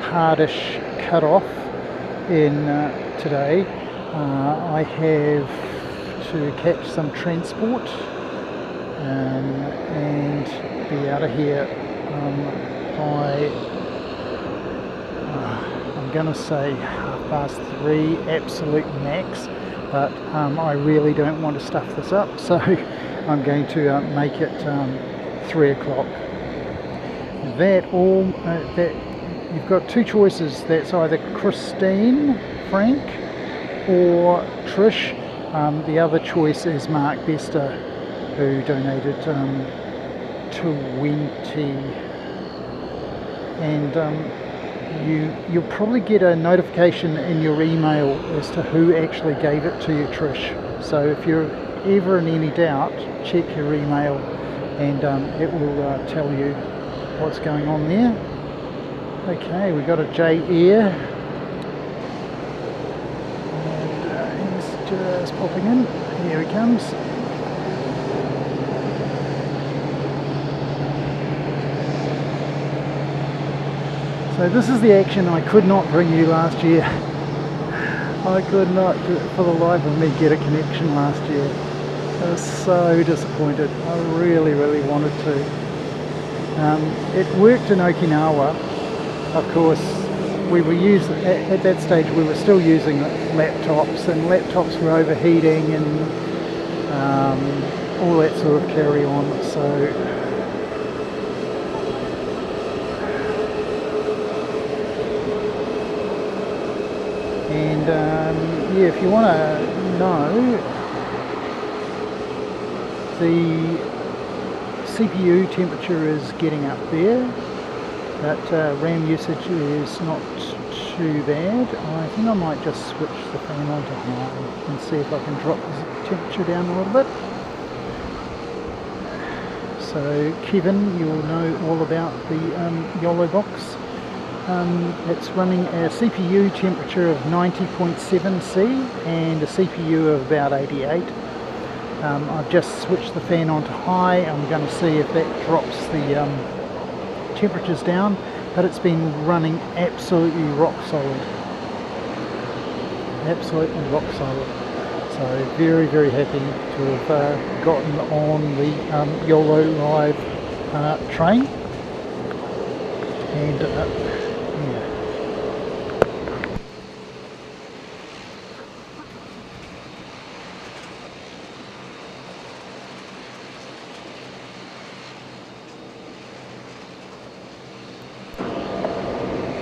hardish cut off in today. I have to catch some transport and be out of here by I'm going to say 3:30 absolute max, but I really don't want to stuff this up, so I'm going to make it 3 o'clock. That you've got two choices. That's either Christine, Frank, or Trish. The other choice is Mark Bester, who donated 20, and you'll probably get a notification in your email as to who actually gave it to you, Trish. So if you're ever in any doubt, check your email and it will tell you what's going on there. Okay, we've got a J Air. And he's just popping in. Here he comes. So this is the action I could not bring you last year. I could not, for the life of me, get a connection last year. I was so disappointed. I really, really wanted to. It worked in Okinawa. Of course, we were at that stage we were still using laptops, and laptops were overheating and all that sort of carry on. So and yeah, if you want to know, the CPU temperature is getting up there, but RAM usage is not too bad. I think I might just switch the fan on to high and see if I can drop the temperature down a little bit. So Kevin, you'll know all about the YOLO box. It's running a CPU temperature of 90.7 C and a CPU of about 88. I've just switched the fan on to high. I'm going to see if that drops the temperatures down, but it's been running absolutely rock solid. Absolutely rock solid. So very, very happy to have gotten on the YOLO Live train. And yeah.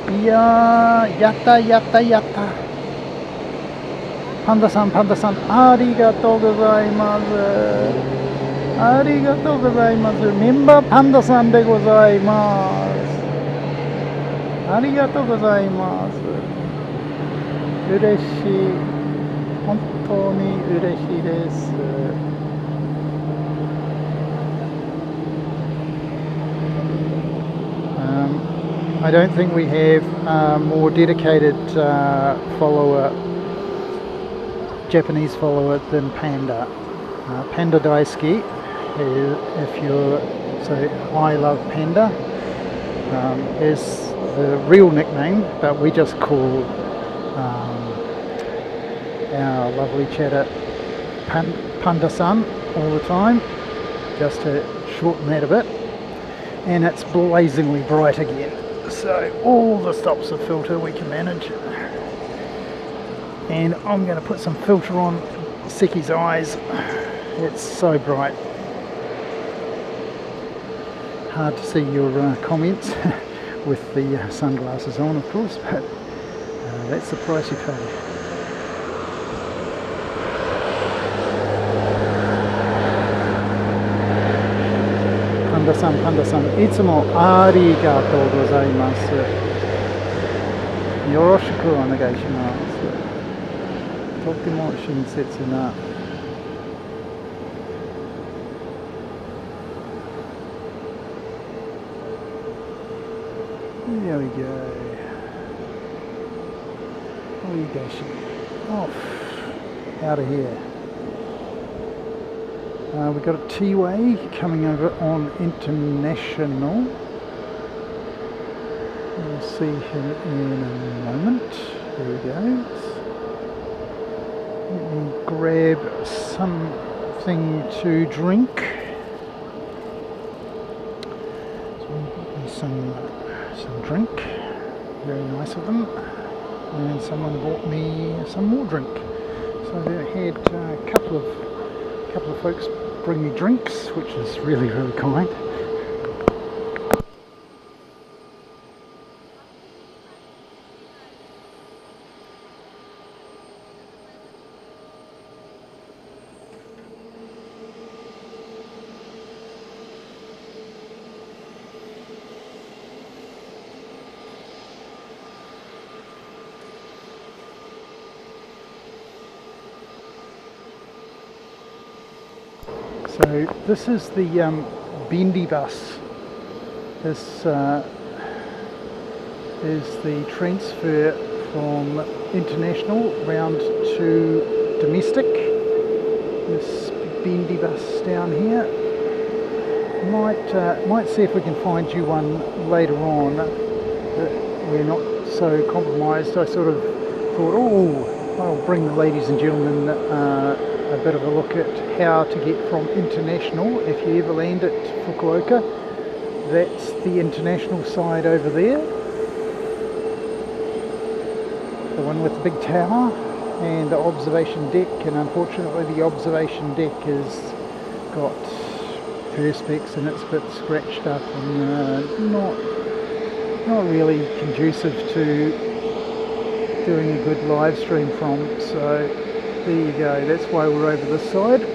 いやー、やったやったやった。パンダさん、パンダさん、ありがとうございます。ありがとうございます。メンバーパンダさんでございます。ありがとうございます。嬉しい。本当に嬉しいです。I don't think we have a more dedicated Japanese follower than Panda. Panda Daisuke, so I love Panda, is the real nickname, but we just call our lovely chatter Panda-san all the time, just to shorten that a bit. And it's blazingly bright again. So all the stops of filter we can manage, and I'm going to put some filter on Seki's eyes. It's so bright, hard to see your comments with the sunglasses on, of course, but that's the price you pay. Panda-san, Panda-san, いつもありがとうございます。よろしくお願いします。とても親切な。There we go. Oh, you go, off, out of here. We've got a T-way coming over on International. We'll see him in a moment. There he goes. Let me grab something to drink. Some drink. Very nice of them. And someone bought me some more drink. So I had a couple of folks bring me drinks, which is really, really kind. So this is the bendy bus. This is the transfer from international round to domestic. This bendy bus down here. Might see if we can find you one later on. We're not so compromised. I sort of thought, oh, I'll bring the ladies and gentlemen a bit of a look at how to get from international if you ever land at Fukuoka. That's the international side over there, the one with the big tower and the observation deck, and unfortunately the observation deck has got perspex and it's a bit scratched up and not really conducive to doing a good live stream from. So there you go, that's why we're over this side.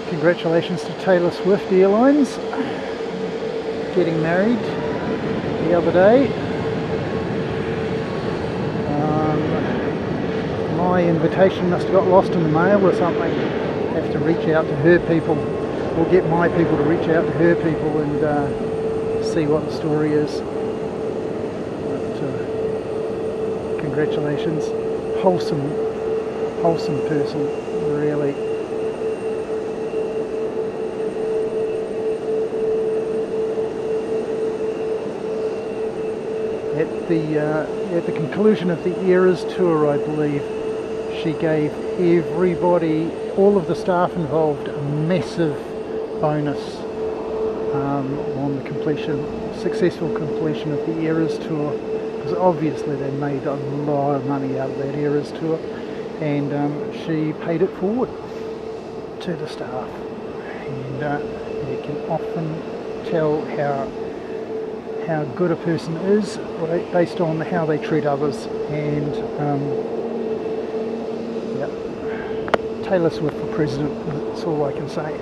Congratulations to Taylor Swift Airlines getting married the other day. My invitation must have got lost in the mail or something. Have to reach out to her people, or get my people to reach out to her people and see what the story is. But, congratulations, wholesome person, really. At the conclusion of the Eras tour, I believe, she gave everybody, all of the staff involved, a massive bonus on the successful completion of the Eras tour, because obviously they made a lot of money out of that Eras tour, and she paid it forward to the staff. And you can often tell how good a person is based on how they treat others, and Taylor Swift for president, that's all I can say.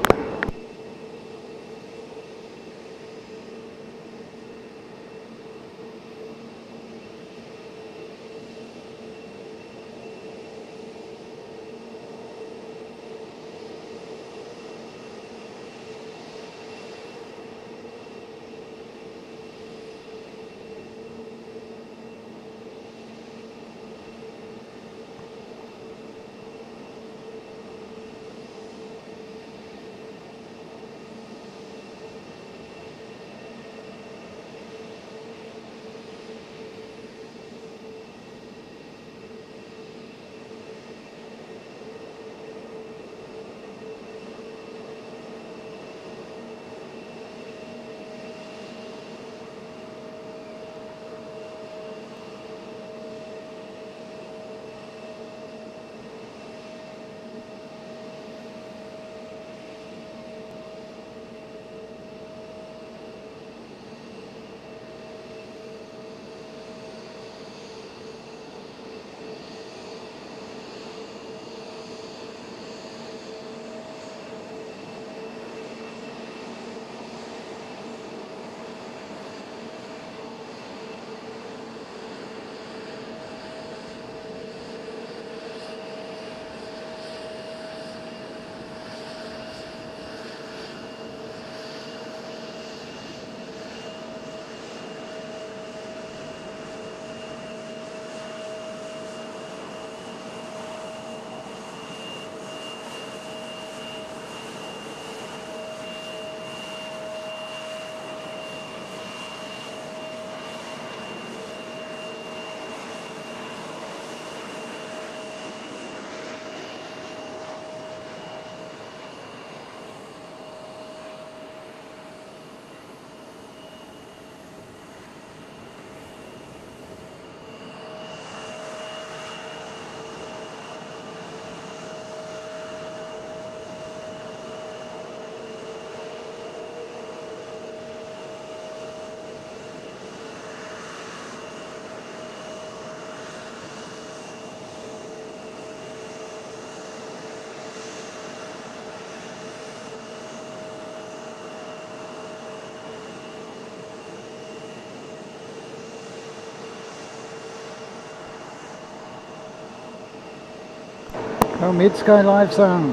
ミッドスカイライブさん、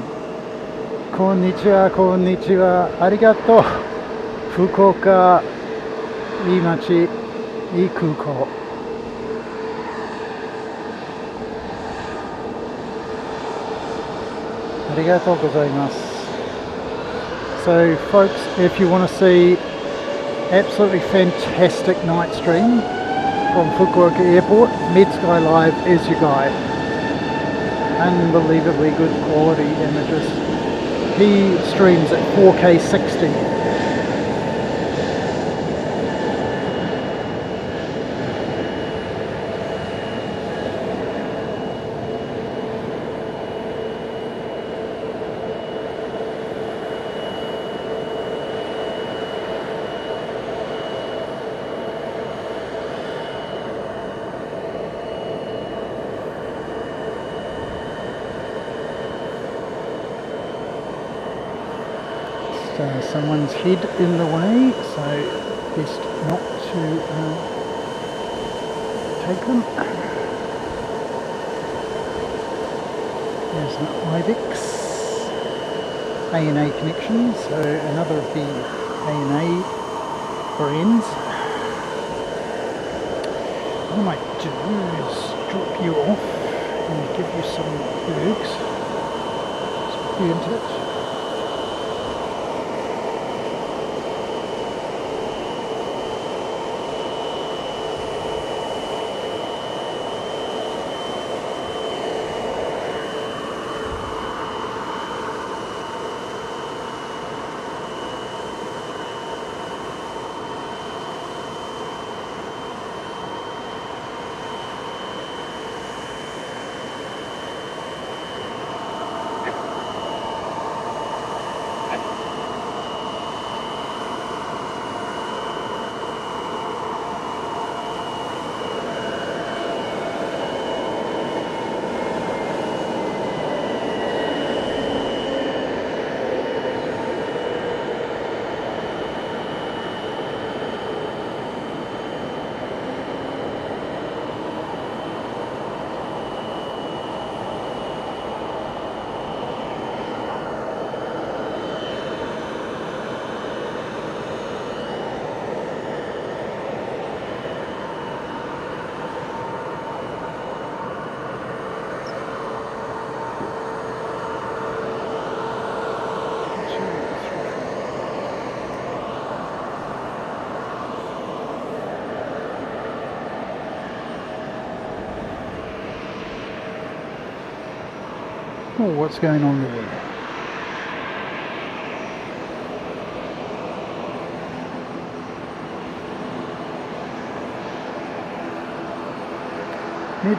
こんにちは、こんにちは、ありがとう。福岡、いい街、いい空港。ありがとうございます。So, folks, if you want to see absolutely fantastic night stream from Fukuoka Airport, Sky Live is your guide. Unbelievably good quality images. He streams at 4K 60. Someone's head in the way, so best not to take them. There's an IBEX ANA connection, so another of the ANA brands. What I might do is drop you off and give you some bergs. Just be in touch. Oh, what's going on there?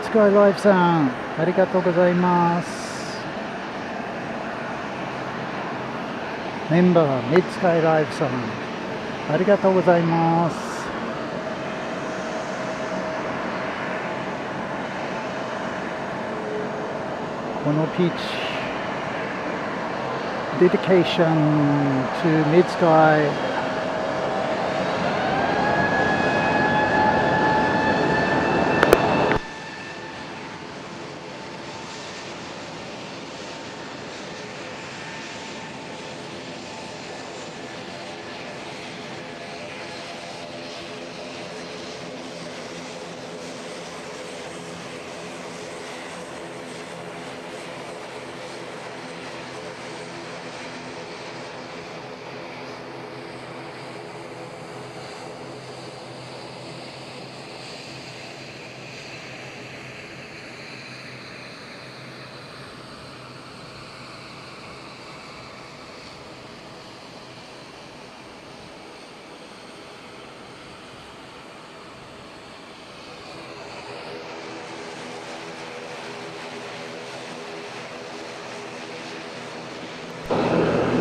Sky Live さん、ありがとうございます。メンバー、Sky Live さん、ありがとうございます。このピーチ dedication to Mid-Sky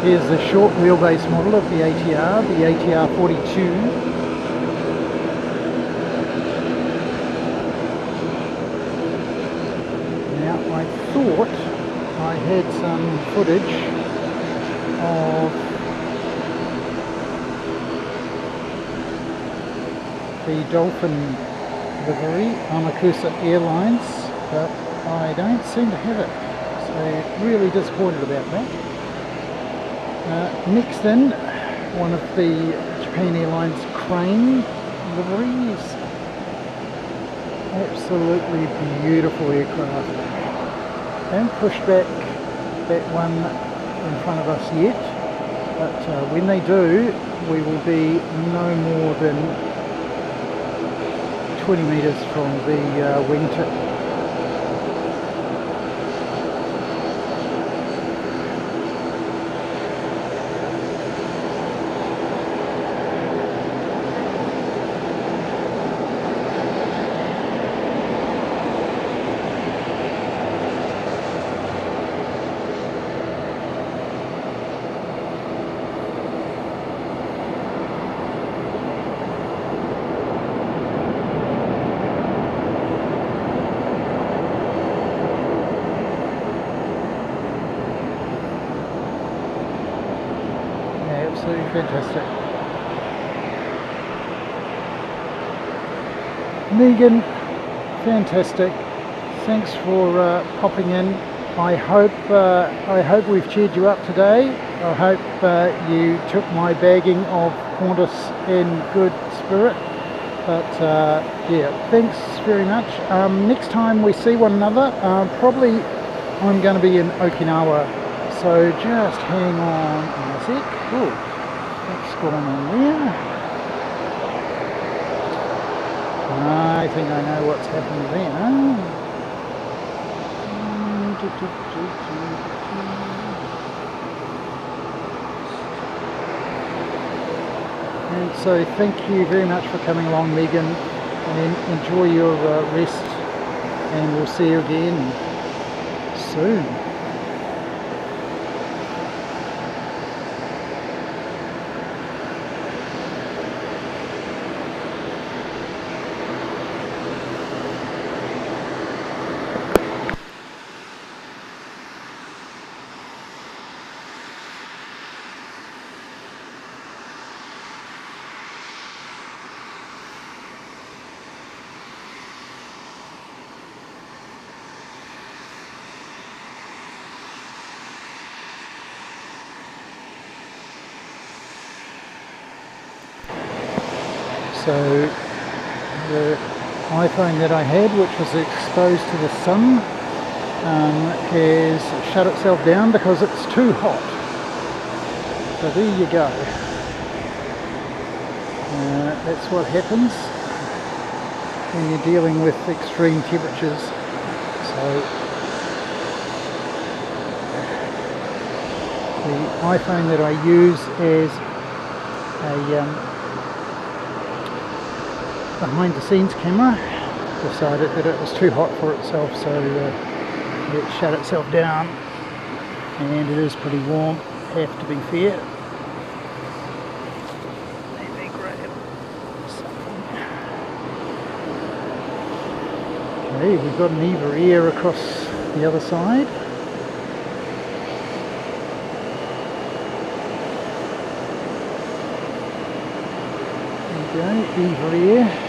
Here's the short wheelbase model of the ATR 42. Now I thought I had some footage of the Dolphin livery on Akusa Airlines, but I don't seem to have it. So So really disappointed about that. Next in, one of the Japan Airlines crane liveries. Absolutely beautiful aircraft. Don't push back that one in front of us yet, but when they do, we will be no more than 20 metres from the wingtip. Absolutely fantastic. Megan, fantastic. Thanks for popping in. I hope we've cheered you up today. I hope you took my bagging of Qantas in good spirit. But yeah, thanks very much. Next time we see one another, probably I'm going to be in Okinawa. So just hang on a sec. Oh, what's going on there? I think I know what's happened there. And so thank you very much for coming along, Megan, and enjoy your rest, and we'll see you again soon. So the iPhone that I had, which was exposed to the sun, has shut itself down because it's too hot. So there you go. That's what happens when you're dealing with extreme temperatures. So the iPhone that I use as a behind the scenes camera decided that it was too hot for itself, so it shut itself down, and it is pretty warm, have to be fair. Let me grab something. Okay, we've got an EVA Air across the other side. There we go, EVA Air.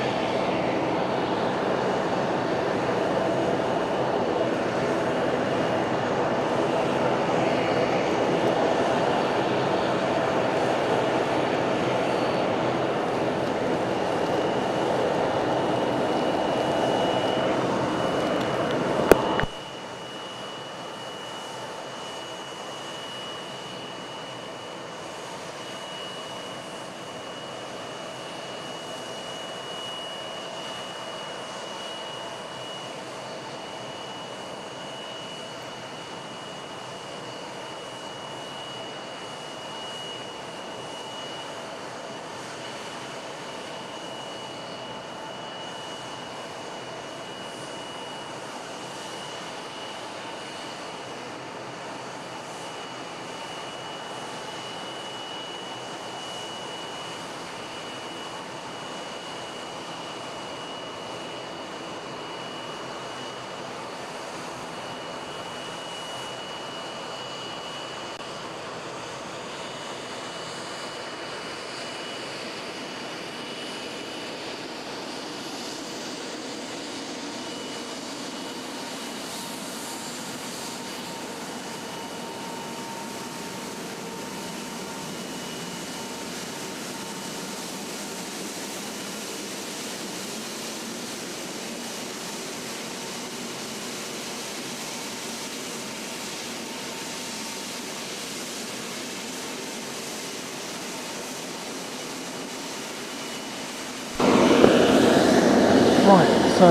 Right, so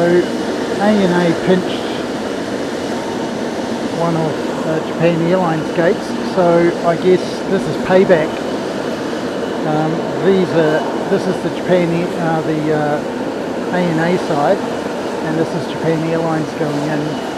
ANA pinched one of Japan Airlines gates, so I guess this is payback. This is the Japan, the ANA side, and this is Japan Airlines going in.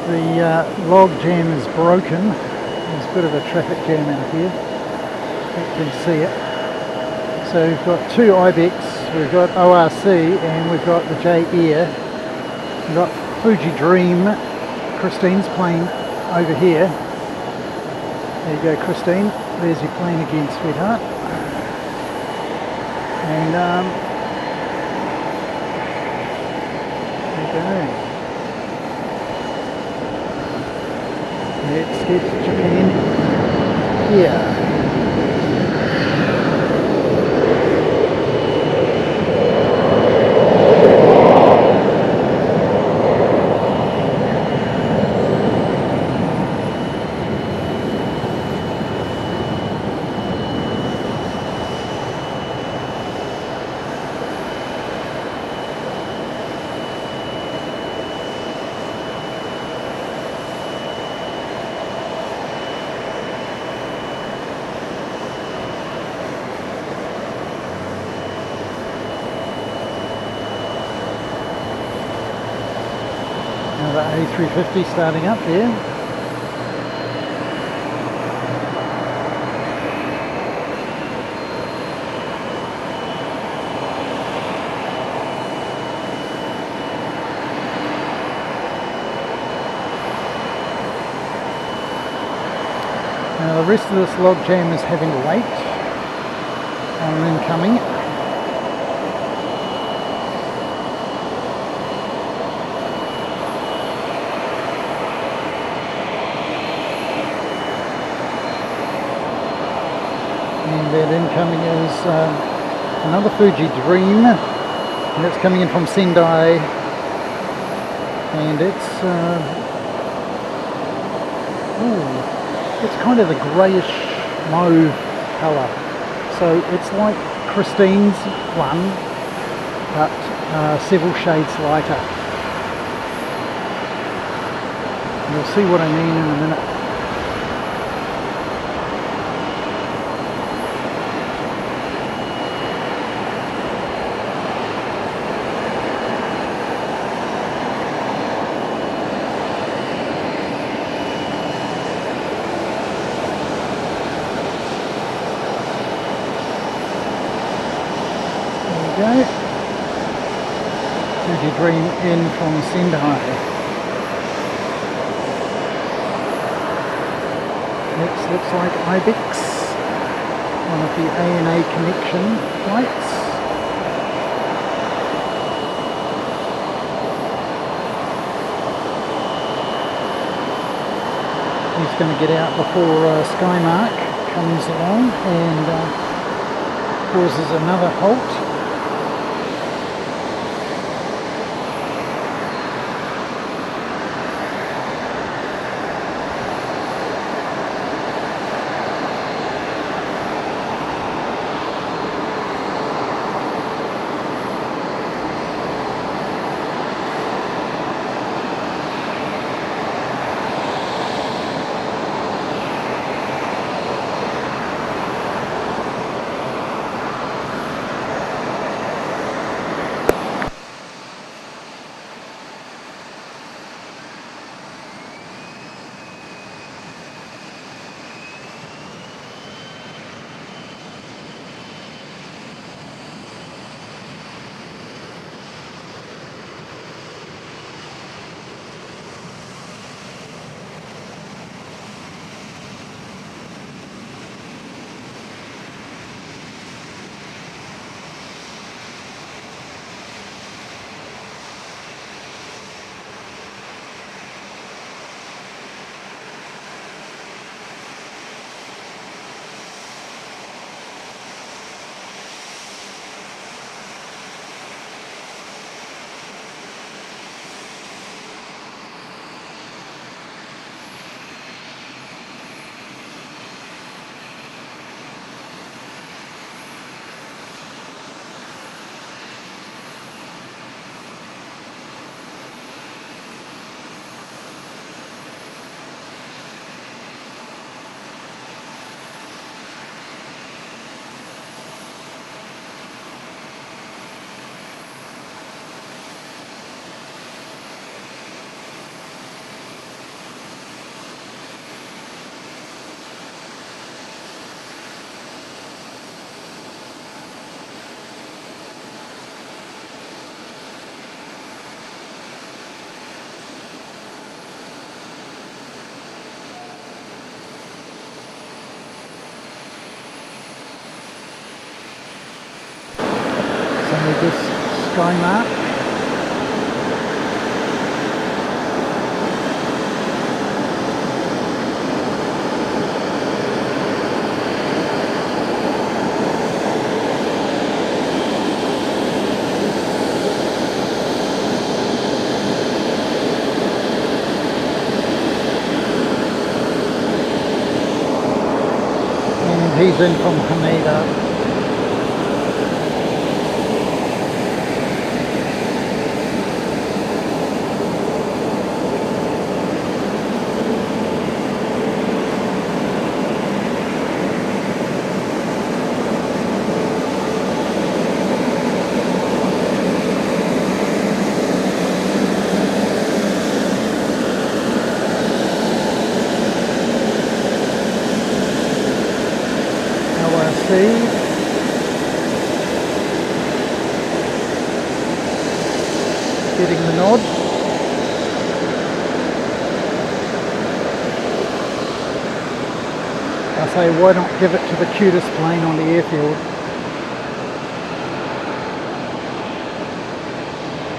The log jam is broken. There's a bit of a traffic jam out here. You can see it. So we've got two IBEX, we've got ORC, and we've got the J Air. We've got Fuji Dream, Christine's plane over here. There you go, Christine. There's your plane again, sweetheart. And there you go. Let's get to Japan here. Another A350 starting up there. Now the rest of this log jam is having to wait on incoming. And that incoming is another Fuji Dream, and it's coming in from Sendai, and it's kind of the greyish mauve colour, so it's like Christine's one, but several shades lighter. You'll see what I mean in a minute. Go. Fuji Dream in from Sendai. Next looks like IBEX, one of the ANA connection flights. He's going to get out before Skymark comes along and causes another halt. Skymark. He's in from Haneda. Getting the nod. I say, why not give it to the cutest plane on the airfield?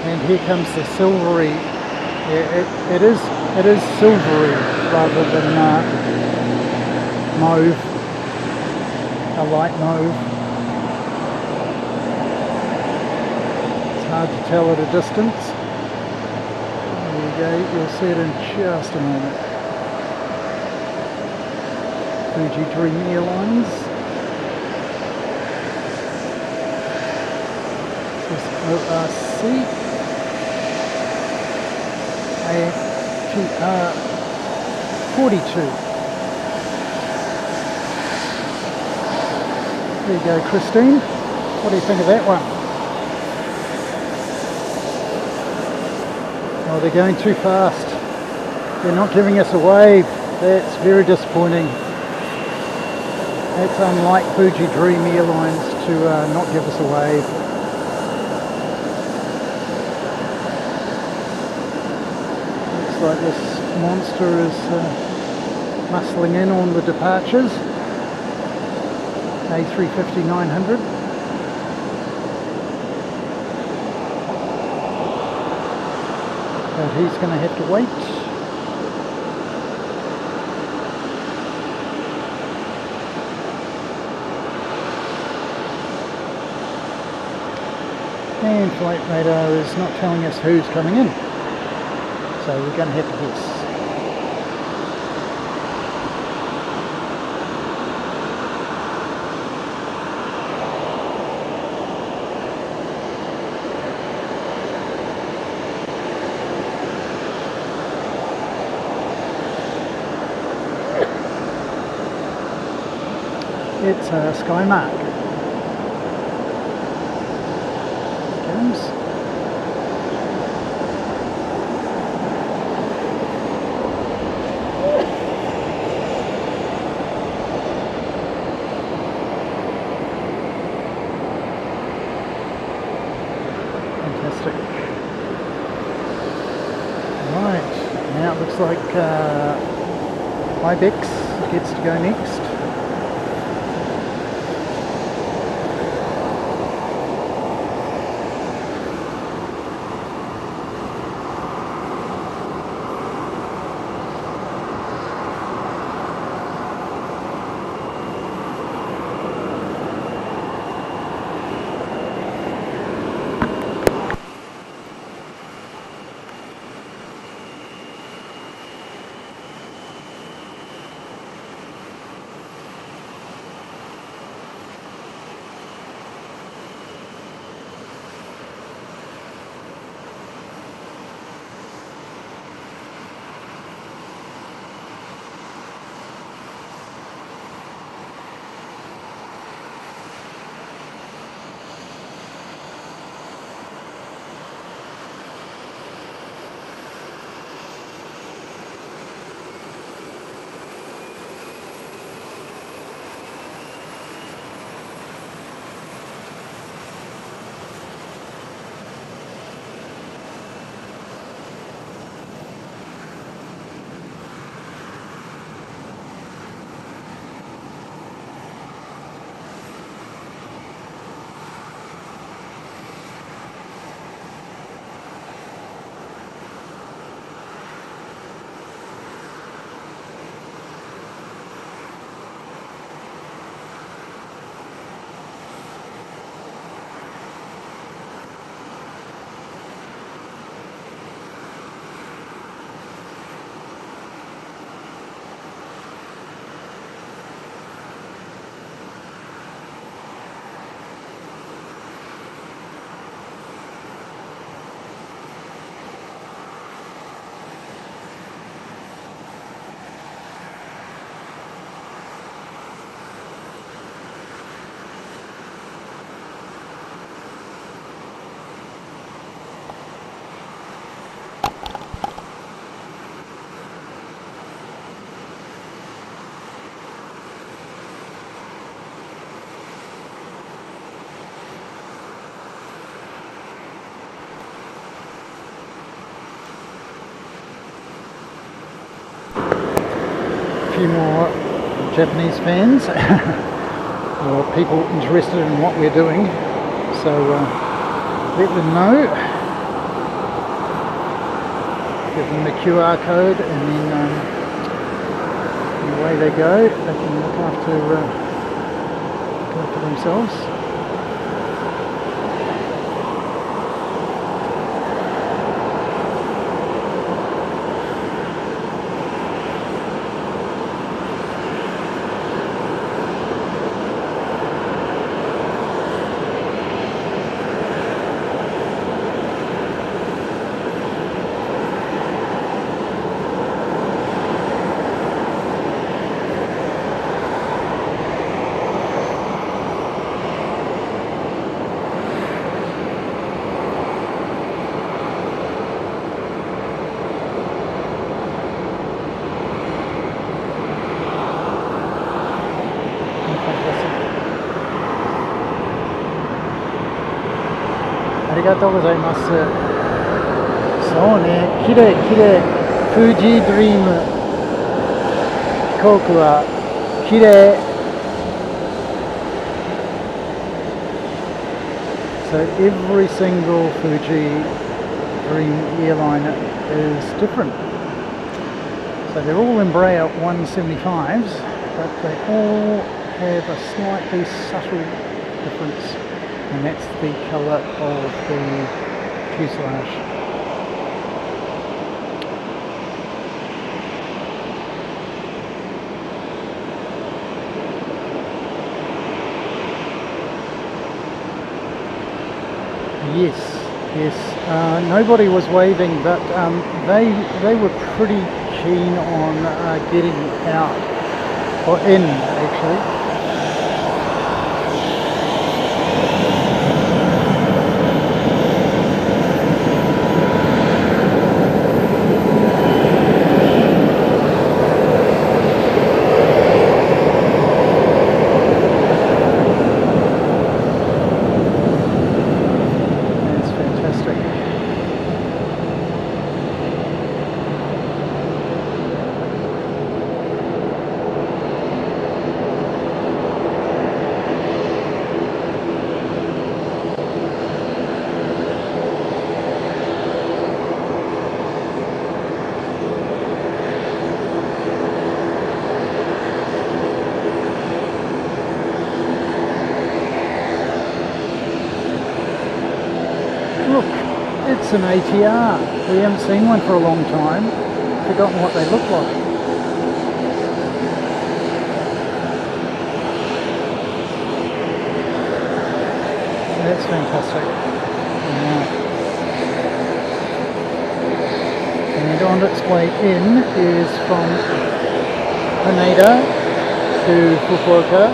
And here comes the silvery. Yeah, it is silvery rather than mauve, a light mauve. Hard to tell at a distance. There you go, you'll see it in just a moment. Fuji Dream Airlines. This is ORC. ATR 42. There you go, Christine. What do you think of that one? Oh, they're going too fast. They're not giving us a wave. That's very disappointing. That's unlike Fuji Dream Airlines to not give us a wave. Looks like this monster is muscling in on the departures. A350-900. But he's going to have to wait. And flight radar is not telling us who's coming in. So we're going to have to guess. It's a Skymark. Comes. Fantastic. Right, now it looks like Ibex gets to go next. few more Japanese fans or people interested in what we're doing, so let them know. Give them the QR code, and then away they go. They can look after themselves. Aりがとうございます。そうね、きれいきれい。富士ドリーム飛行機はきれい。So every single Fuji Dream airline is different. So they're all Embraer 175s, but they all have a slightly subtle difference, and that's the colour of the fuselage. Yes, yes. Nobody was waving, but they were pretty keen on getting out, or in actually. Look, it's an ATR. We haven't seen one for a long time. Forgotten what they look like. That's fantastic. Right. And on its way in is from Narita to Fukuoka,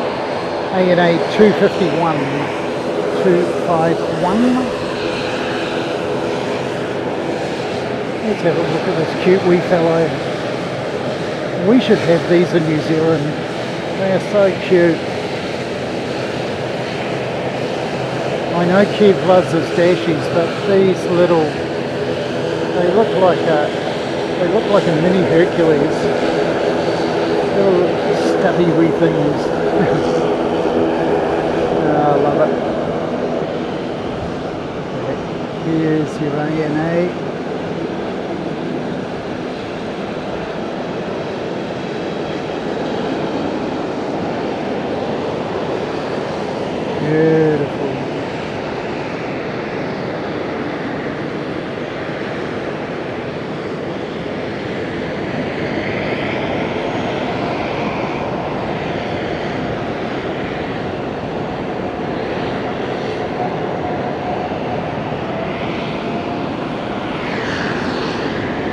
ANA 251. Let's have a look at this cute wee fellow. We should have these in New Zealand. They are so cute. I know Kev loves his dashies, but these little, they look like a mini Hercules. Little stubby wee things. I love it. Here's your ANA. Beautiful.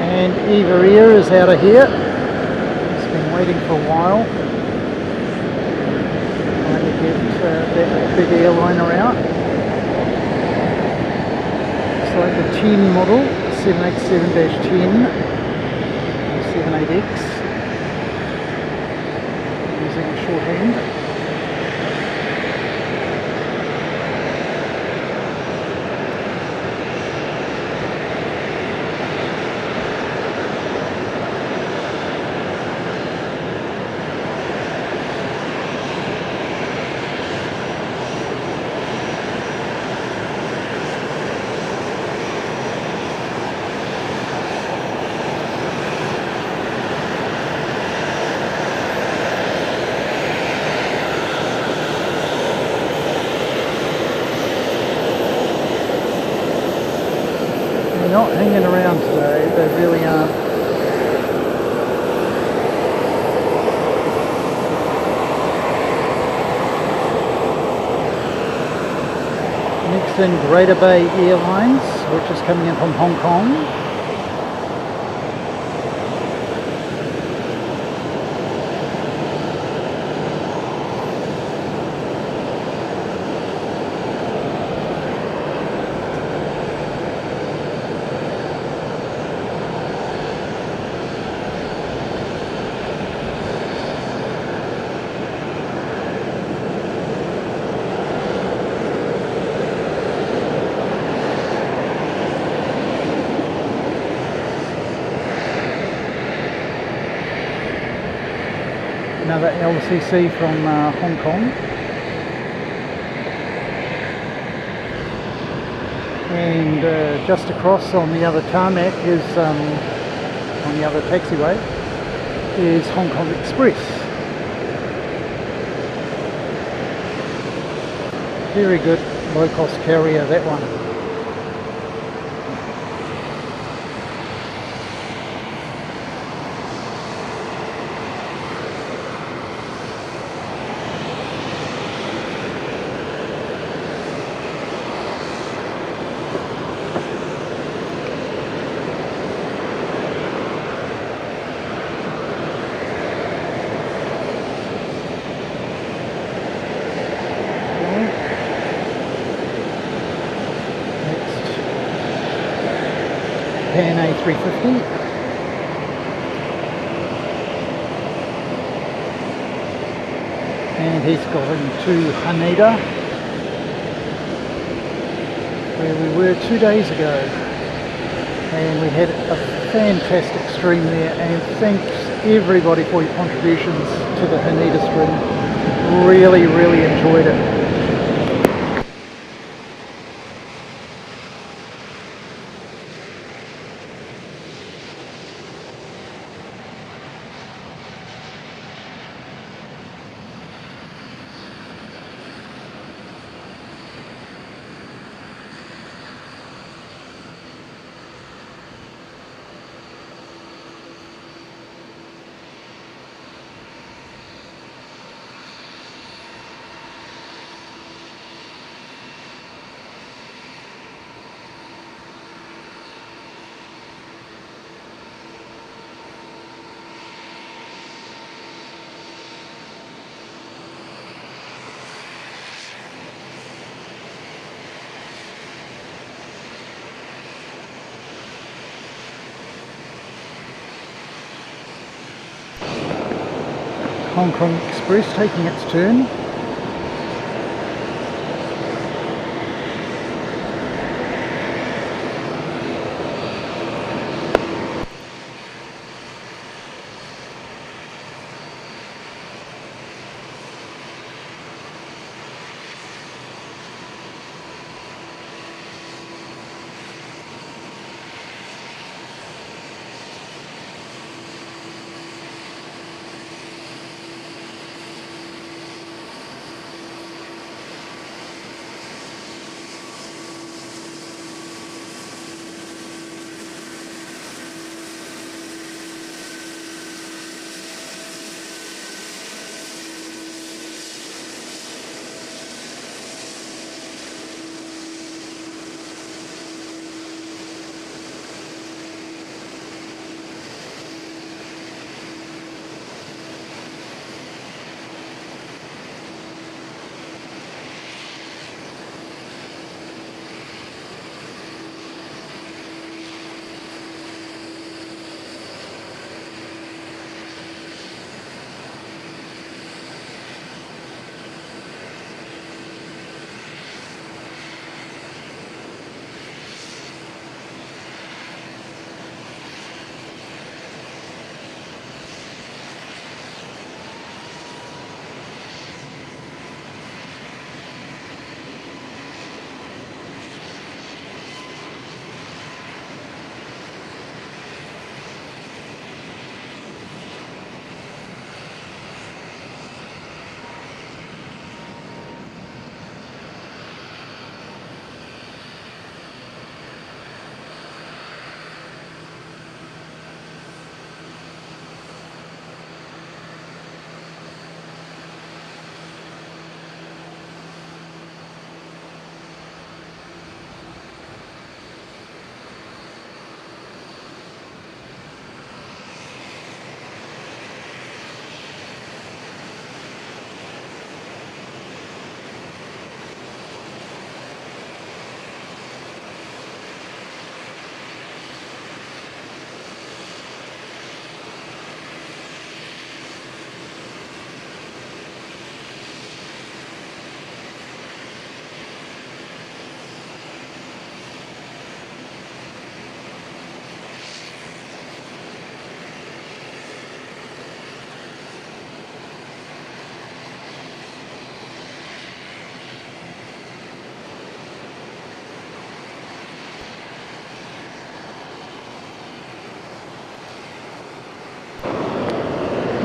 And Eva Air is out of here. It's been waiting for a while. Trying to get that big airliner out. It's like the 10 model, 787-10, 78X. Using a shorthand. hanging around today. They really aren't. Next in, Greater Bay Airlines, which is coming in from Hong Kong. Another LCC from Hong Kong, and just across on the other tarmac is, on the other taxiway, is Hong Kong Express. Very good low-cost carrier, that one. Pan A350, and he's gone to Haneda, where we were 2 days ago, and we had a fantastic stream there, and thanks everybody for your contributions to the Haneda stream. Really enjoyed it. Hong Kong Express taking its turn.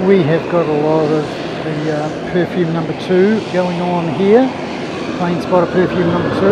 We have got a lot of the perfume number 2 going on here. Plane spotter perfume number 2.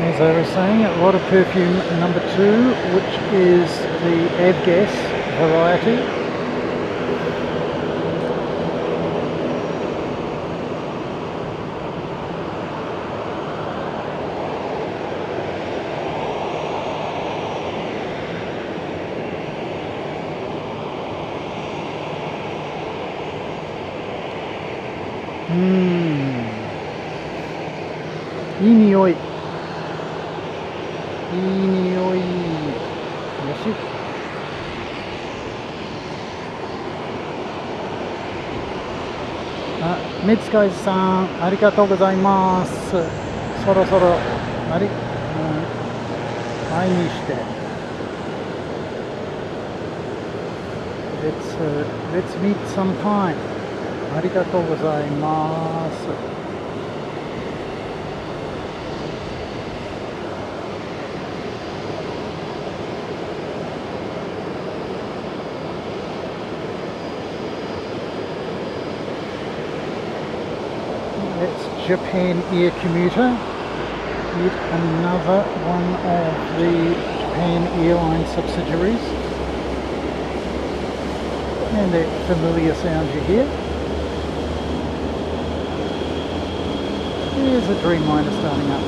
As I was saying, a lot of perfume number 2, which is the Avgas variety. Iい匂い。いい匂い。よし。あ、メツカイさん、ありがとうございます。そろそろ、前にして。Let's meet sometime. ありがとうございます。Japan Air Commuter, yet another one of the Japan Airline subsidiaries, and that familiar sound you hear. There's a Dreamliner starting up.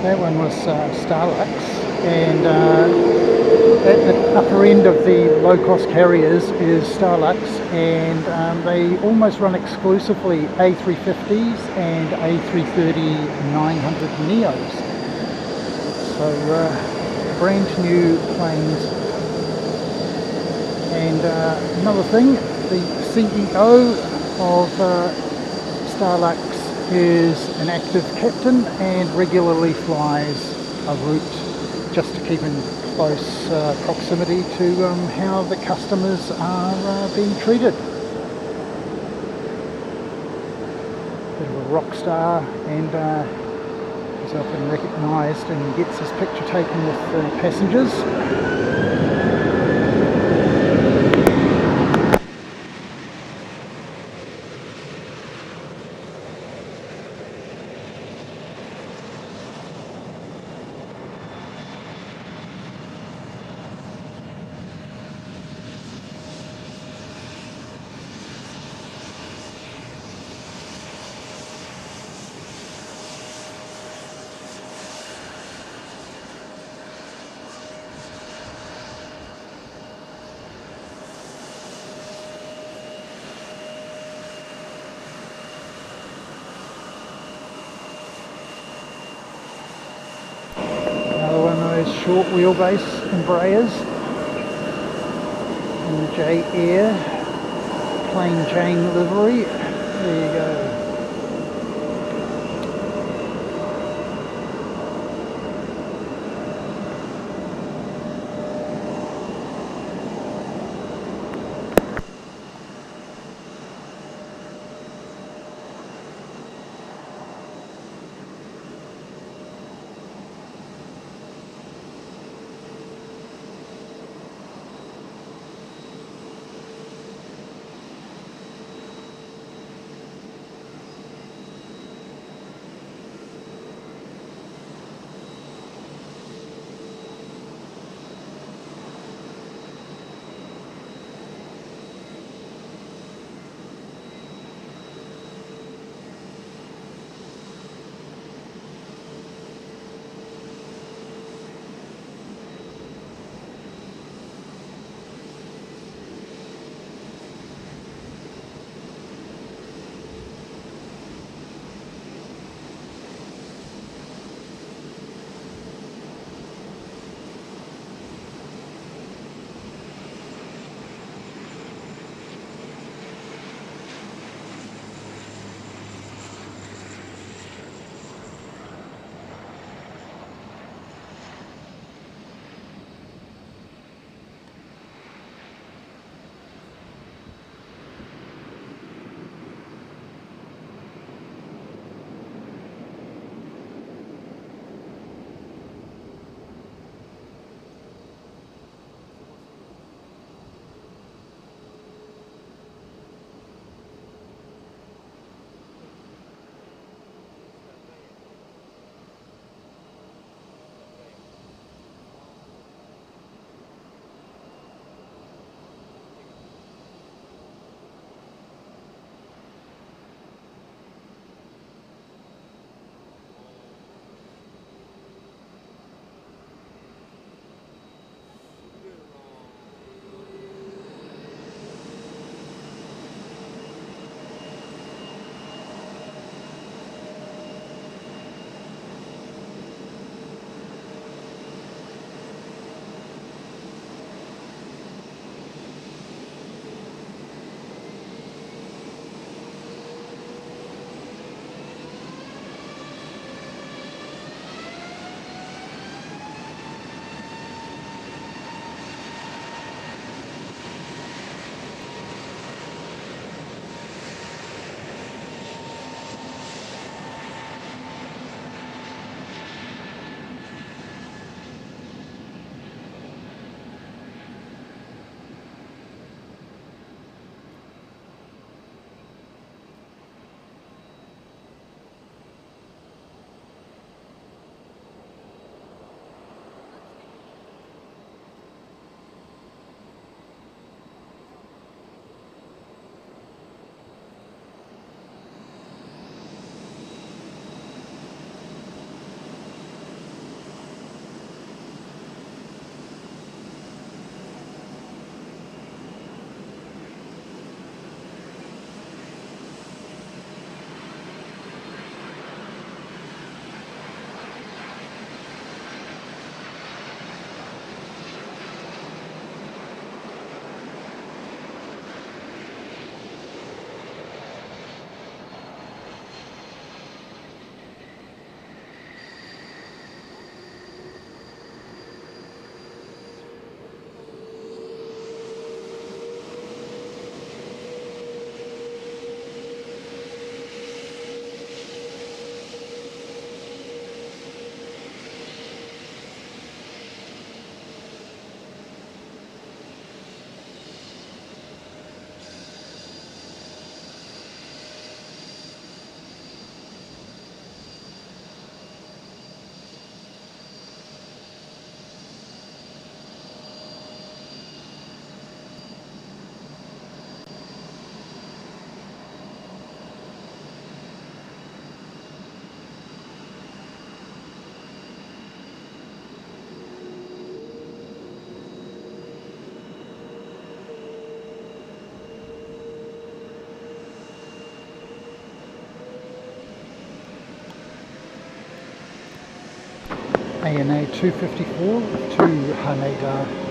That one was Starlux, and at the upper end of the low-cost carriers is Starlux, and they almost run exclusively A350s and A330-900 Neos. So brand new planes. And another thing, the CEO of Starlux is an active captain and regularly flies a route just to keep in close proximity to how the customers are being treated. Bit of a rock star, and is often recognised and gets his picture taken with passengers. Short wheelbase Embraers in the J Air plain Jane livery. There you go. ANA 254 to Haneda.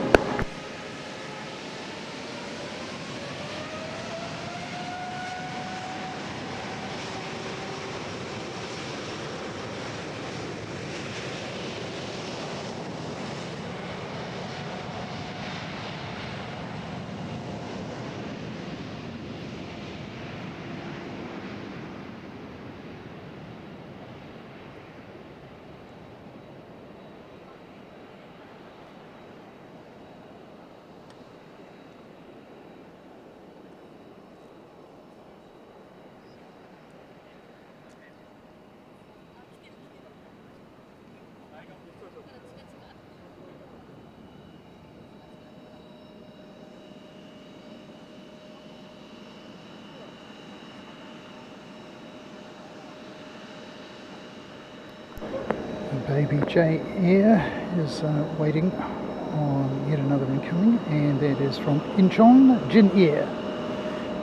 Baby J Air is waiting on yet another incoming, and that is from Incheon, Jin Air.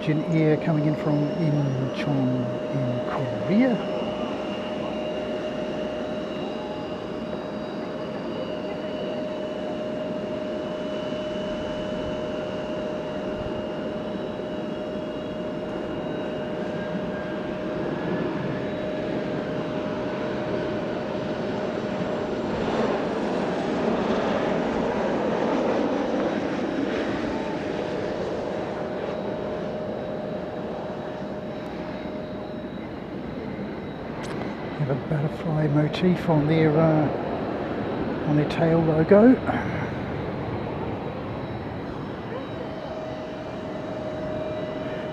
Jin Air coming in from Incheon in Korea. Have a butterfly motif on their tail logo.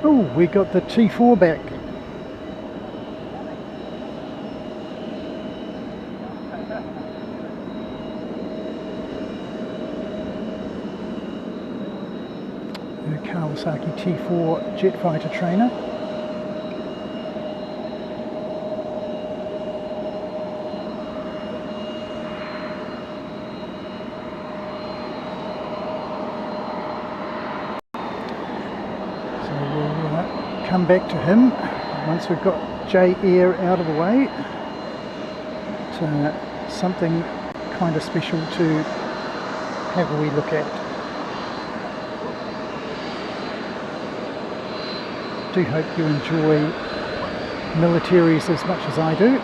Oh, we got the T4 back. The Kawasaki T4 jet fighter trainer. Come back to him once we've got J Air out of the way. It's something kind of special to have a wee look at. Do hope you enjoy militaries as much as I do.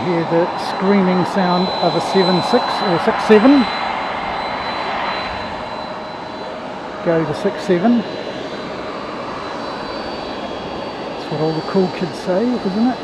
Hear the screaming sound of a 7.6 or 6.7. Go to 6.7. That's what all the cool kids say, isn't it?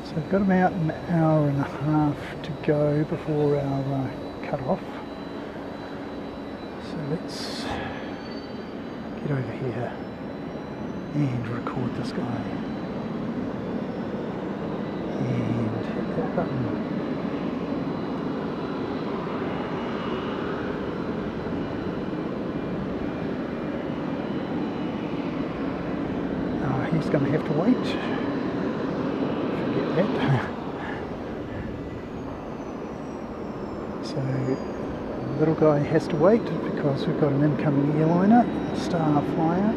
So we've got about an hour and a half to go before our cut off. So let's get over here and record this guy. And hit that button. He's going to have to wait. So the little guy has to wait because we've got an incoming airliner, Star Flyer.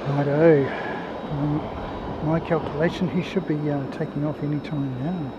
Righto, my calculation, he should be taking off any time now.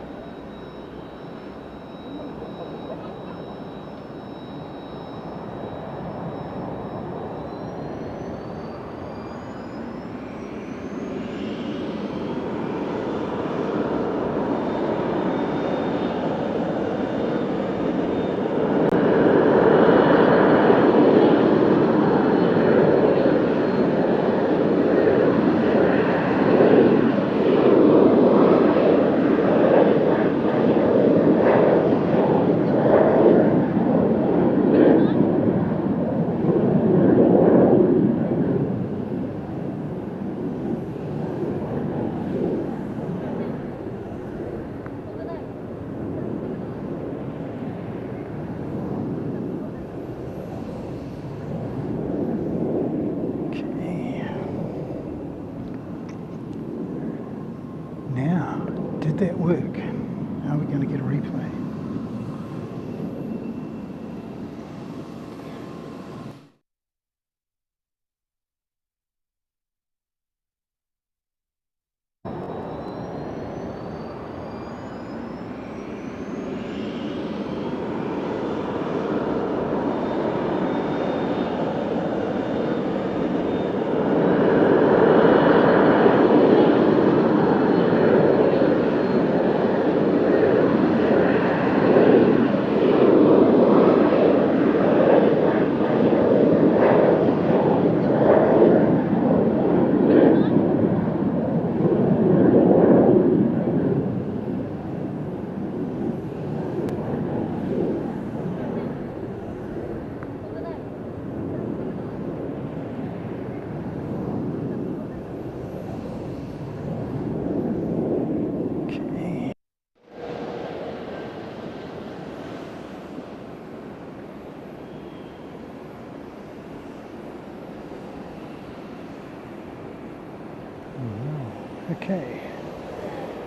Okay,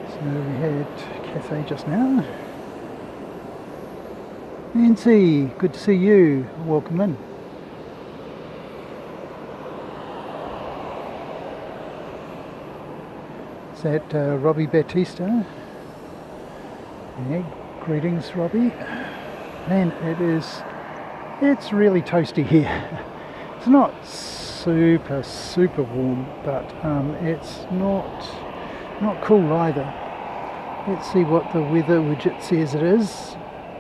so we had cafe just now. Nancy, good to see you. Welcome in. Is that Robbie Batista? Yeah, greetings, Robbie. Man, it's really toasty here. It's not super warm, but it's not cool either. Let's see what the weather widget says it is.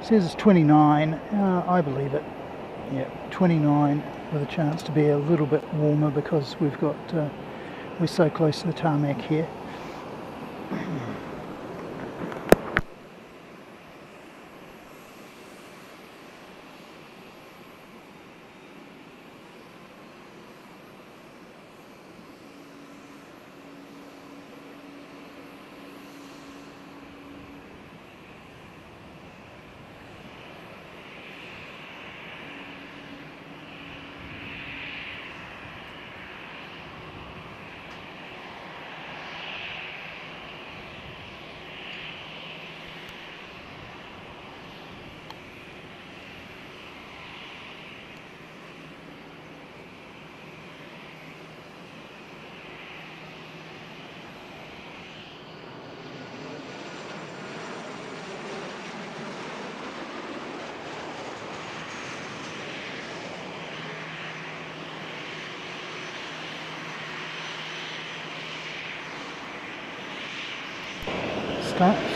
It says it's 29. I believe it. Yeah, 29 with a chance to be a little bit warmer because we're so close to the tarmac here.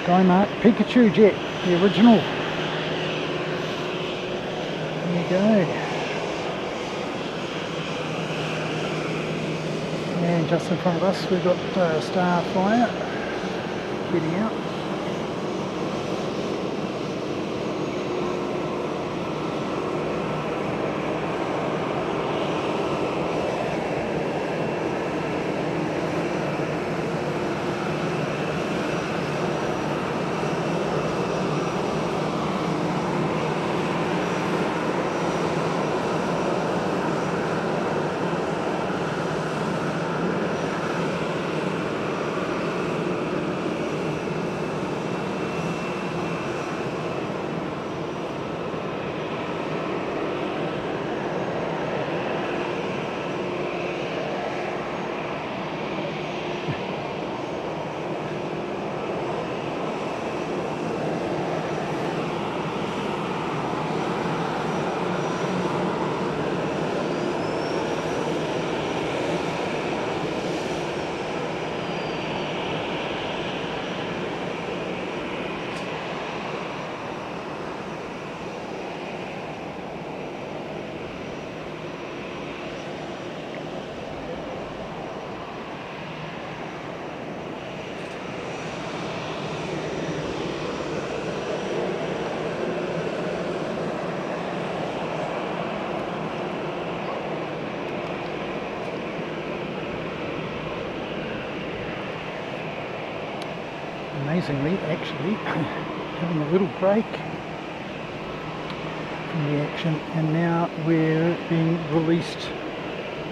Skymark Pikachu jet, the original. There you go. And just in front of us we've got Starflyer heading out. Amazingly, actually, having a little break from the action, and now we're being released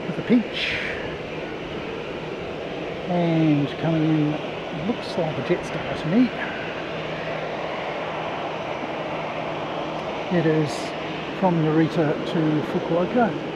with a peach, and coming in, looks like a Jetstar to me. It is from Narita to Fukuoka.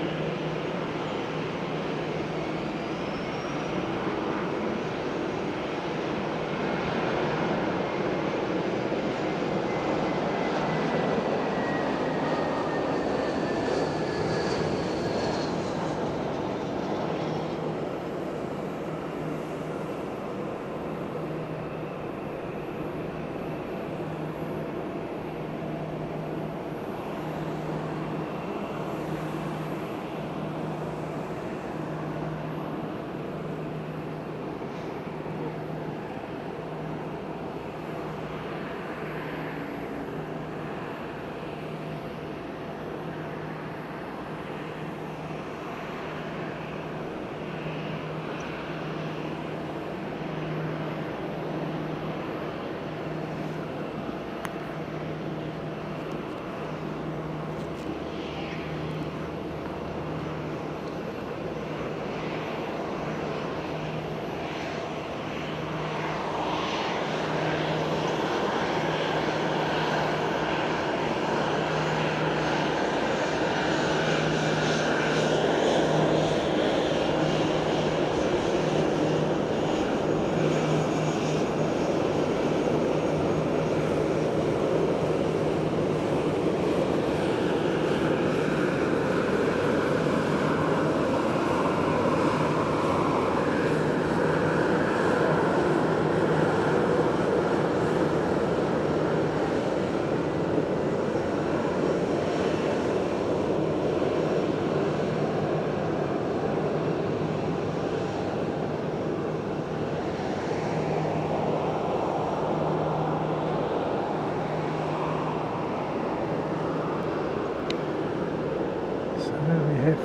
we have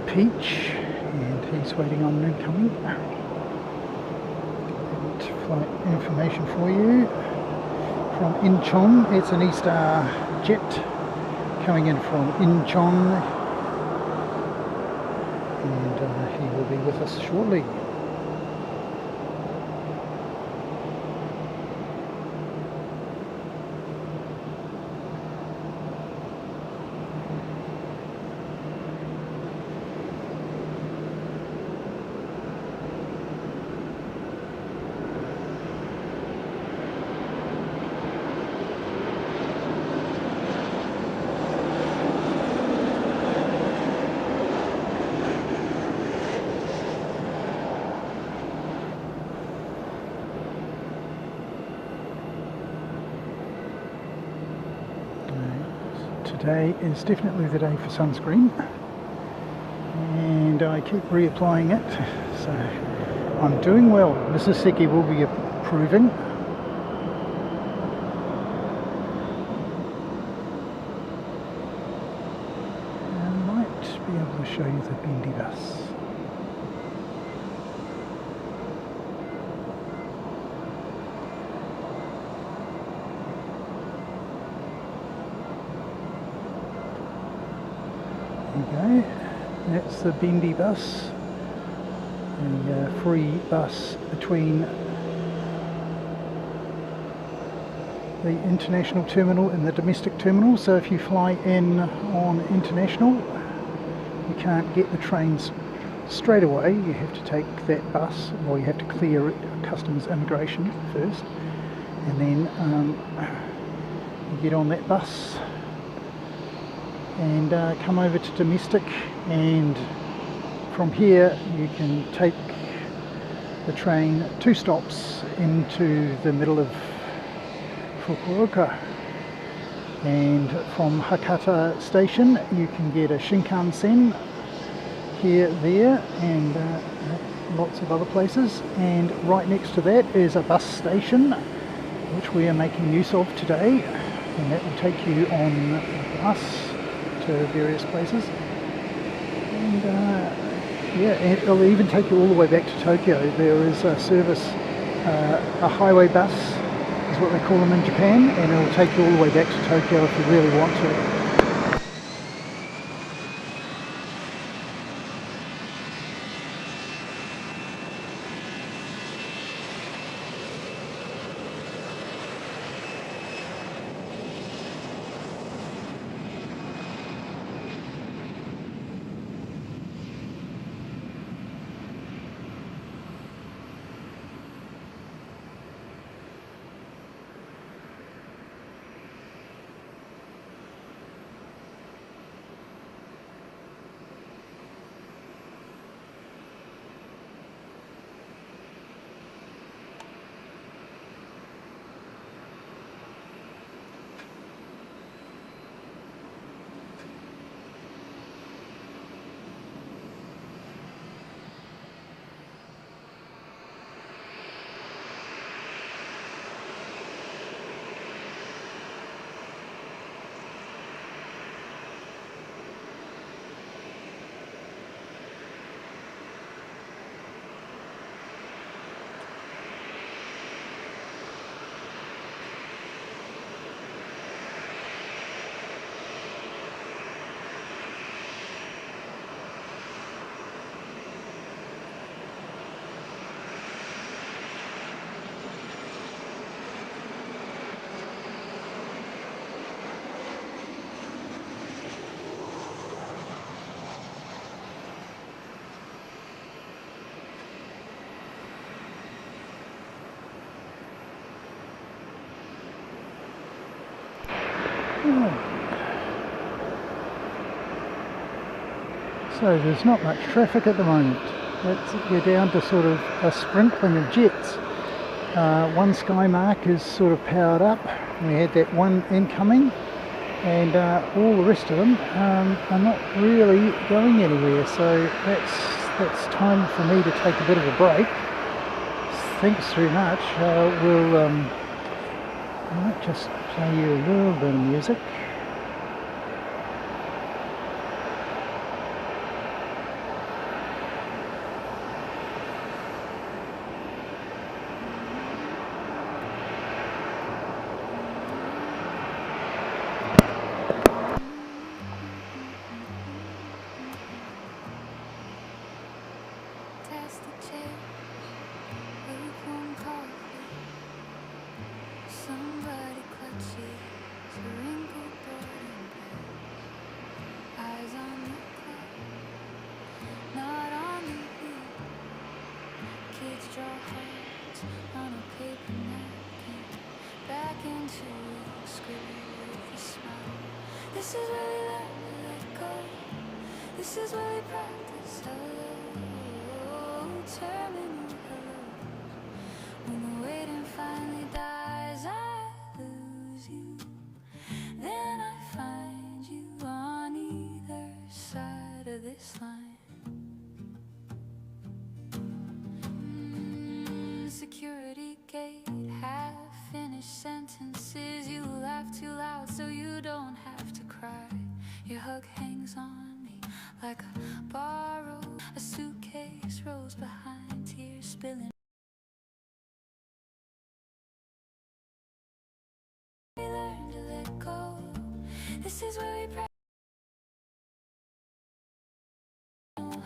Peach, and he's waiting on an incoming. And flight information for you from Incheon. It's an E-Star jet coming in from Incheon, and he will be with us shortly. Today is definitely the day for sunscreen, and I keep reapplying it, so I'm doing well. Mrs. Seki will be approving. I might be able to show you the bendy bus. There you go, that's the bendy bus, a free bus between the international terminal and the domestic terminal. So if you fly in on international, you can't get the trains straight away, you have to take that bus, or you have to clear customs immigration first, and then you get on that bus and come over to domestic, and from here you can take the train 2 stops into the middle of Fukuoka, and from Hakata station you can get a Shinkansen here, there, and lots of other places, and right next to that is a bus station which we are making use of today, and that will take you on a bus to various places, and yeah, it'll even take you all the way back to Tokyo. There is a service, a highway bus is what they call them in Japan, and it'll take you all the way back to Tokyo if you really want to. So there's not much traffic at the moment. We're down to sort of a sprinkling of jets. One Skymark is sort of powered up. We had that one incoming, and all the rest of them are not really going anywhere. So that's time for me to take a bit of a break. Thanks very much. I might just play you a little bit of music. chair, lukewarm coffee. Somebody clutches a wrinkled boarding bag. Eyes on the clock, not on the beat. Kids draw hearts on a paper napkin, back into a scribble with a smile. This is where we learn to let go. This is where we practice hello, terminal hellos. When the waiting finally dies, I lose you. Then I find you on either side of this line. Security gate, half-finished sentences. You laugh too loud so you don't have to cry. Your hug hangs on me like a borrow. A suitcase rolls behind, tears spilling. We learn to let go. This is where we practice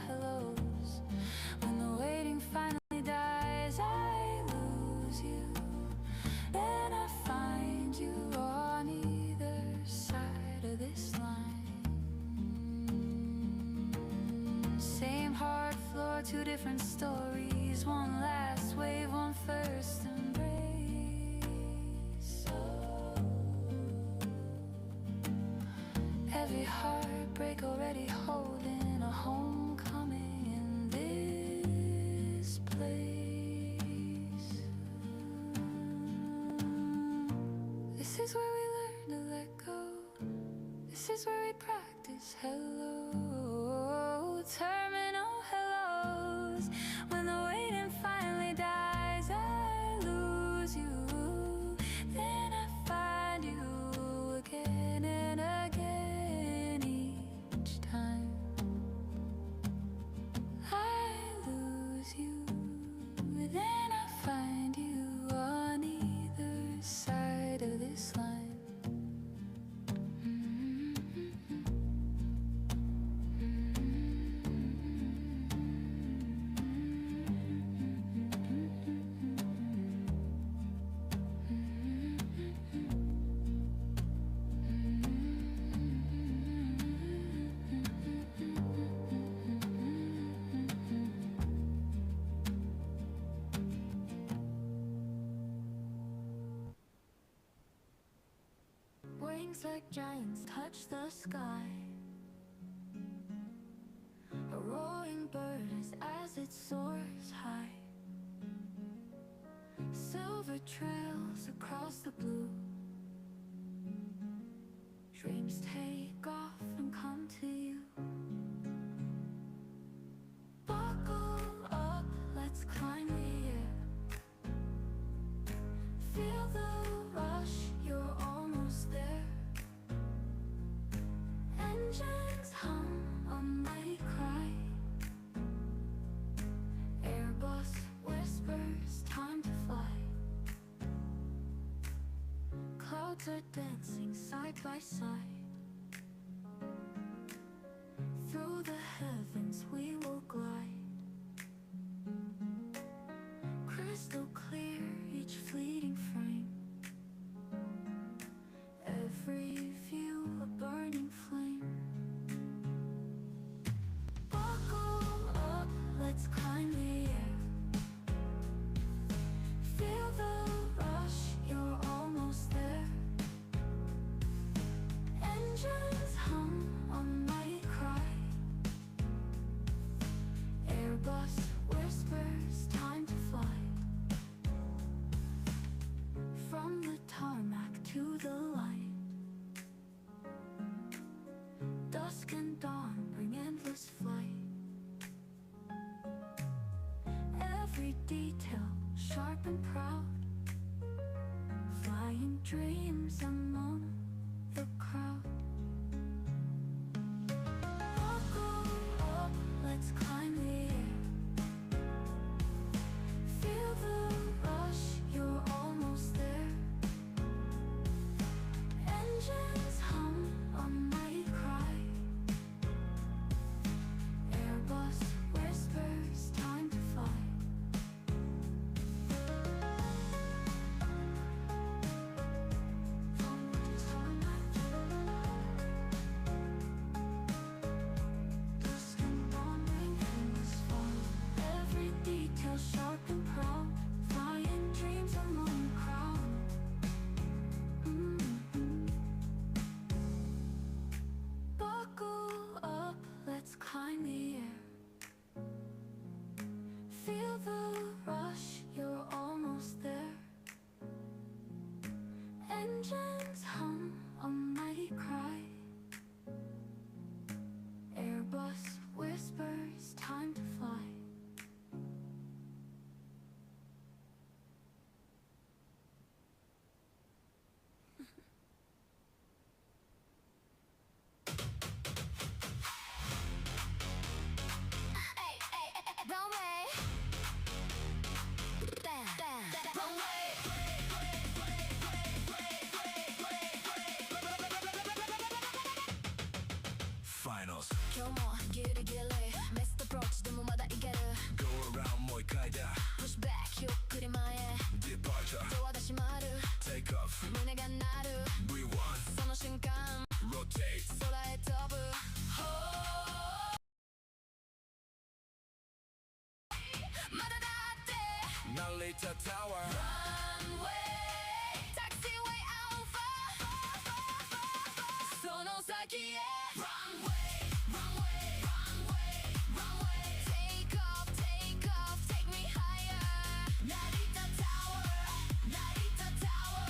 hellos. When the waiting finally dies, I lose you. Then I find you on either side of this line. Same hard floor, two different stories. One last wave, one first embrace. Every heartbreak already holding a homecoming in this place. This is where we learn to let go. This is where we practice hello, terminal hellos. When the waiting finally dies, I lose you. Then I find you again and again each time. I lose you. Then I find you on either side of this line. Wings like giants touch the sky. A roaring bird as it soars high. Silver trails across the blue. Dreams take off and come to you. Buckle up, let's climb the air. Feel the rush, you're almost there. Engines hum, a mighty cry. Airbus whispers, time to fly. Clouds are dancing side by side. Through the heavens we will glide. Crystal clear each fleeting frame. Every view a burning flame. Buckle up, let's climb the air. Feel the rush, you're almost there. Engines hum, a mighty cry. Airbus whispers, time to fly. From the tarmac to the light. Dusk and dawn bring endless flight. Every detail sharp and proud. Flying dreams among the crowd. Buckle up, let's climb the air. Feel the rush, you're almost there. Engines hum, a mighty cry. Airbus whispers, time to fly. engines hum a mighty cry. Airbus whispers time to fly. Runway. Damn, runway. Finals 今日もギリギリミスターアプローチでもまだいける Go around もう一回だ Push back ゆっくり前へ Departure ドアが閉まる Take off 胸が鳴る Rewind その瞬間 Rotate 空へ飛ぶまだだって Narita Tower Runway Taxiway Alpha その先へ Runway Runway Runway Runway Take off Take off Take me higher Narita Tower Narita Tower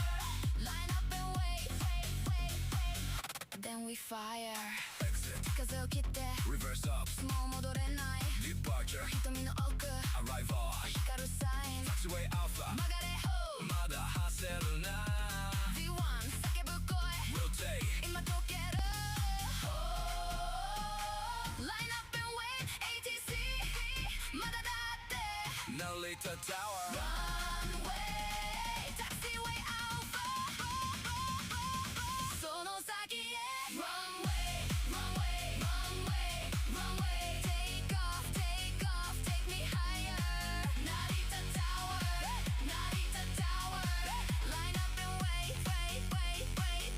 Line up and wait Wait Wait Wait Then we fire Exit 風を切って Reverse up もう戻れない Departure 瞳の奥 Arrival 光るサイン Taxiway Alpha 曲がれ Oh まだ走るな V1 叫ぶ声 Rotate 今解ける Line up and wait ATC まだだって Narita Tower Runway Taxiway Alpha その先へ Runway Runway Runway Runway Take off Take off Take me higher Narita Tower Narita Tower Line up and wait Wait Wait Wait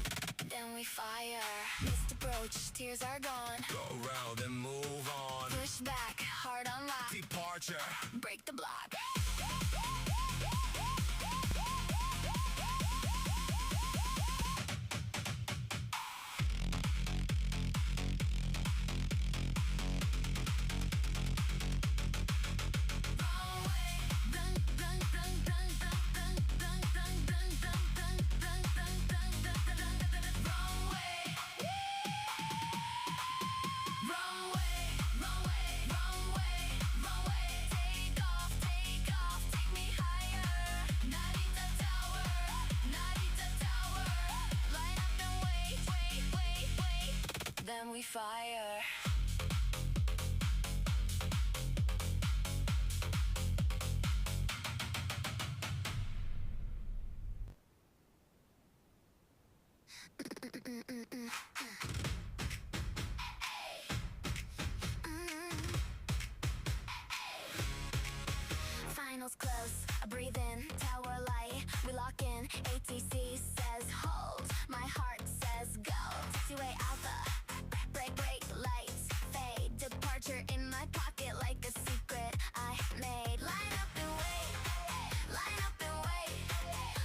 Then we fire Missed approach Tears are gone Go around and move on Push back Hard on lock Departure Break the block Then we fire Finals close, I breathe in, tower light, we lock in, ATC says hold, my heart says go, taxiway alpha, break, break, lights, fade, departure in my pocket like a secret I made, line up and wait, line up and wait,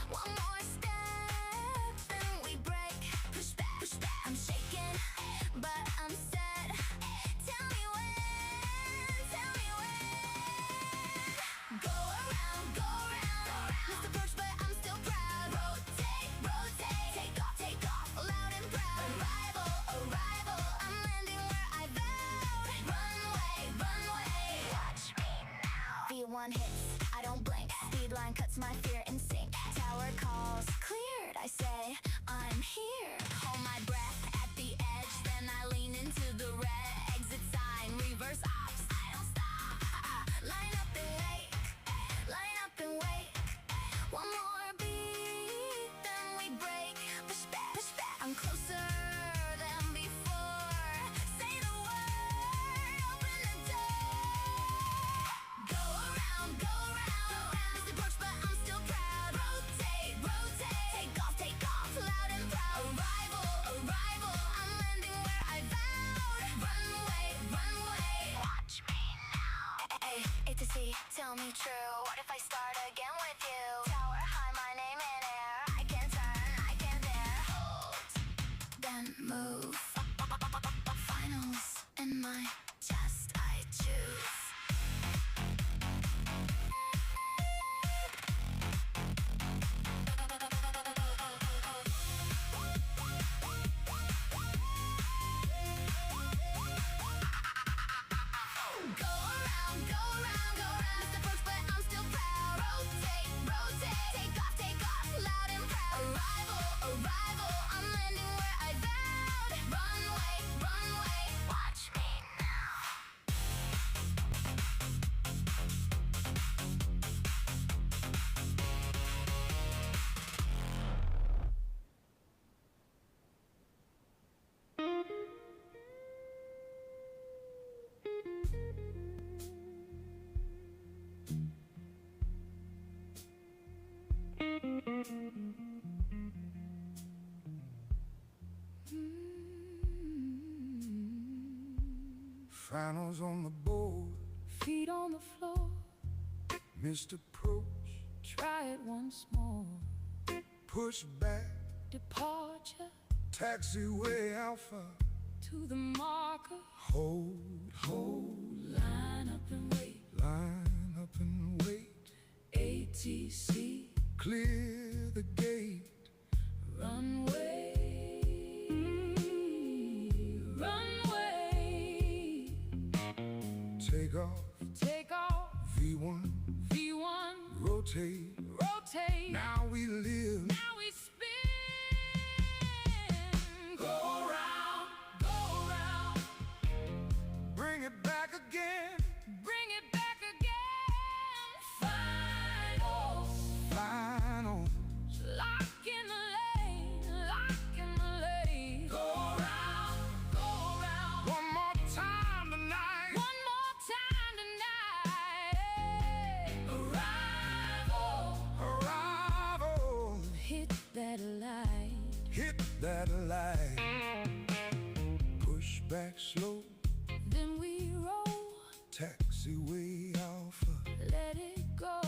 one more step, then we break, push back, I'm shaking, but I'm set, tell me when, go around, missed approach but I'm still proud, rotate, rotate, take off, loud and proud, arrival, I'm landing where I vowed, runway, runway, watch me now, V1 hits, I don't blink, speed line cuts my fear in sync, tower calls, cleared, I say, I'm here, hold my breath at the edge, then I lean into the red, exit sign, reverse ops, I don't stop, line up and wait, one more beat, then we break, push back, I'm closer than before, say the word, open the door, go around, missed approach but I'm still proud, rotate, take off, loud and proud, arrival, I'm landing where I vowed, runway, watch me now, hey, A to C, tell me true, what if I start again with you, tower high, my name in air, I can turn, I can dare, hold, then move, finals, in my chest I choose. Finals on the board, Feet on the floor, missed approach, try it once more. push back, Departure taxiway alpha, to the marker. hold, Line up and wait. line up and wait, ATC, clear the gate, runway, runway. take off, Take off, V1, V1, rotate, rotate. now we live, Now we spin. Go around, go around. bring it back again, Bring it back again. Finals, final, lock in the lane, lock in the lane. Go around, go around. one more time tonight, One more time tonight. Arrival, arrival, hit that light. hit that light, push back slow, Then we roll, taxiway alpha, let it go.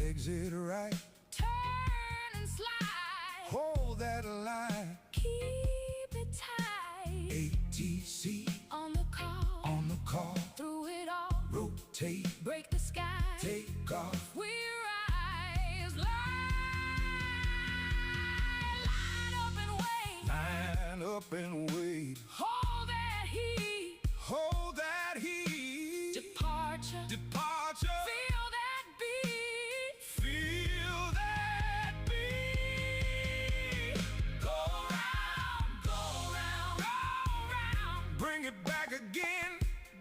exit right, Turn and slide. hold that line, Keep it tight. ATC, On the call, on the call, through it all. rotate, Break the sky. take off, We rise. Line up and wait. line up and wait, Hold that heat. hold that heat, Departure. departure, Feel that beat. feel that beat, Go round, go round, go round. bring it back again,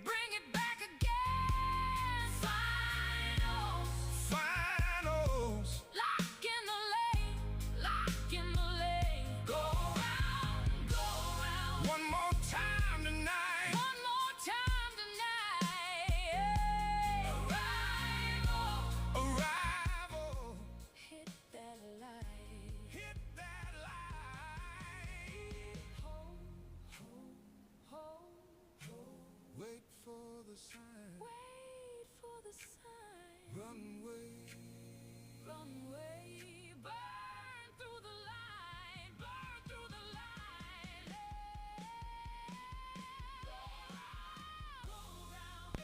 Bring it back again. Finals, finals, lock in the lane, lock in the lane. Go round, go round. one more time tonight, One more time tonight. Arrival, arrival, hit that light. hit that light, Hold, wait for the sign, wait for the sign. runway, Runway, burn through the line, burn through the line. Go round, go round.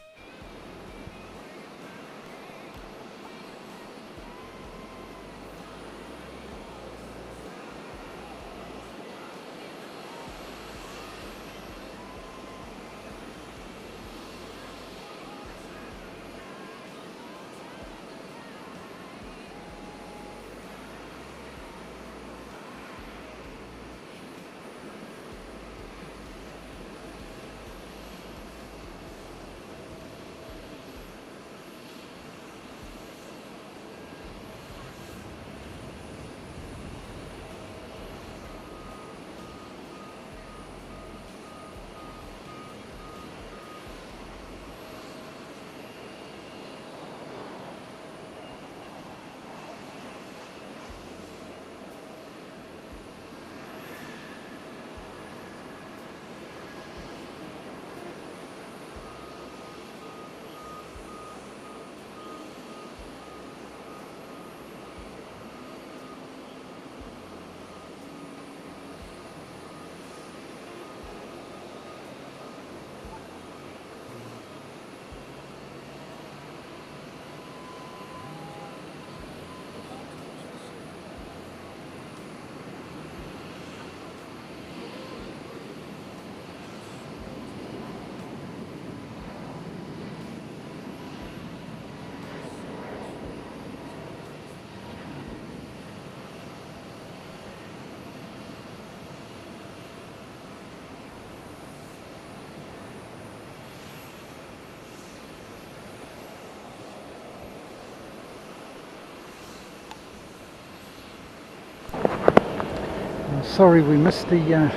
Sorry we missed the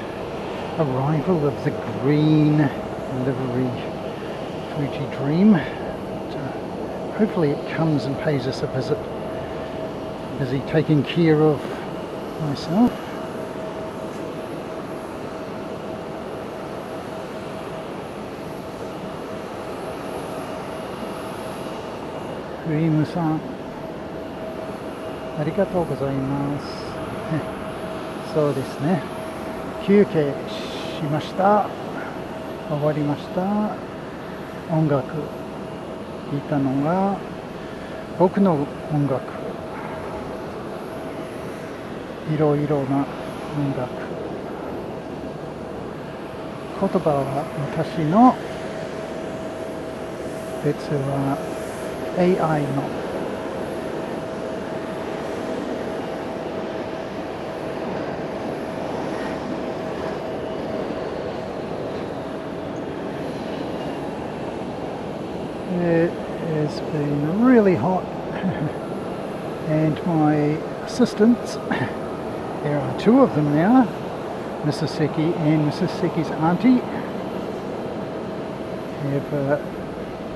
arrival of the green livery Fuji Dream. But, hopefully it comes and pays us a visit busy taking care of myself. Rimu-san, ありがとうございます。そうですね。休憩しました。終わりました。音楽聴いたのが僕の音楽。いろいろな音楽。言葉は私の、別はAI の。It has been really hot and my assistants, there are two of them now, Mrs. Seki and Mrs. Seki's auntie, have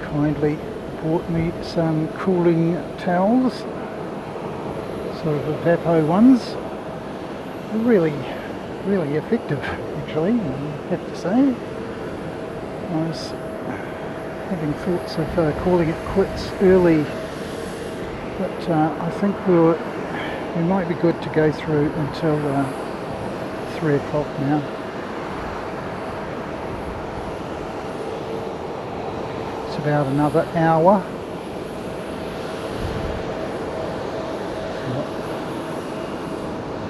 kindly bought me some cooling towels, sort of evapo ones. Really effective actually, I have to say. I was having thoughts of calling it quits early, but I think we might be good to go through until 3 o'clock now. It's about another hour.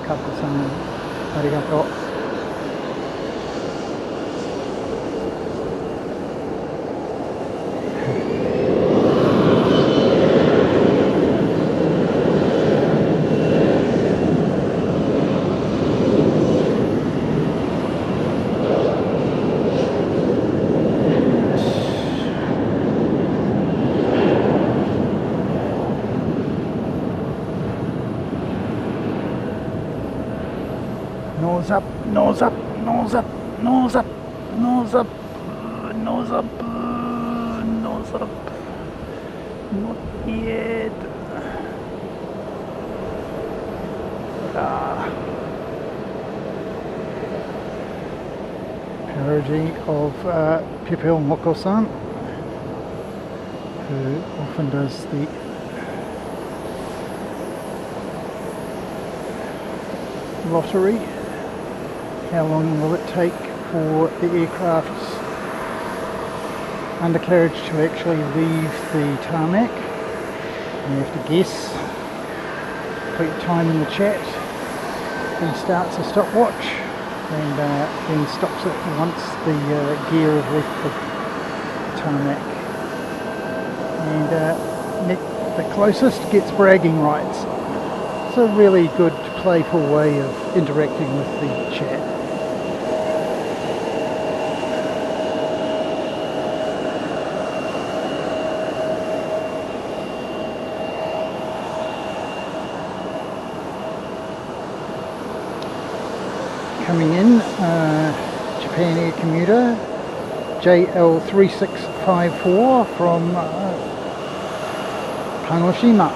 Kako-san, arigato. Nose up, nose up, nose up, nose up, nose up, nose up, nose up. Not yet. Parody of Pipil Moko-san, who often does the lottery. How long will it take for the aircraft's undercarriage to actually leave the tarmac? You have to guess. Put your time in the chat. He starts a stopwatch and then stops it once the gear has left the tarmac. And the closest gets bragging rights. It's a really good, playful way of interacting with the chat. Coming in, Japan Air commuter JL3654 from Kagoshima,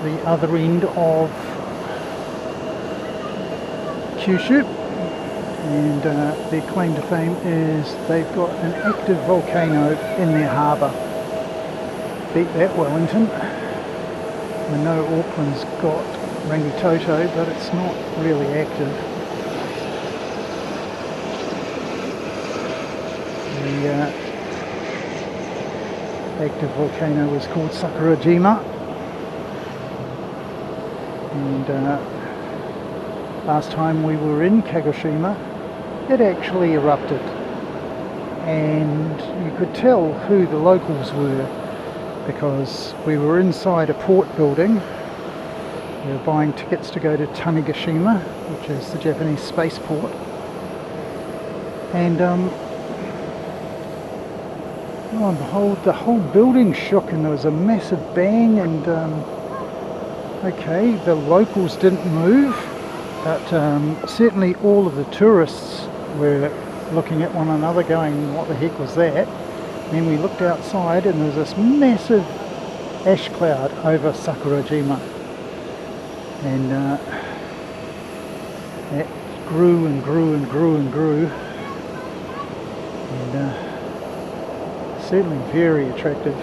the other end of Kyushu, and their claim to fame is they've got an active volcano in their harbour. Beat that, Wellington. I know Auckland's got Rangitoto, but it's not really active. The active volcano is called Sakurajima, and last time we were in Kagoshima it actually erupted, and you could tell who the locals were because we were inside a port building. We were buying tickets to go to Tanegashima, which is the Japanese spaceport, and lo and behold, the whole building shook and there was a massive bang, and okay, the locals didn't move, but certainly all of the tourists were looking at one another going, what the heck was that? And then we looked outside and there was this massive ash cloud over Sakurajima, and it grew and grew and grew and grew, and certainly very attractive.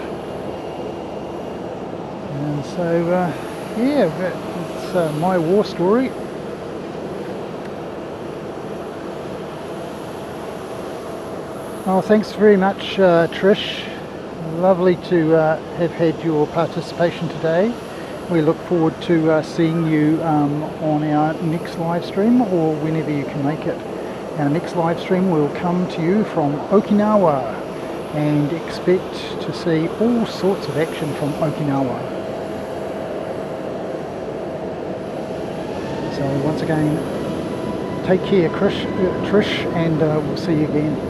And so yeah, it's my war story. Oh, thanks very much, Trish. Lovely to have had your participation today. We look forward to seeing you on our next live stream, or whenever you can make it. Our next live stream will come to you from Okinawa, and expect to see all sorts of action from Okinawa. So once again, take care, Trish, and we'll see you again.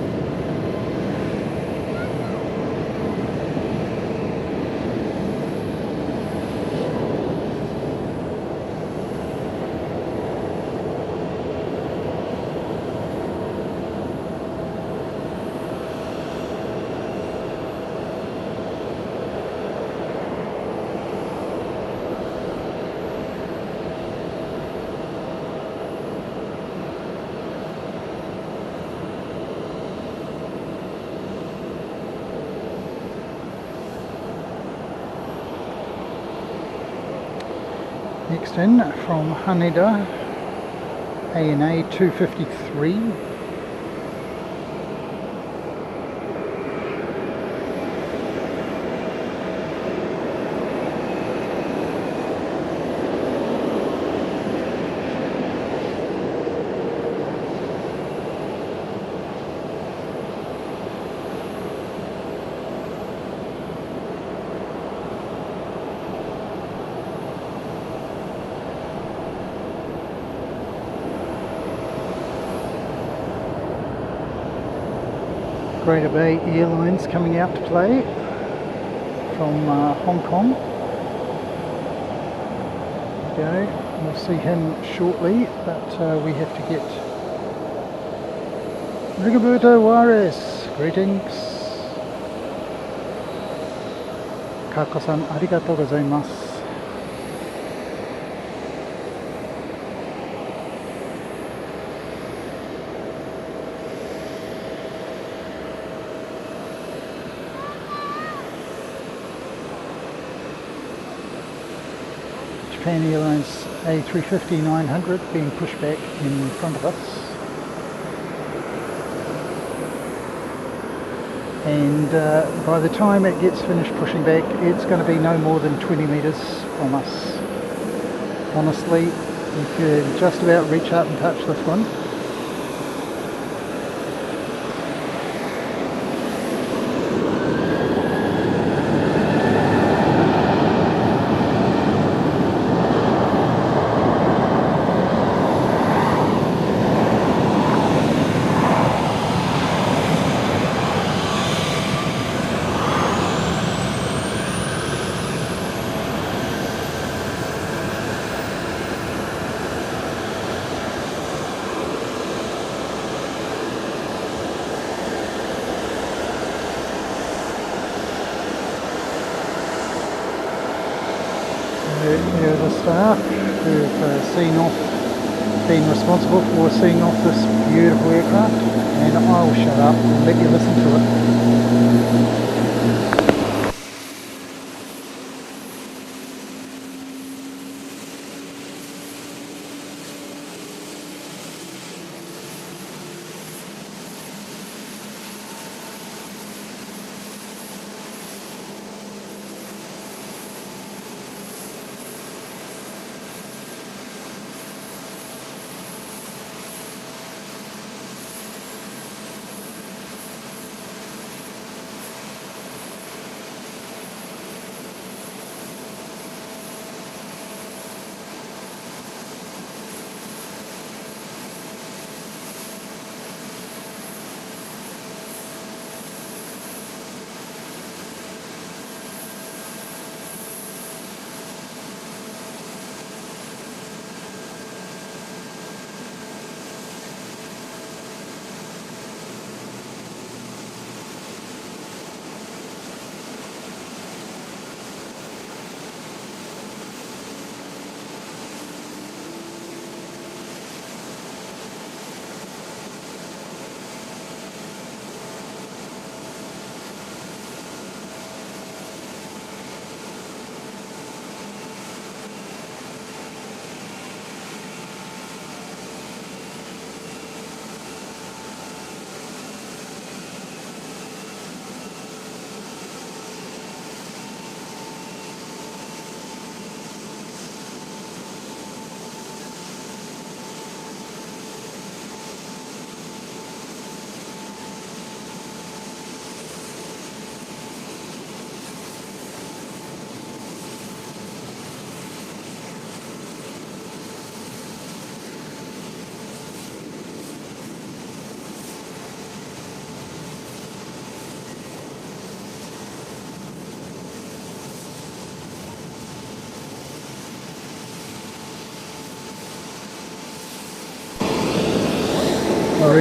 Next in from Haneda, ANA 253. Greater Bay Airlines coming out to play from Hong Kong. There we go. We'll see him shortly, but we have to get Rigoberto Juarez. Greetings. Kako-san, arigatou gozaimasu. Japan Airlines A350-900 being pushed back in front of us, and by the time it gets finished pushing back, it's going to be no more than 20 metres from us. Honestly, you could just about reach up and touch this one. Here are the staff who've been responsible for seeing off this beautiful aircraft, and I'll shut up and let you listen to it.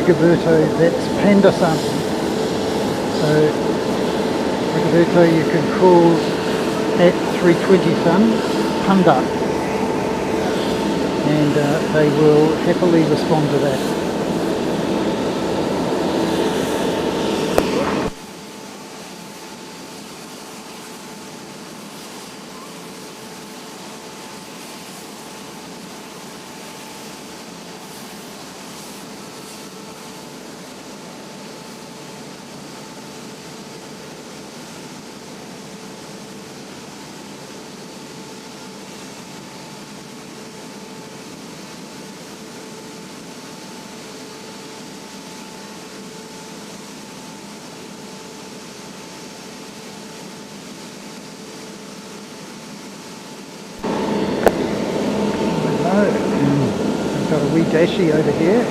Rigoberto, that's Panda-san. So Rigoberto you can call at 320-san Panda, and they will happily respond to that. We've got a wee dashi over here.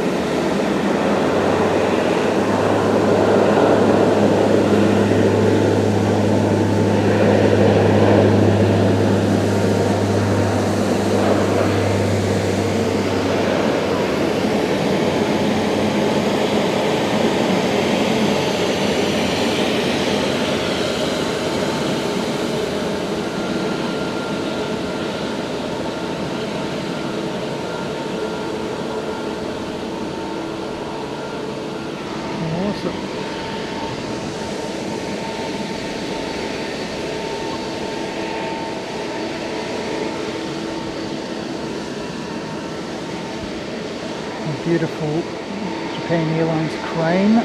Beautiful Japan Airlines crane.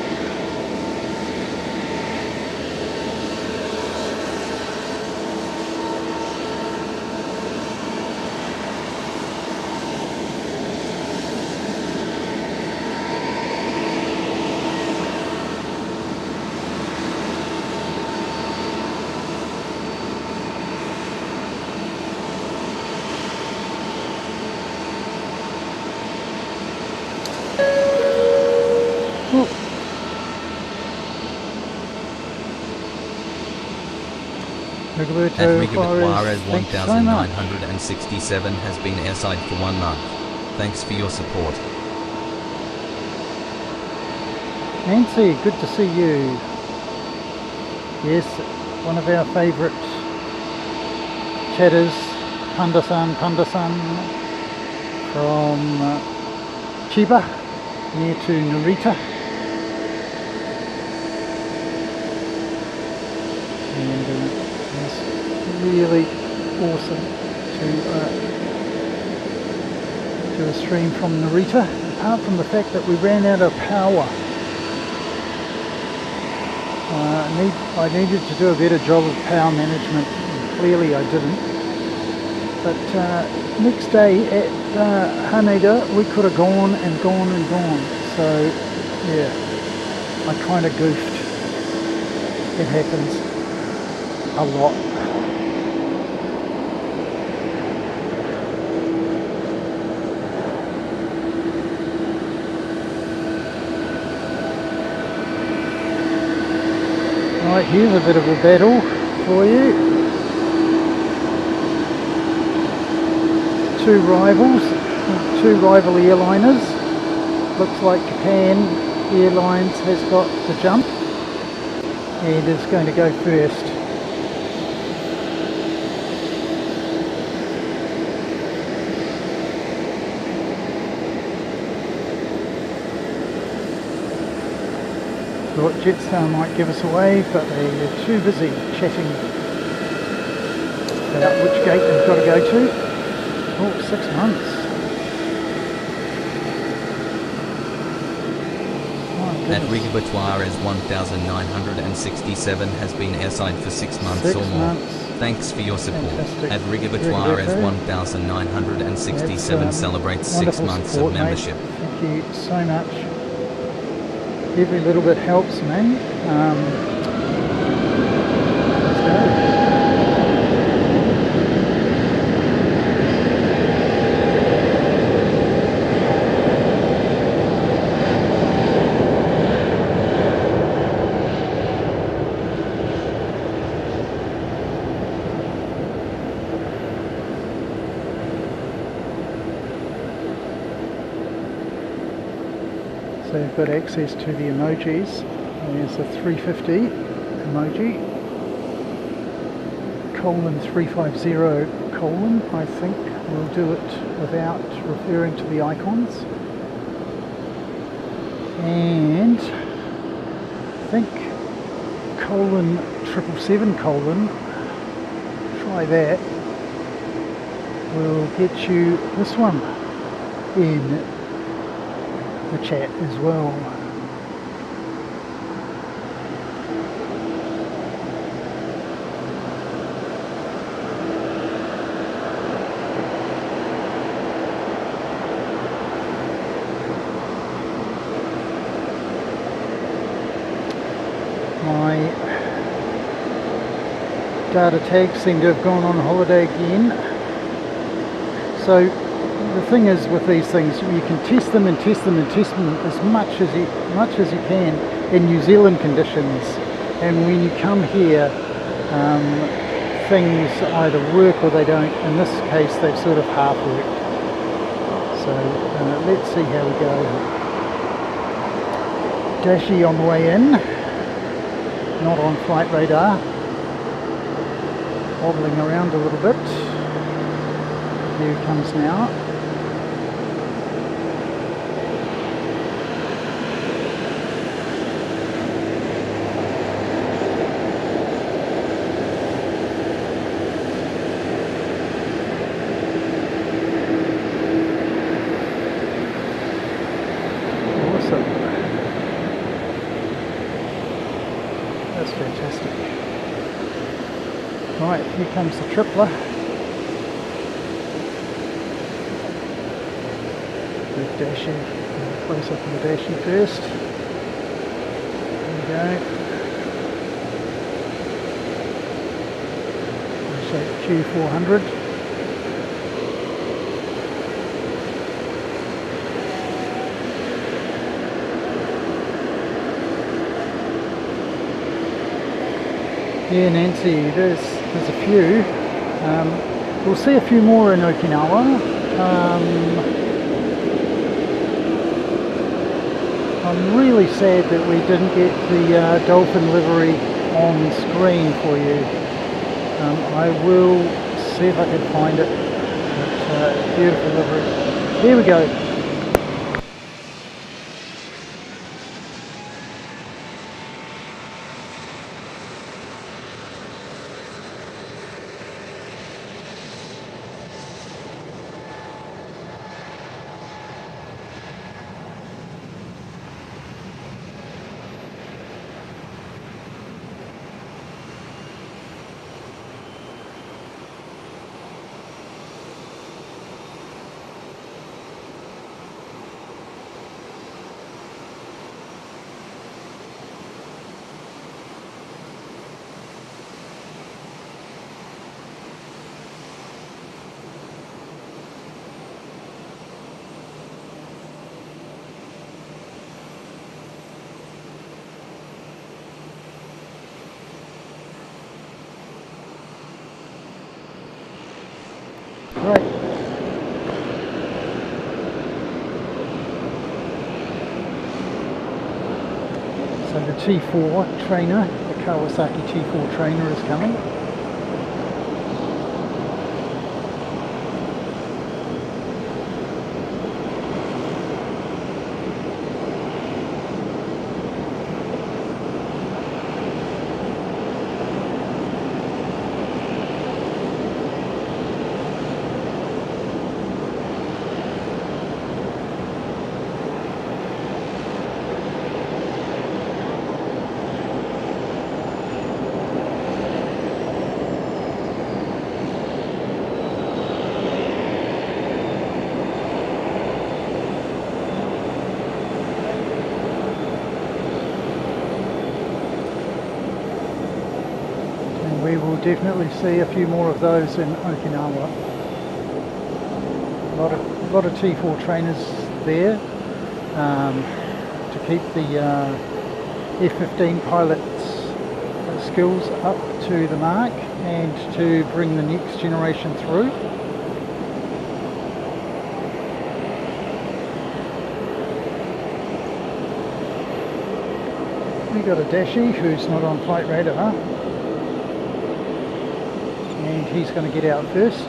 Enrique Juarez 1967 has been airside for 1 month. Thanks for your support. Nancy, good to see you. Yes, one of our favourite chatters, Panda-san from Chiba, near to Narita. And it's really awesome to do a stream from Narita, apart from the fact that we ran out of power. I needed to do a better job of power management, and clearly I didn't. But next day at Haneda we could have gone and gone and gone. So yeah, I kind of goofed. It happens a lot. Right, here's a bit of a battle for you. Two rival airliners. Looks like Japan Airlines has got the jump and is going to go first. Thought Jetstar might give us a wave, but they're too busy chatting about which gate they've got to go to. Oh, 6 months. Enrique Juarez 1967 has been airside for 6 months 6 or more. months. Thanks for your support. Fantastic. Enrique Juarez 1967 celebrates 6 wonderful months support, of membership. Mate. Thank you so much. Every little bit helps me. Let's go. So we've got access to the emojis. There's a 350 emoji. :350 : I think we'll do it without referring to the icons. And I think :777 : try that. We'll get you this one in the chat as well. My data tags seem to have gone on holiday again. So the thing is with these things, you can test them and test them and test them as much as you can in New Zealand conditions. And when you come here, things either work or they don't. In this case, they've sort of half worked. So let's see how we go. Dashi on the way in, not on flight radar. Wobbling around a little bit. Here he comes now. Awesome. That's fantastic. Right, here comes the tripler. Dashing, close up on the dashing first. There we go. Shape Q400. Yeah, Nancy, there's a few. We'll see a few more in Okinawa. I'm really sad that we didn't get the dolphin livery on screen for you. I will see if I can find it. But, beautiful livery. Here we go. Right. So the T4 trainer, the Kawasaki T4 trainer is coming. We will definitely see a few more of those in Okinawa. A lot of T4 trainers there to keep the F-15 pilots' skills up to the mark and to bring the next generation through. got a Dashi who's not on flight radar, and he's going to get out first.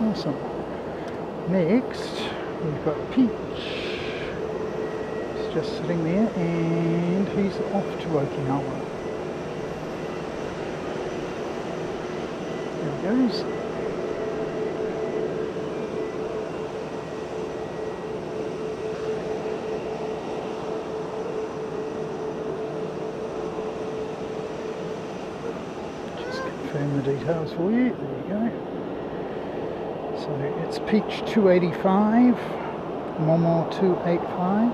Awesome. Next, we've got Peach. He's just sitting there, and he's off to Okinawa. There he goes. Just confirm the details for you. There you go. So it's Peach 285, Momo 285.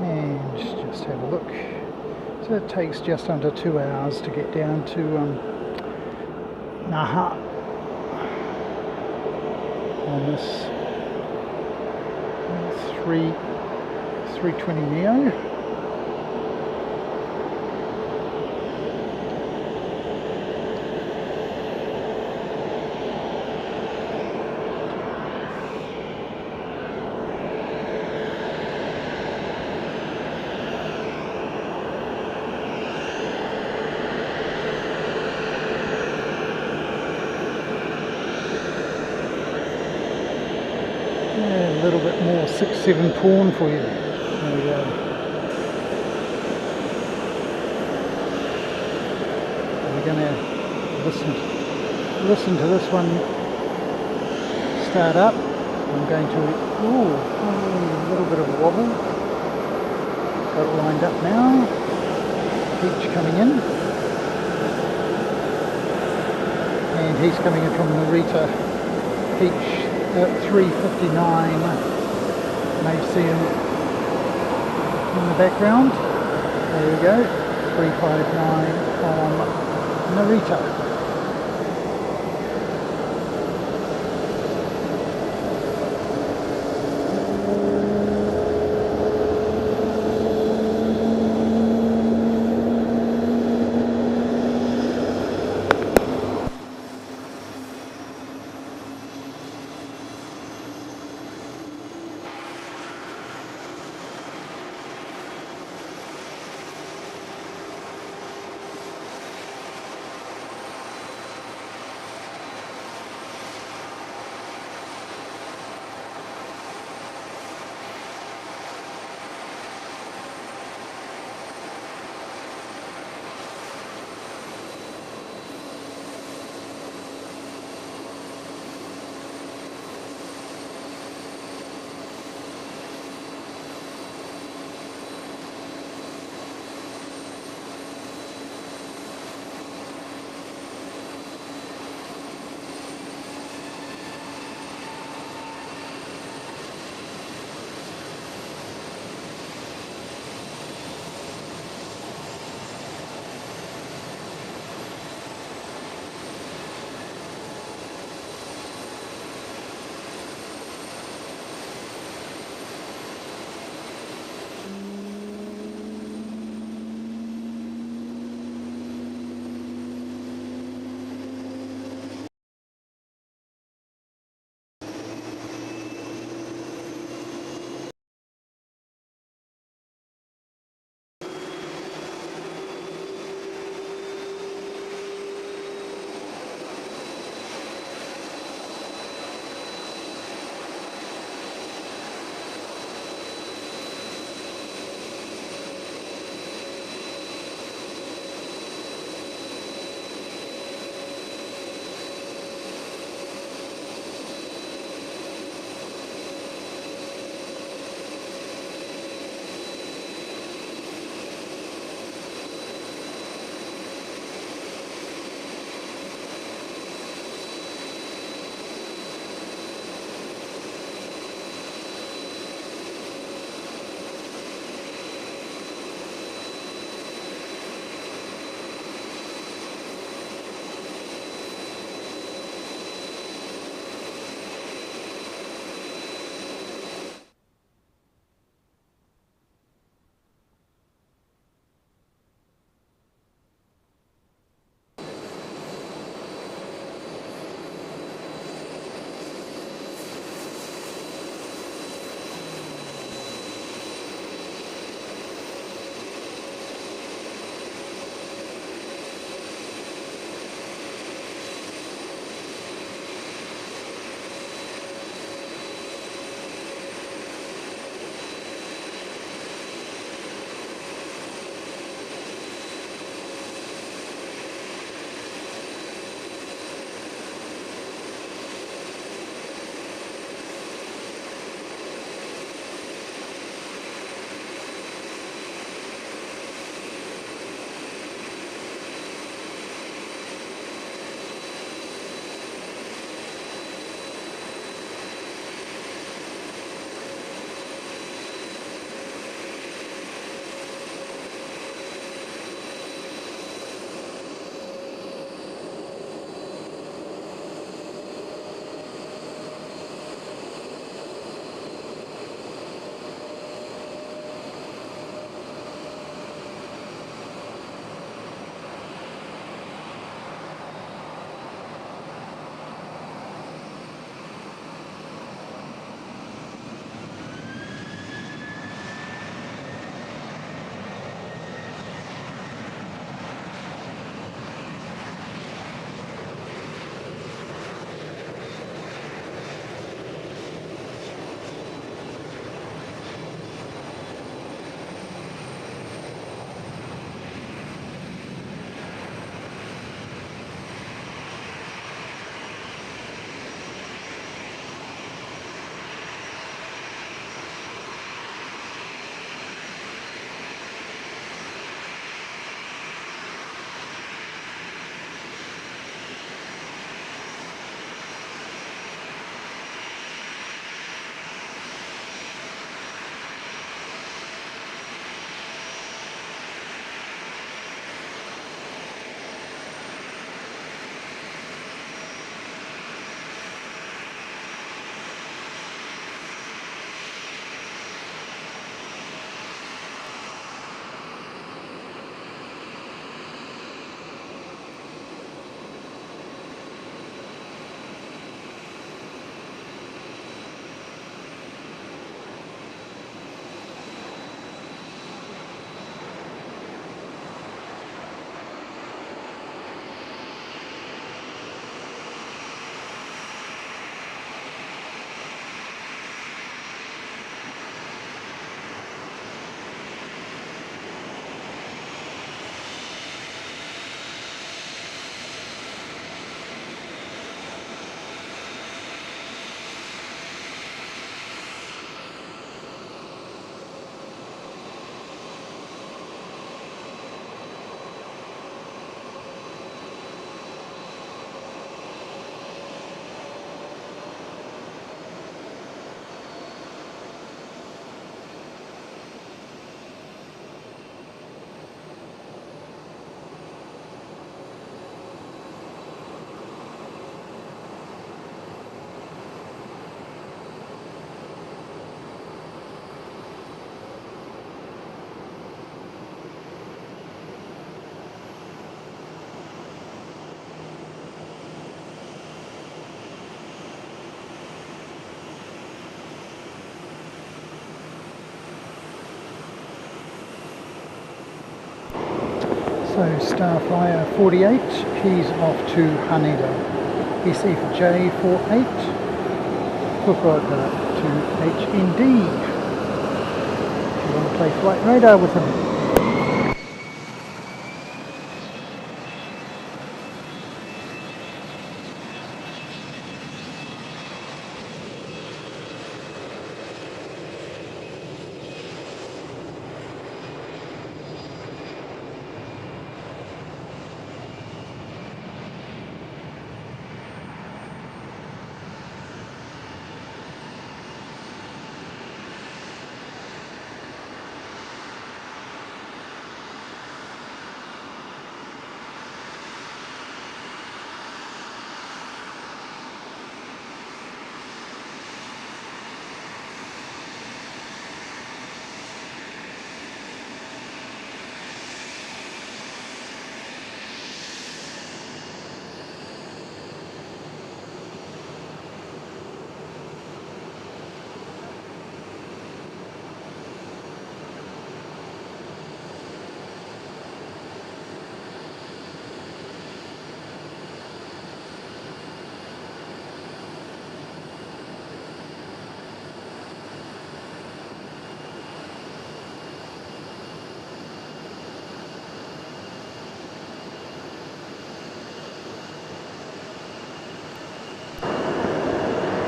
And just have a look. So it takes just under 2 hours to get down to Naha on this 320 Neo. A little bit more 6-7 pawn for you. There we go. We're going to listen to this one start up. I'm going to a little bit of a wobble. Got it lined up now. Peach coming in, and he's coming in from Narita. Peach. At 359, may see him in the background. There we go, 359 on Narita. So Starflyer 48, he's off to Haneda. SE for J48, Fukuoka to HND. If you want to play flight radar with him.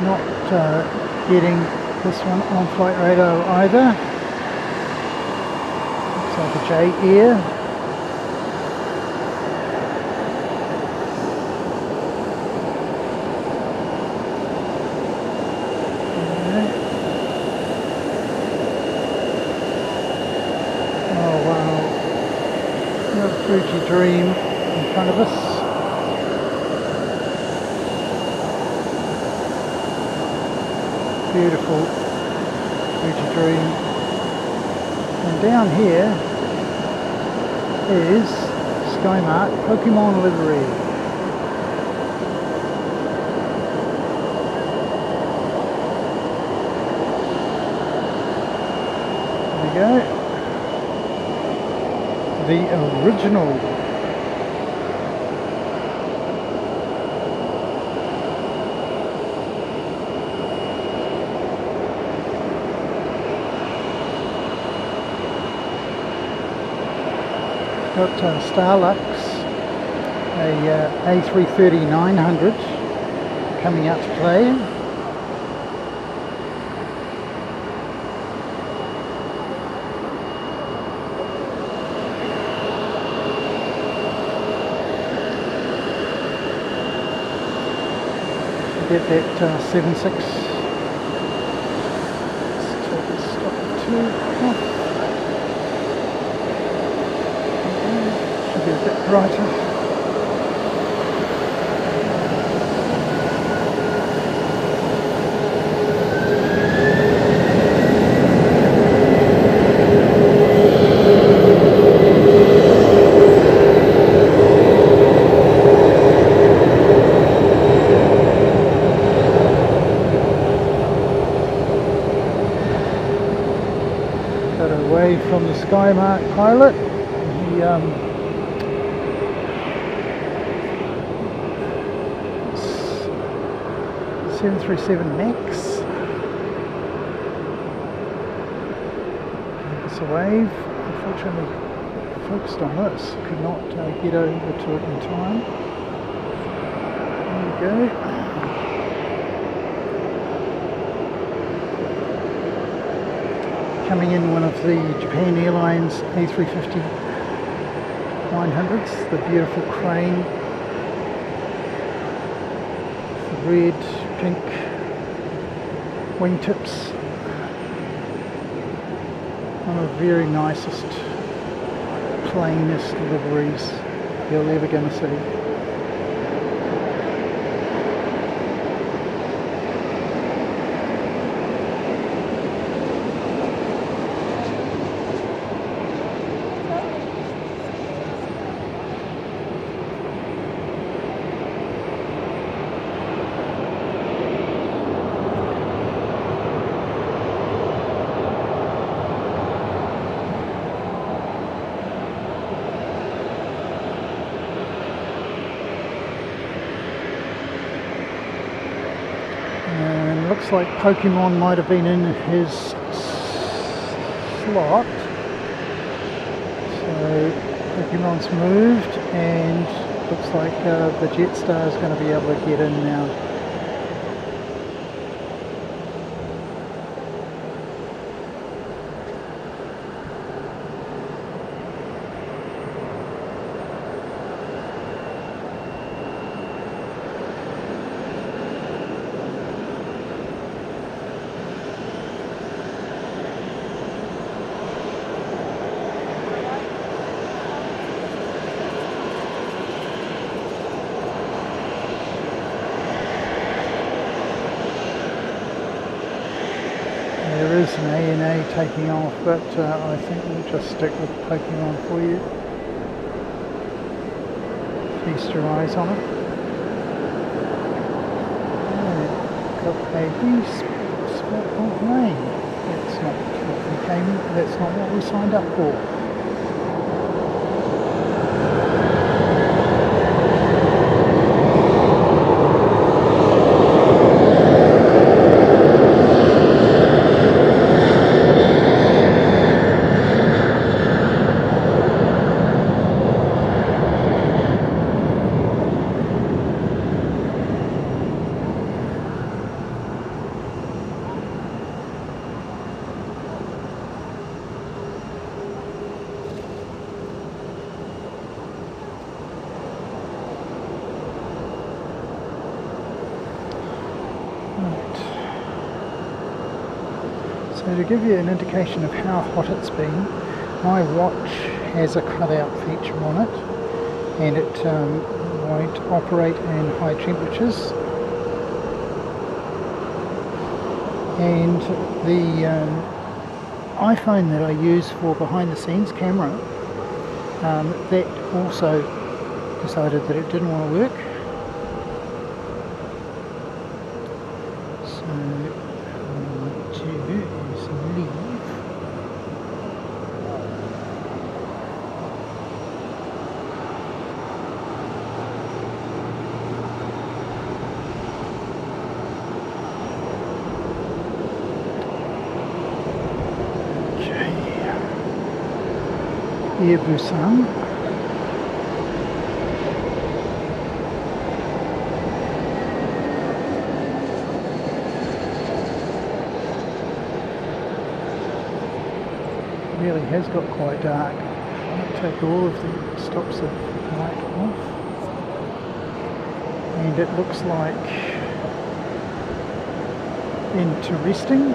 Not getting this one on flight radar either. Looks like a J Air. Oh wow. Got a Fuji Dream in front of us. Beautiful Fuji Dream, and down here is Skymark Pokemon livery. There we go, the original. Got Starlux, a A330-900 coming out to play. Get that 7.6. Let's take a stop two off. Should be a bit brighter. Away from the Skymark pilot, the 737 MAX. It's a wave. Unfortunately, focused on this, could not get over to it in time. There we go. Coming in one of the Japan Airlines A350-900s, the beautiful crane, the red, pink wingtips, one of the very nicest, plainest liveries you're ever going to see. like Pokemon might have been in his slot. So Pokemon's moved, and looks like the Jetstar is going to be able to get in now. There is an ANA taking off, but I think we'll just stick with Pokemon for you. Feast your eyes on it. Got a wee spot of rain. That's not what we came. That's not what we signed up for. So to give you an indication of how hot it's been, my watch has a cutout feature on it, and it won't operate in high temperatures. And the iPhone that I use for behind the scenes camera, that also decided that it didn't want to work. So Air Busan. It really has got quite dark. I'll take all of the stops of light off, and it looks like interesting.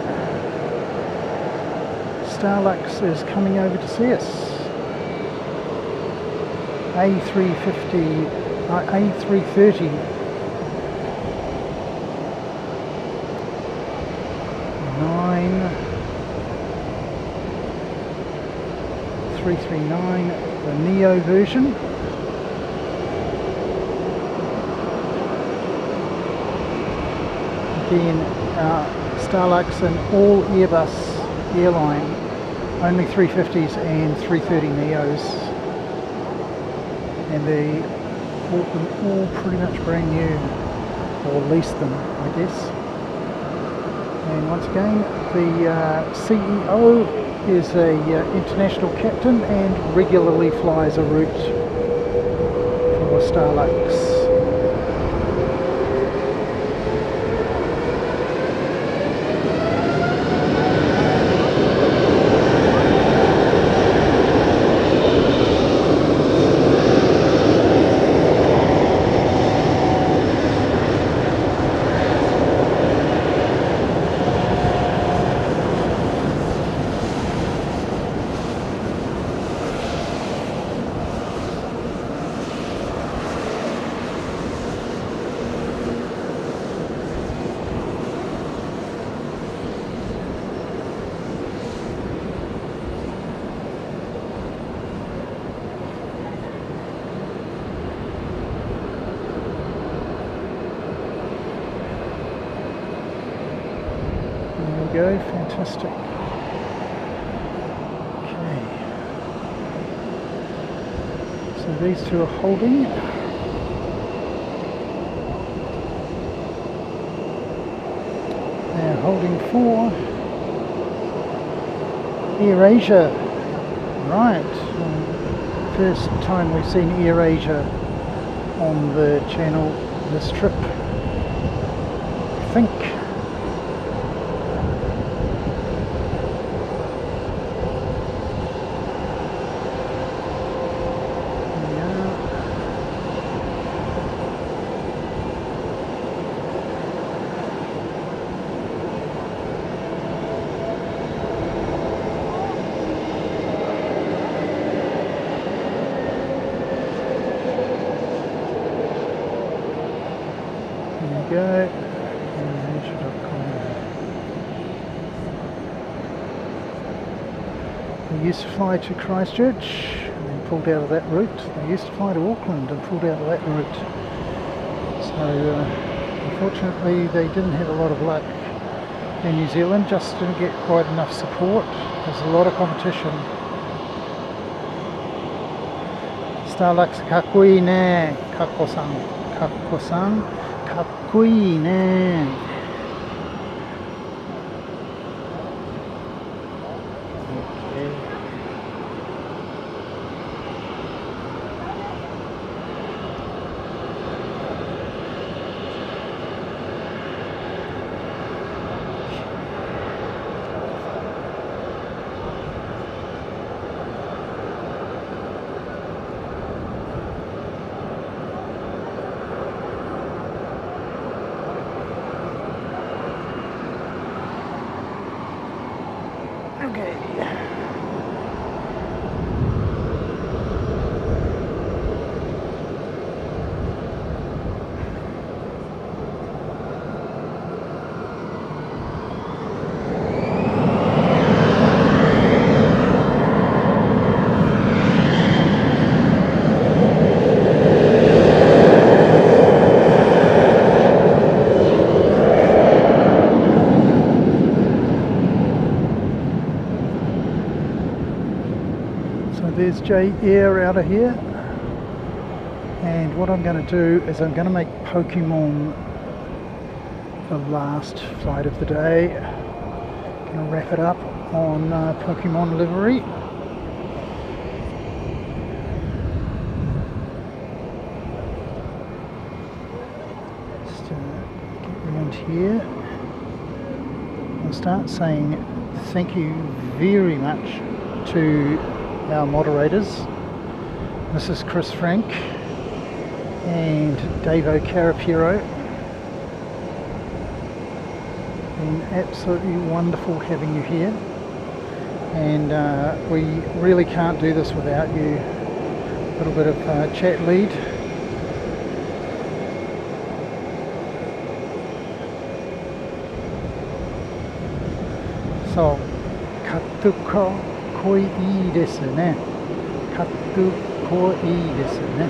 Starlux is coming over to see us. A330 339, the Neo version. Again, Starlux and all Airbus airline, only 350s and 330 Neos. And they bought them all pretty much brand new, or leased them, I guess. And once again, the CEO is a international captain and regularly flies a route for Starlux. Go, fantastic. Okay, so these two are holding. They are holding 4. AirAsia. Right. First time we've seen AirAsia on the channel this trip, I think. Go. They used to fly to Christchurch and then pulled out of that route. They used to fly to Auckland and pulled out of that route. So unfortunately they didn't have a lot of luck in New Zealand, just didn't get quite enough support. There's a lot of competition. Starlux kakui ne, kakko-san, kakko-san. かっこいいね。There's J Air out of here, and what I'm going to do is I'm going to make Pokemon the last flight of the day. I'm going to wrap it up on Pokemon livery. Just get around here. I'll start saying thank you very much to our moderators, Mrs. Chris Frank and Davo Carapiro. Been absolutely wonderful having you here, and we really can't do this without you. A little bit of chat lead. So, Katuko かっこいいですね。かっこいいですね。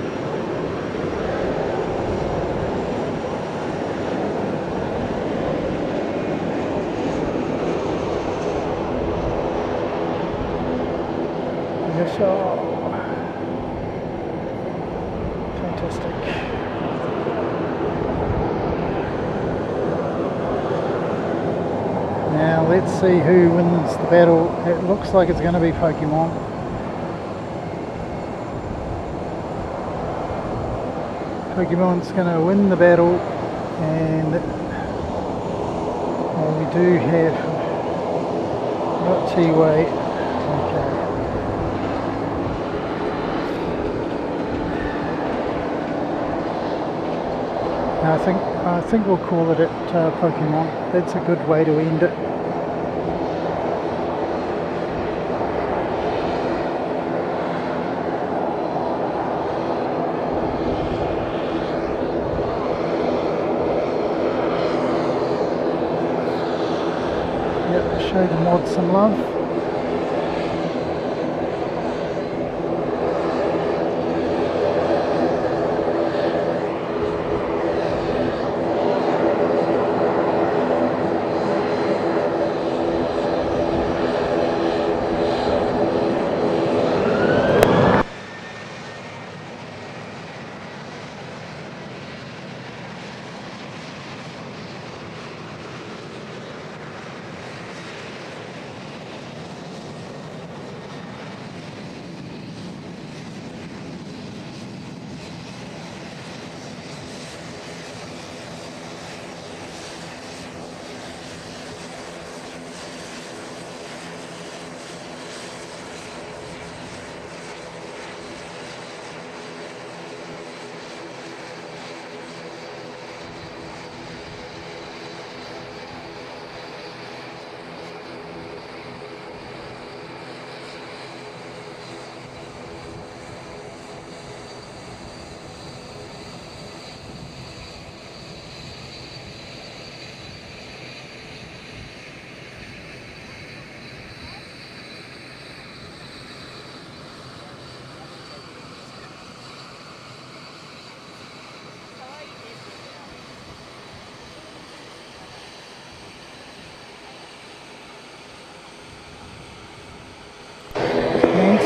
よいしょ。Fantastic. Now let's see who wins the battle. It looks like it's going to be Pokemon. Pokemon's going to win the battle, and well, we do have not T-Way. Okay. I think we'll call it at Pokemon. That's a good way to end it. Yep, show the mods some love.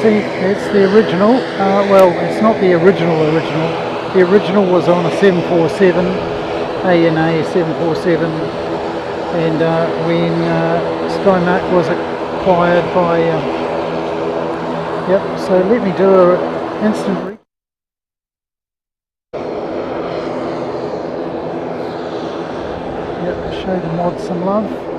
see, it's the original. Well, it's not the original. The original was on a 747, ANA 747, and when Skymark was acquired by. Yep. So let me do an instant. Yep. Show the mod some love.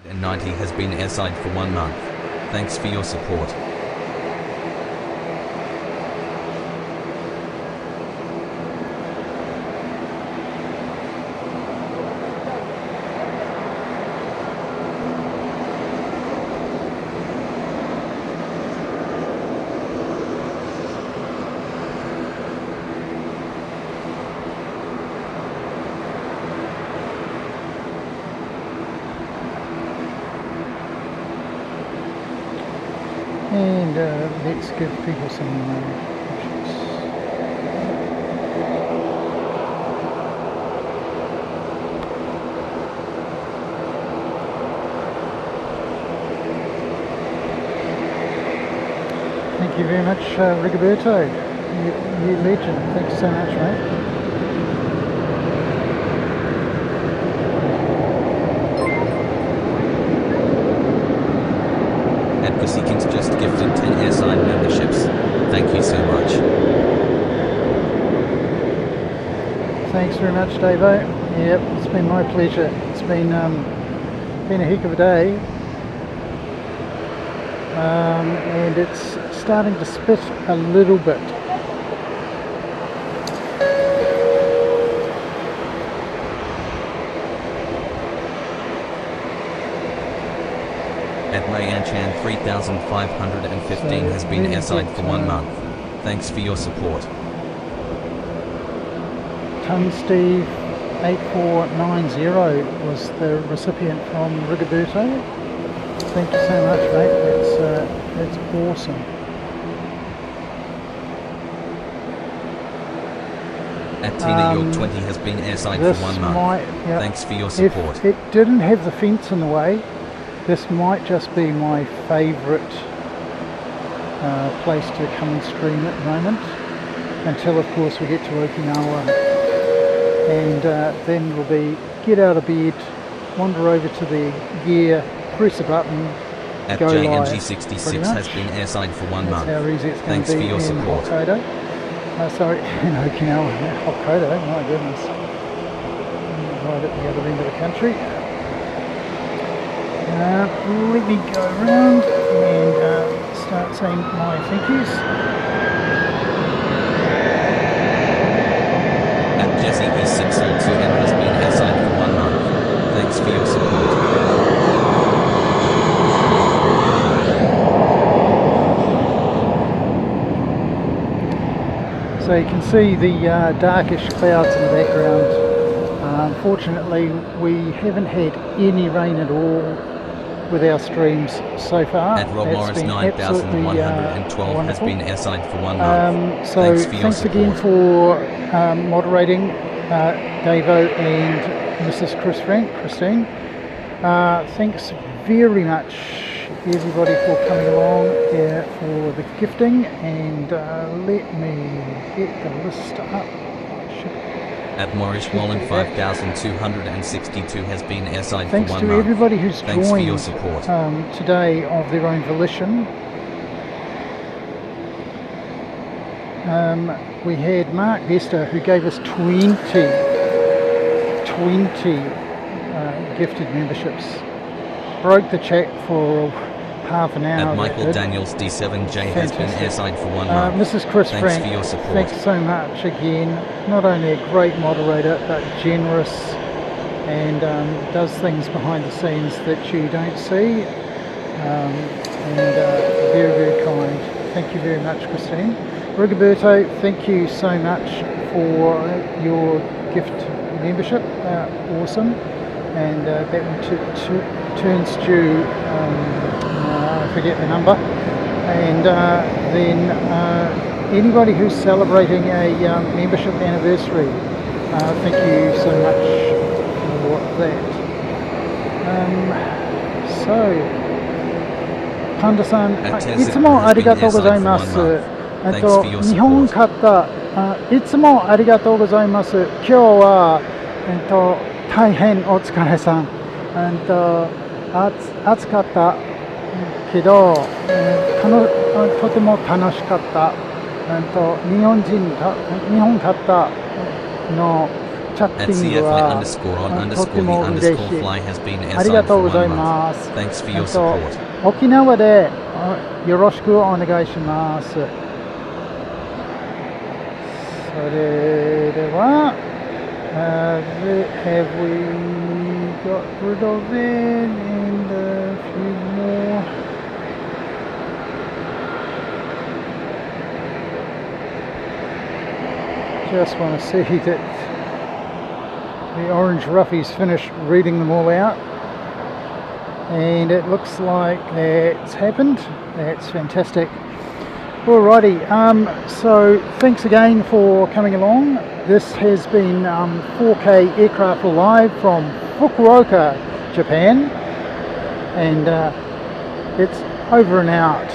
And 90 has been airside for 1 month. Thanks for your support. And let's give people some options. Thank you very much, Rigoberto. You legend. Thanks so much, mate. Advocacy's just gifted 10 airside memberships. Thank you so much. Thanks very much, Davo. Yep, it's been my pleasure. It's been a heck of a day, and it's starting to spit a little bit. At Mayanchan 3515 has been airside for 1 month. Thanks for your support. Ton Steve 8490 was the recipient from Rigoberto. Thank you so much, mate. That's awesome. At Tina York 20 has been airside for 1 month. Thanks for your support. If it didn't have the fence in the way, this might just be my favourite place to come and stream at the moment, until of course we get to Okinawa, and then we'll be get out of bed, wander over to the gear, press a button, at go live. JNG66 has been airside for 1 month. How easy it's going Thanks to be for your in support. Hokkaido. Sorry, in Okinawa, Hokkaido, my goodness. Right at the other end of the country. Let me go around and start saying my thank yous. At Jesse E602 has been airside for 1 month. Thanks for your support. So you can see the darkish clouds in the background. Unfortunately, we haven't had any rain at all with our streams so far. At Rob Morris 9112 has been airside for 1 month. So thanks for your thanks support. again for moderating, Davo and Mrs. Christine. Thanks very much everybody for coming along for the gifting, and let me get the list up. At Morris Wallen 5262 has been airside Thanks for 1 to month. everybody who's Thanks for your joined support. Today of their own volition. we had Mark Vesta who gave us 20 gifted memberships. Broke the chat for half an hour. And Michael Daniels D7J has been airside for 1 month. Mrs. Chris Thanks Frank, for your support. thanks so much again. Not only a great moderator, but generous and does things behind the scenes that you don't see. Very, very kind. Thank you very much, Christine. Rigoberto, thank you so much for your gift membership. Awesome. And that one turns due, I forget the number. And then anybody who's celebrating a membership anniversary, thank you so much for that. So, Panda-san, いつもありがとうございます。日本方、いつもありがとうございます。今日は、大変お疲れさん。暑かったけど、とても楽しかった。日本方のチャッティングはとても嬉しい。ありがとうございます。沖縄でよろしくお願いします。それでは、have we got rid of it and a few more? Just want to see that the orange roughies finished reading them all out. And it looks like that's happened. That's fantastic. Alrighty, so thanks again for coming along. This has been 4K Aircraft Live from Fukuoka, Japan. And it's over and out.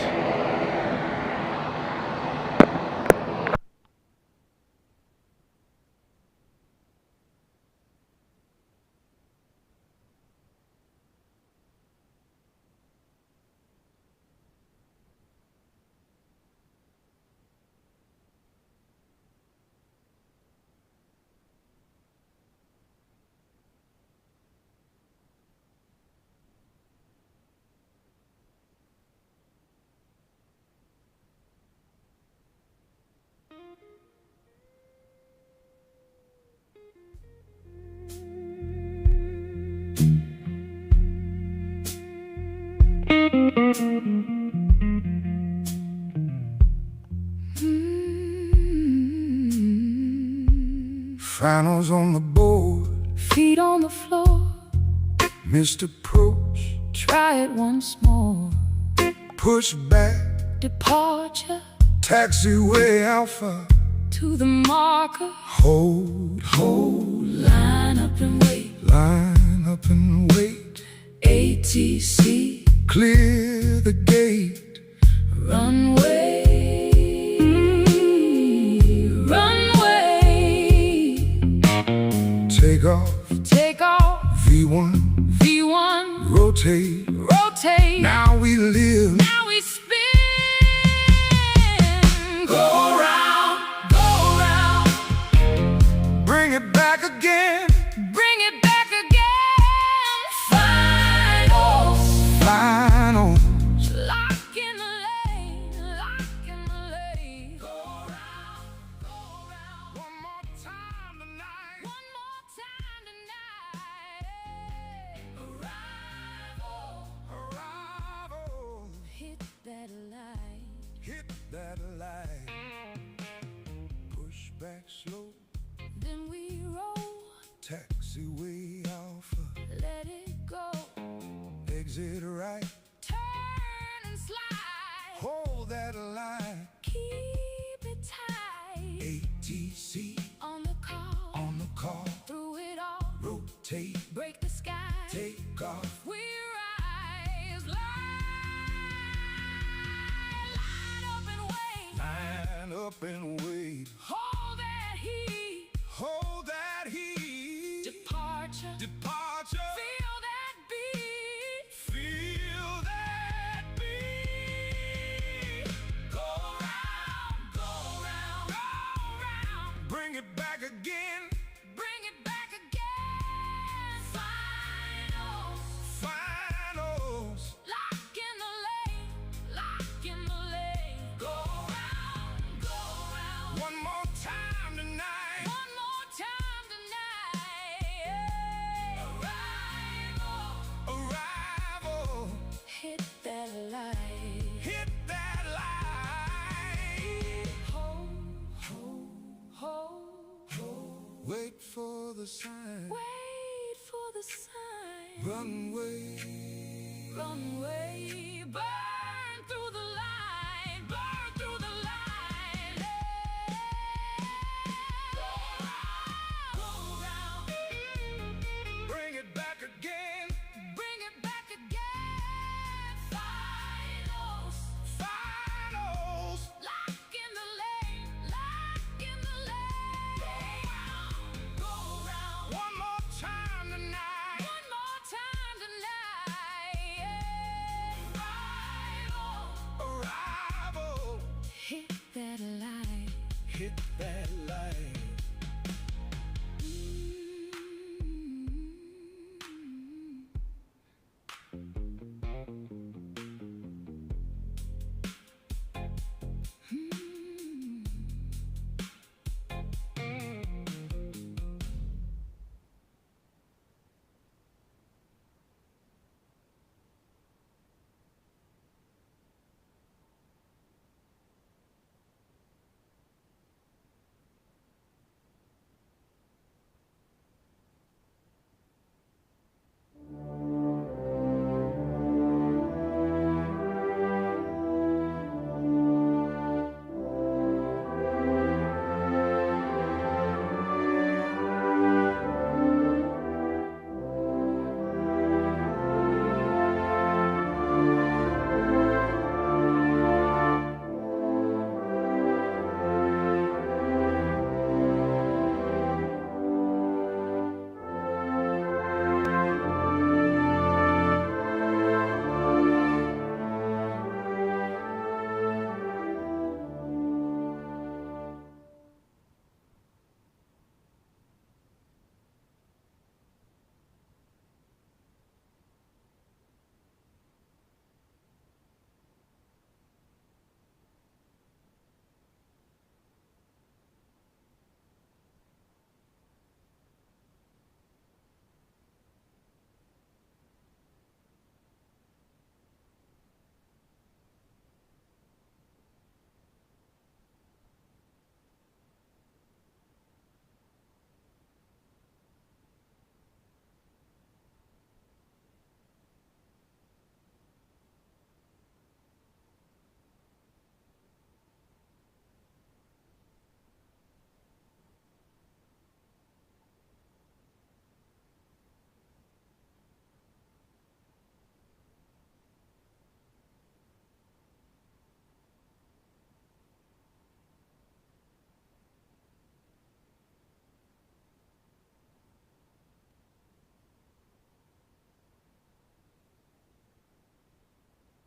Finals on the board, Feet on the floor, missed approach, try it once more. push back, Departure taxiway alpha, to the marker. hold, Line up and wait. line up and wait, ATC, clear the gate, runway. take off, Take off. V1, V1, rotate, rotate. now we live, Now we spin. Go round, bring it back again, bring it back again. Finals, final, lock in the lane, lock in the lane. Go round, one more time tonight, one more time tonight. arrival, Hit that light. hit that light, push back slow, Then we roll, taxiway alpha, let it go. exit right, Turn and slide. hold that line, Keep it tight. ATC, On the call, on the call, through it all. rotate, Break the sky. take off, We rise. Line up and wait. line up and wait, Hold that heat. hold that heat, Departure. departure, Feel that beat. feel that beat, Go round, Bring it back again. Bring it back again. Finals. Finals. Lock in the lane. Lock in the lane. Go round, go round. One more time tonight. One more time tonight. Arrival. Arrival. Hit that light. Hit that light. Ho, ho, ho. Wait for the sign. Wait for the sign. Runway. Runway. Burn through the line. Burn through the line. Go round. Go round. Bring it back again. Bring it back again. Finals. Finals. Lock in the lane. Lock in the lane. Go round. Go round. One more time tonight. One more time tonight. Arrival. Arrival. Hit that light. Hit that light.